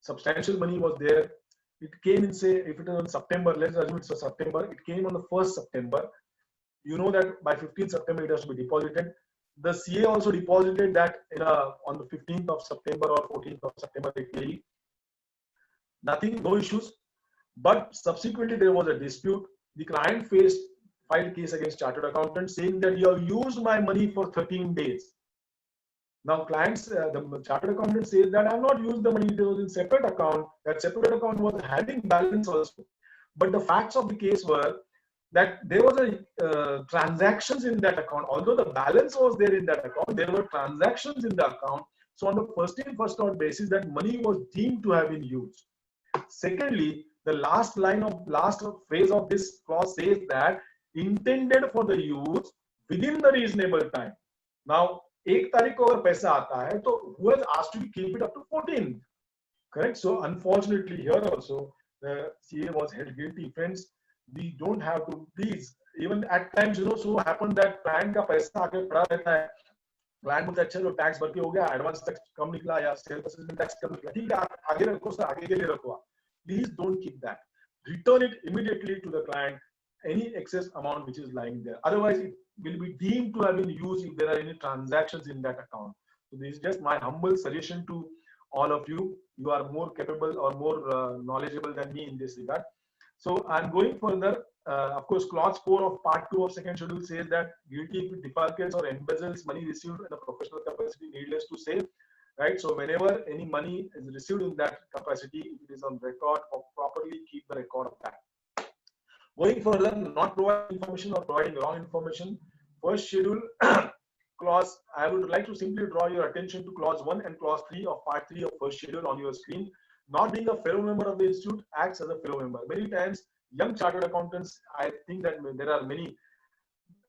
Substantial money was there. It came in, say, if it was in September, let's assume it's September. It came on the 1st September. You know that by 15th September it has to be deposited. The CA also deposited that on the 15th of September or 14th of September. Nothing, no issues. But subsequently there was a dispute. The client filed case against chartered accountant saying that you have used my money for 13 days. Now clients, the chartered accountant says that I have not used the money. It was in separate account. That separate account was having balance also. But the facts of the case were that there was a transactions in that account. Although the balance was there in that account, there were transactions in the account. So on the first in, first out basis, that money was deemed to have been used. Secondly, the last phrase of this clause says that intended for the use within the reasonable time. Now, 1 तारीख को अगर पैसा आता है, तो who has asked you to keep it up to 14th? Correct. So unfortunately, here also the CA was held guilty. Friends, we don't have to, please, even at times, so happened that client का पैसा आके पड़ा रहता है. Client बोलता है चलो tax भर के हो गया, एडवांस टैक्स कम निकला या सेल परसेंट टैक्स कम निकला, ठीक है आगे रखो सर, आगे के लिए रखो. Please don't keep that. Return it immediately to the client, any excess amount which is lying there. Otherwise, it will be deemed to have been used if there are any transactions in that account. So this is just my humble suggestion to all of you. You are more capable or more knowledgeable than me in this regard. So I'm going further. Of course, clause 4 of part 2 of second schedule says that guilty if it defalcates or embezzles money received in a professional capacity, needless to say. right? So whenever any money is received in that capacity, if it is on record, or properly keep the record of that. Going further, not providing information or providing wrong information. First schedule clause, I would like to simply draw your attention to clause 1 and clause 3 of part 3 of first schedule on your screen. Not being a fellow member of the institute acts as a fellow member. Many times, young chartered accountants, I think that there are many,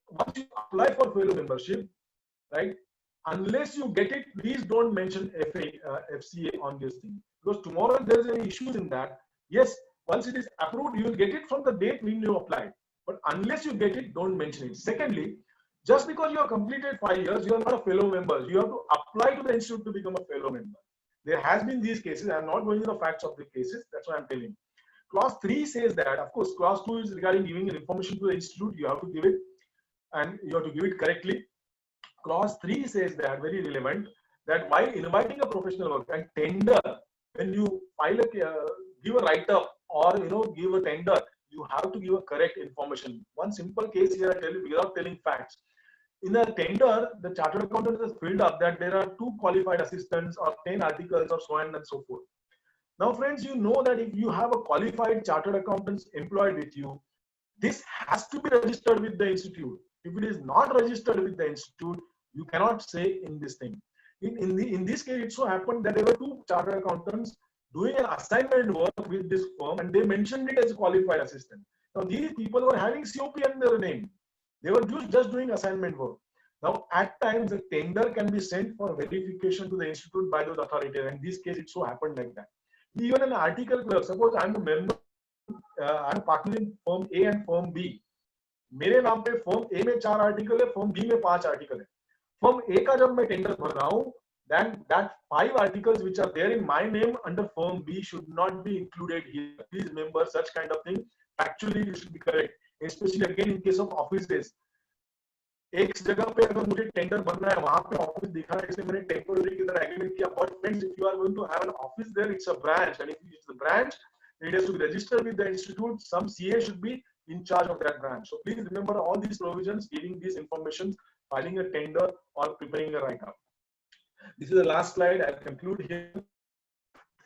once you apply for fellow membership, right, unless you get it, please don't mention FCA on this thing, because tomorrow if there is any issues in that, yes, once it is approved, you will get it from the date when you apply. But unless you get it, don't mention it. Secondly, just because you have completed 5 years, you are not a fellow member. You have to apply to the institute to become a fellow member. There has been these cases. I am not going into the facts of the cases. That's what I am telling. Clause 3 says that, of course, clause 2 is regarding giving information to the institute. You have to give it, and you have to give it correctly. Clause 3 says that, very relevant, that while inviting a professional work and tender, when you file give a write-up or give a tender, you have to give a correct information. One simple case here I tell you without telling facts. In a tender, the chartered accountant has filled up that there are 2 qualified assistants or 10 articles or so on and so forth. Now, friends, you know that if you have a qualified chartered accountant employed with you, this has to be registered with the institute. If it is not registered with the institute, you cannot say in this thing. In this case, it so happened that there were 2 chartered accountants doing an assignment work with this firm, and they mentioned it as a qualified assistant. Now, these people were having COP in their name. They were just doing assignment work. Now, at times, the tender can be sent for verification to the institute by those authorities. In this case, it so happened like that. Even an article clerk, suppose I'm a member, I'm partner in firm A and firm B. मेरे नाम पे form ए में 4 article है, form B में 5 article है. Form ए का जब मैं टेंडर भर रहा हूं, then that 5 articles which are there in my name under firm B should not be included here. Please remember such kind of thing. Actually, you should be correct. Especially again in case of offices. एक जगह पे अगर मुझे tender भरना है, वहां पे office दिखा है, इसलिए मैंने टेम्पररी की तरह एग्रीमेंट किया. But friends, if you are going to have an office there, it's a branch, and if it's a branch, it has to be registered with the institute. Some CA should be in charge of that branch. So please remember all these provisions, giving these information, filing a tender or preparing a write-up. This is the last slide. I'll conclude here.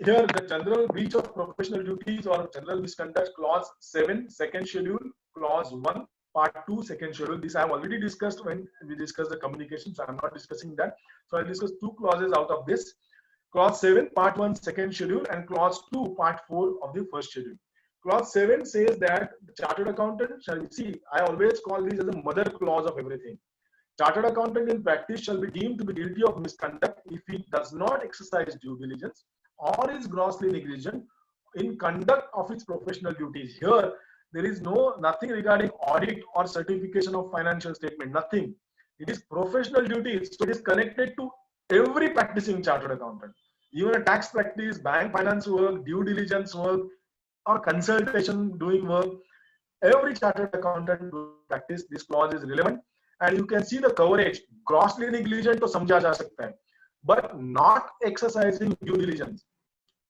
Here, the general breach of professional duties or general misconduct, clause 7, second schedule, clause 1, part 2, second schedule. This I have already discussed when we discussed the communication, so I'm not discussing that. So I'll discuss 2 clauses out of this. Clause 7, part 1, second schedule, and clause 2, part 4 of the first schedule. Clause 7 says that the chartered accountant shall see, I always call this as a mother clause of everything. Chartered accountant in practice shall be deemed to be guilty of misconduct if he does not exercise due diligence or is grossly negligent in conduct of its professional duties. Here, there is nothing regarding audit or certification of financial statement, nothing. It is professional duties, so it is connected to every practicing chartered accountant. Even a tax practice, bank finance work, due diligence work, or consultation doing work, every chartered accountant practice, this clause is relevant. And you can see the coverage, grossly negligent to samjha ja sakta hai, but not exercising due diligence.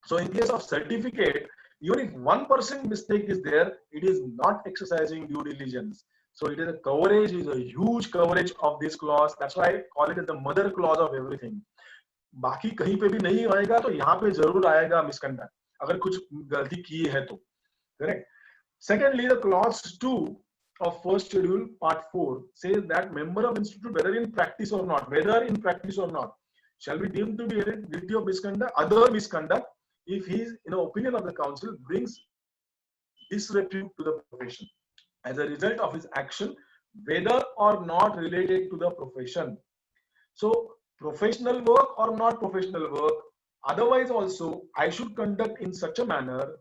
So in case of certificate, even if 1% mistake is there, it is not exercising due diligence. So it is a coverage, is a huge coverage of this clause. That's why I call it as the mother clause of everything. बाकी कहीं पे भी नहीं आएगा तो यहाँ पे जरूर आएगा misconduct, अगर कुछ गलती की है तो. Correct. Secondly, the clause 2 of first schedule, part 4, says that member of institute, whether in practice or not, shall be deemed to be guilty of misconduct, other misconduct, if he is, in the opinion of the council, brings disrepute to the profession as a result of his action, whether or not related to the profession. So, professional work or not professional work, otherwise also, I should conduct in such a manner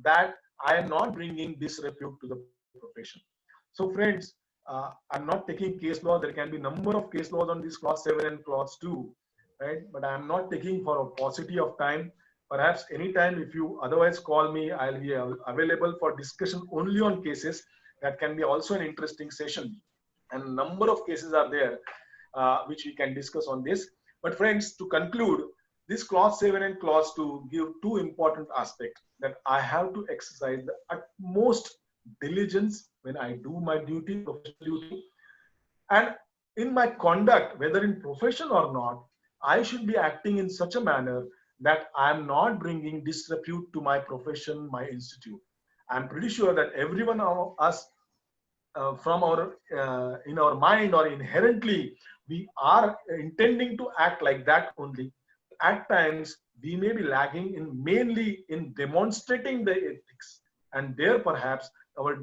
that I am not bringing disrepute to the profession. So friends, I'm not taking case law. There can be number of case laws on this clause 7 and clause 2, right? But I'm not taking for a paucity of time. Perhaps anytime if you otherwise call me, I'll be available for discussion only on cases. That can be also an interesting session. And a number of cases are there which we can discuss on this. But friends, to conclude, this clause 7 and clause 2 give 2 important aspects, that I have to exercise the utmost diligence when I do my duty, professional duty, and in my conduct, whether in profession or not, I should be acting in such a manner that I am not bringing disrepute to my profession, my institute. I'm pretty sure that everyone of us from our in our mind or inherently we are intending to act like that only. At times we may be lagging in mainly in demonstrating the ethics, and there perhaps our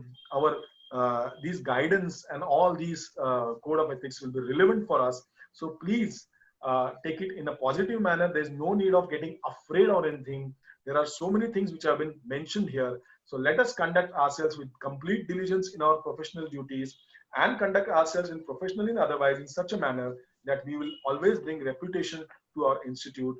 these guidance and all these code of ethics will be relevant for us. So please take it in a positive manner. There's no need of getting afraid or anything. There are so many things which have been mentioned here. So let us conduct ourselves with complete diligence in our professional duties and conduct ourselves in professionally and otherwise in such a manner that we will always bring reputation to our institute.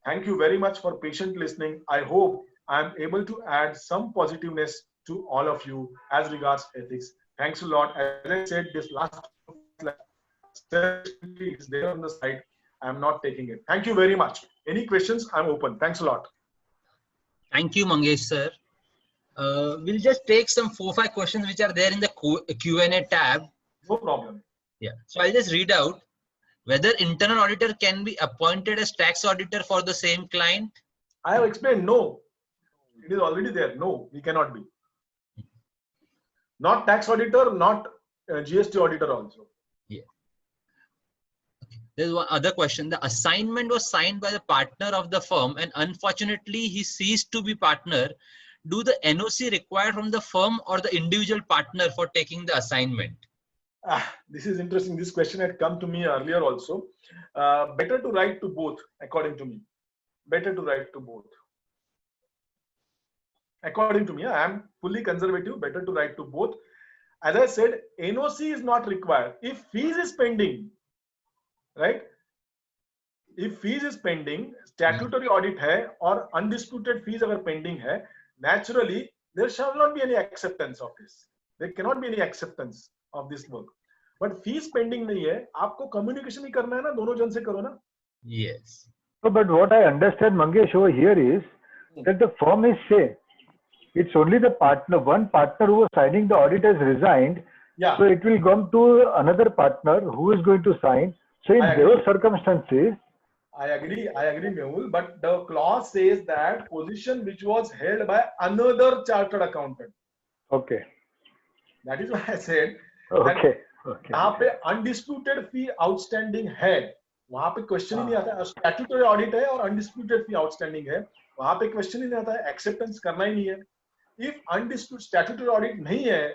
Thank you very much for patient listening. I hope I am able to add some positiveness to all of you as regards ethics. Thanks a lot. As I said, this last is there on the side. I am not taking it. Thank you very much. Any questions? I'm open. Thanks a lot. Thank you, Mangesh sir. We'll just take some 4-5 questions which are there in the Q&A tab. No problem. Yeah. So I'll just read out whether internal auditor can be appointed as tax auditor for the same client. I have explained no. It is already there. No, we cannot be. Not tax auditor, not GST auditor also. Yeah. Okay. There's one other question. The assignment was signed by the partner of the firm and unfortunately he ceased to be partner. Do the NOC required from the firm or the individual partner for taking the assignment? This is interesting. This question had come to me earlier also. Better to write to both, according to me. Better to write to both. According to me, I am fully conservative. Better to write to both. As I said, NOC is not required. If fees is pending, right? If fees is pending, statutory audit hai or undisputed fees agar pending hai, naturally there shall not be any acceptance of this. There cannot be any acceptance of this work. But fees pending nahi hai, aapko communication hi karna hai na, dono jan se karo na. Yes. So, but what I understand, Mangesh, over here is that the firm is same. It's only the partner, one partner who was signing the audit has resigned. Yeah. So it will come to another partner who is going to sign. So in those circumstances, I agree, Mehul, but the clause says that position which was held by another chartered accountant. okay. That is why I said Okay. Okay. यहाँ पे undisputed fee outstanding है, वहाँ पे question ही नहीं आता है. Statutory audit है और undisputed fee outstanding है, वहाँ पे question ही नहीं आता है. Acceptance करना ही नहीं है. If undisputed statutory audit नहीं है,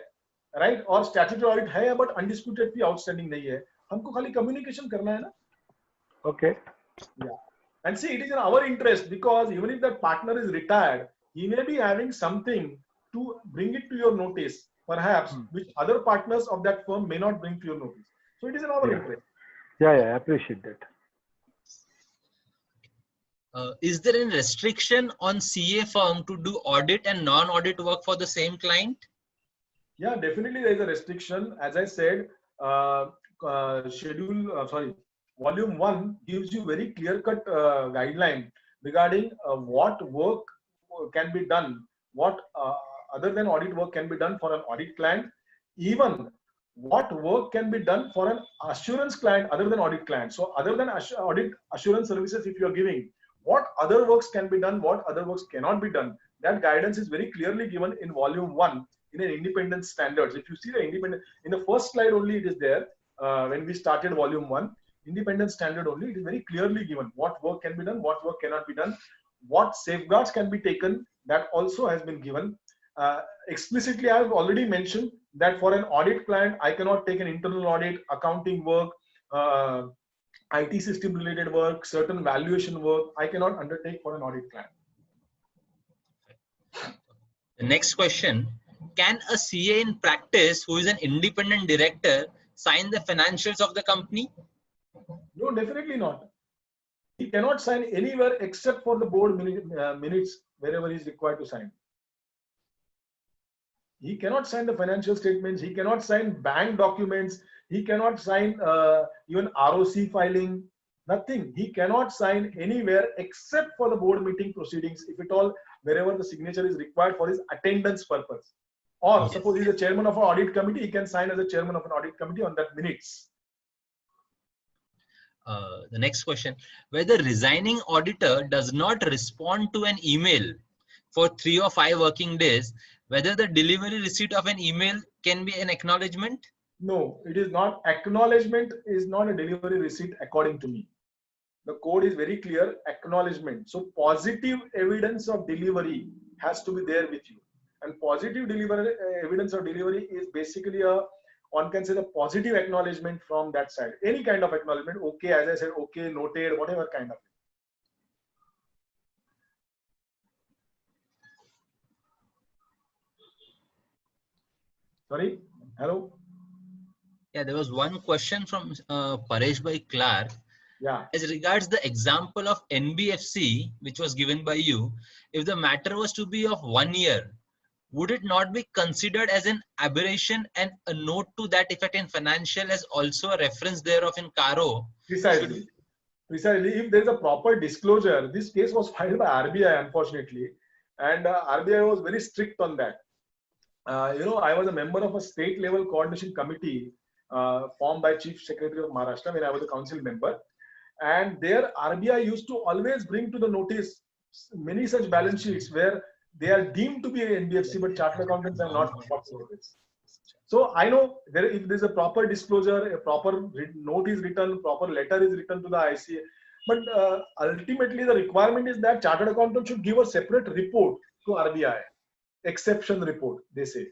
right, और statutory audit है but undisputed fee outstanding नहीं है, हमको खाली communication करना है ना. Okay. Yeah. And see, it is in our interest because even if that partner is retired, he may be having something to bring it to your notice, perhaps, which other partners of that firm may not bring to your notice. So it is in our interest. Yeah, I appreciate that. Is there any restriction on CA firm to do audit and non-audit work for the same client? Yeah, definitely there is a restriction. As I said, Volume 1 gives you very clear-cut guideline regarding what work can be done, what other than audit work can be done for an audit client, even what work can be done for an assurance client other than audit client. So other than audit assurance services, if you are giving, what other works can be done, what other works cannot be done, that guidance is very clearly given in Volume 1 in an independent standards. If you see the independent, in the first slide only it is there, when we started Volume 1, independent standard only, it is very clearly given what work can be done, what work cannot be done, what safeguards can be taken, that also has been given. Explicitly, I have already mentioned that for an audit client, I cannot take an internal audit, accounting work, IT system related work, certain valuation work, I cannot undertake for an audit client. The next question, can a CA in practice who is an independent director sign the financials of the company? No, definitely not. He cannot sign anywhere except for the board minutes wherever he is required to sign. He cannot sign the financial statements. He cannot sign bank documents. He cannot sign even ROC filing. Nothing. He cannot sign anywhere except for the board meeting proceedings, if at all, wherever the signature is required for his attendance purpose. Or suppose he is a chairman of an audit committee, he can sign as a chairman of an audit committee on that minutes. The next question, whether resigning auditor does not respond to an email for 3 or 5 working days, whether the delivery receipt of an email can be an acknowledgement? No, it is not. Acknowledgement is not a delivery receipt according to me. The code is very clear, acknowledgement. So positive evidence of delivery has to be there with you. And positive delivery evidence of delivery is basically one can say the positive acknowledgement from that side. Any kind of acknowledgement, okay, as I said, okay, noted, whatever kind of. Sorry, hello? Yeah, there was one question from Paresh Bhai Clark. Yeah. As regards the example of NBFC, which was given by you, if the matter was to be of 1 year, would it not be considered as an aberration, and a note to that effect in financial as also a reference thereof in Caro? Precisely. Precisely. If there is a proper disclosure, this case was filed by RBI, unfortunately, and RBI was very strict on that. I was a member of a state level coordination committee formed by Chief Secretary of Maharashtra when I was a council member. And there RBI used to always bring to the notice many such balance sheets where they are deemed to be an NBFC, but chartered accountants are not whatsoever. So I know if there's a proper disclosure, a proper note is written, proper letter is written to the ICAI, but ultimately the requirement is that chartered accountant should give a separate report to RBI, exception report, they say.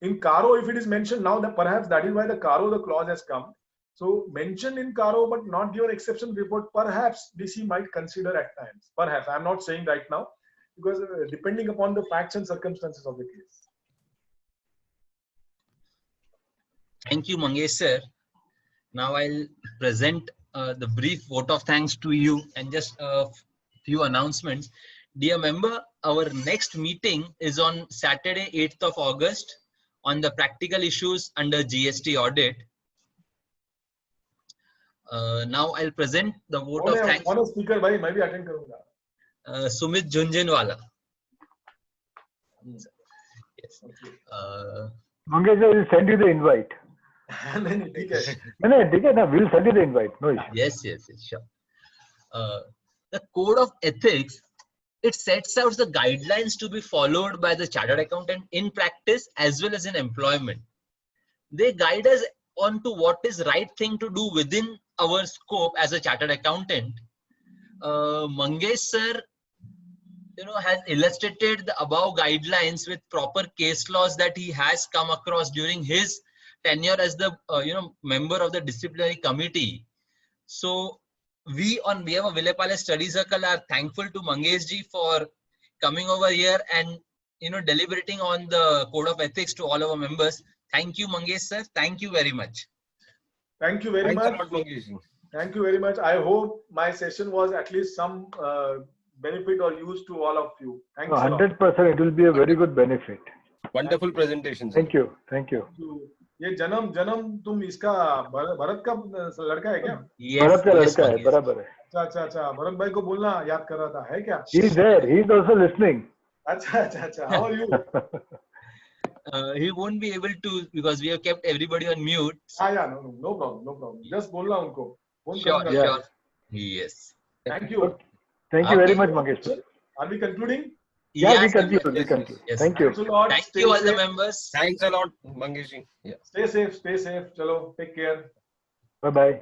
In Caro, if it is mentioned now, that perhaps that is why the clause has come. So mentioned in Caro but not given exception report, perhaps DC might consider at times. Perhaps, I'm not saying right now, because depending upon the facts and circumstances of the case. Thank you, Mangesh sir. Now I'll present the brief vote of thanks to you and just a few announcements. Dear member, our next meeting is on Saturday, 8th of August on the practical issues under GST audit. Now I'll present the vote of thanks. On a speaker, bhai, मैं भी attend करूँगा. Sumit Junjunwala. Yes. Mangesh will send you the invite. नहीं, ठीक है. No, we'll send you the invite. No issue. Yes, sure. The code of ethics, it sets out the guidelines to be followed by the chartered accountant in practice as well as in employment. They guide us on to what is right thing to do within our scope as a chartered accountant. Mangesh sir, has illustrated the above guidelines with proper case laws that he has come across during his tenure as the member of the disciplinary committee. So we on behalf of Vile Palace Study Circle are thankful to Mangesh ji for coming over here and deliberating on the code of ethics to all our members. Thank you, Mangesh sir. Thank you very much. Thank you very much. Thank you very much. I hope my session was at least some benefit or use to all of you. Thanks. 100%. It will be a very good benefit. Wonderful presentation. Thank you. Thank you. ये जन्म तुम इसका भरत का लड़का है क्या? भरत का लड़का है, बराबर है. अच्छा भरत भाई को बोलना याद कर रहा था, है क्या? He is there. He is also listening. अच्छा. How are you? He won't be able to because we have kept everybody on mute. Yeah, no problem. Just बोलना उनको. Sure. Yes. Thank you. Thank you very much, Mangesh. Are we concluding? Yeah, we continue. Yes. Thank you. Thank you all the members. Thanks a lot, Mangesh. Stay safe. Chalo, take care. Bye-bye.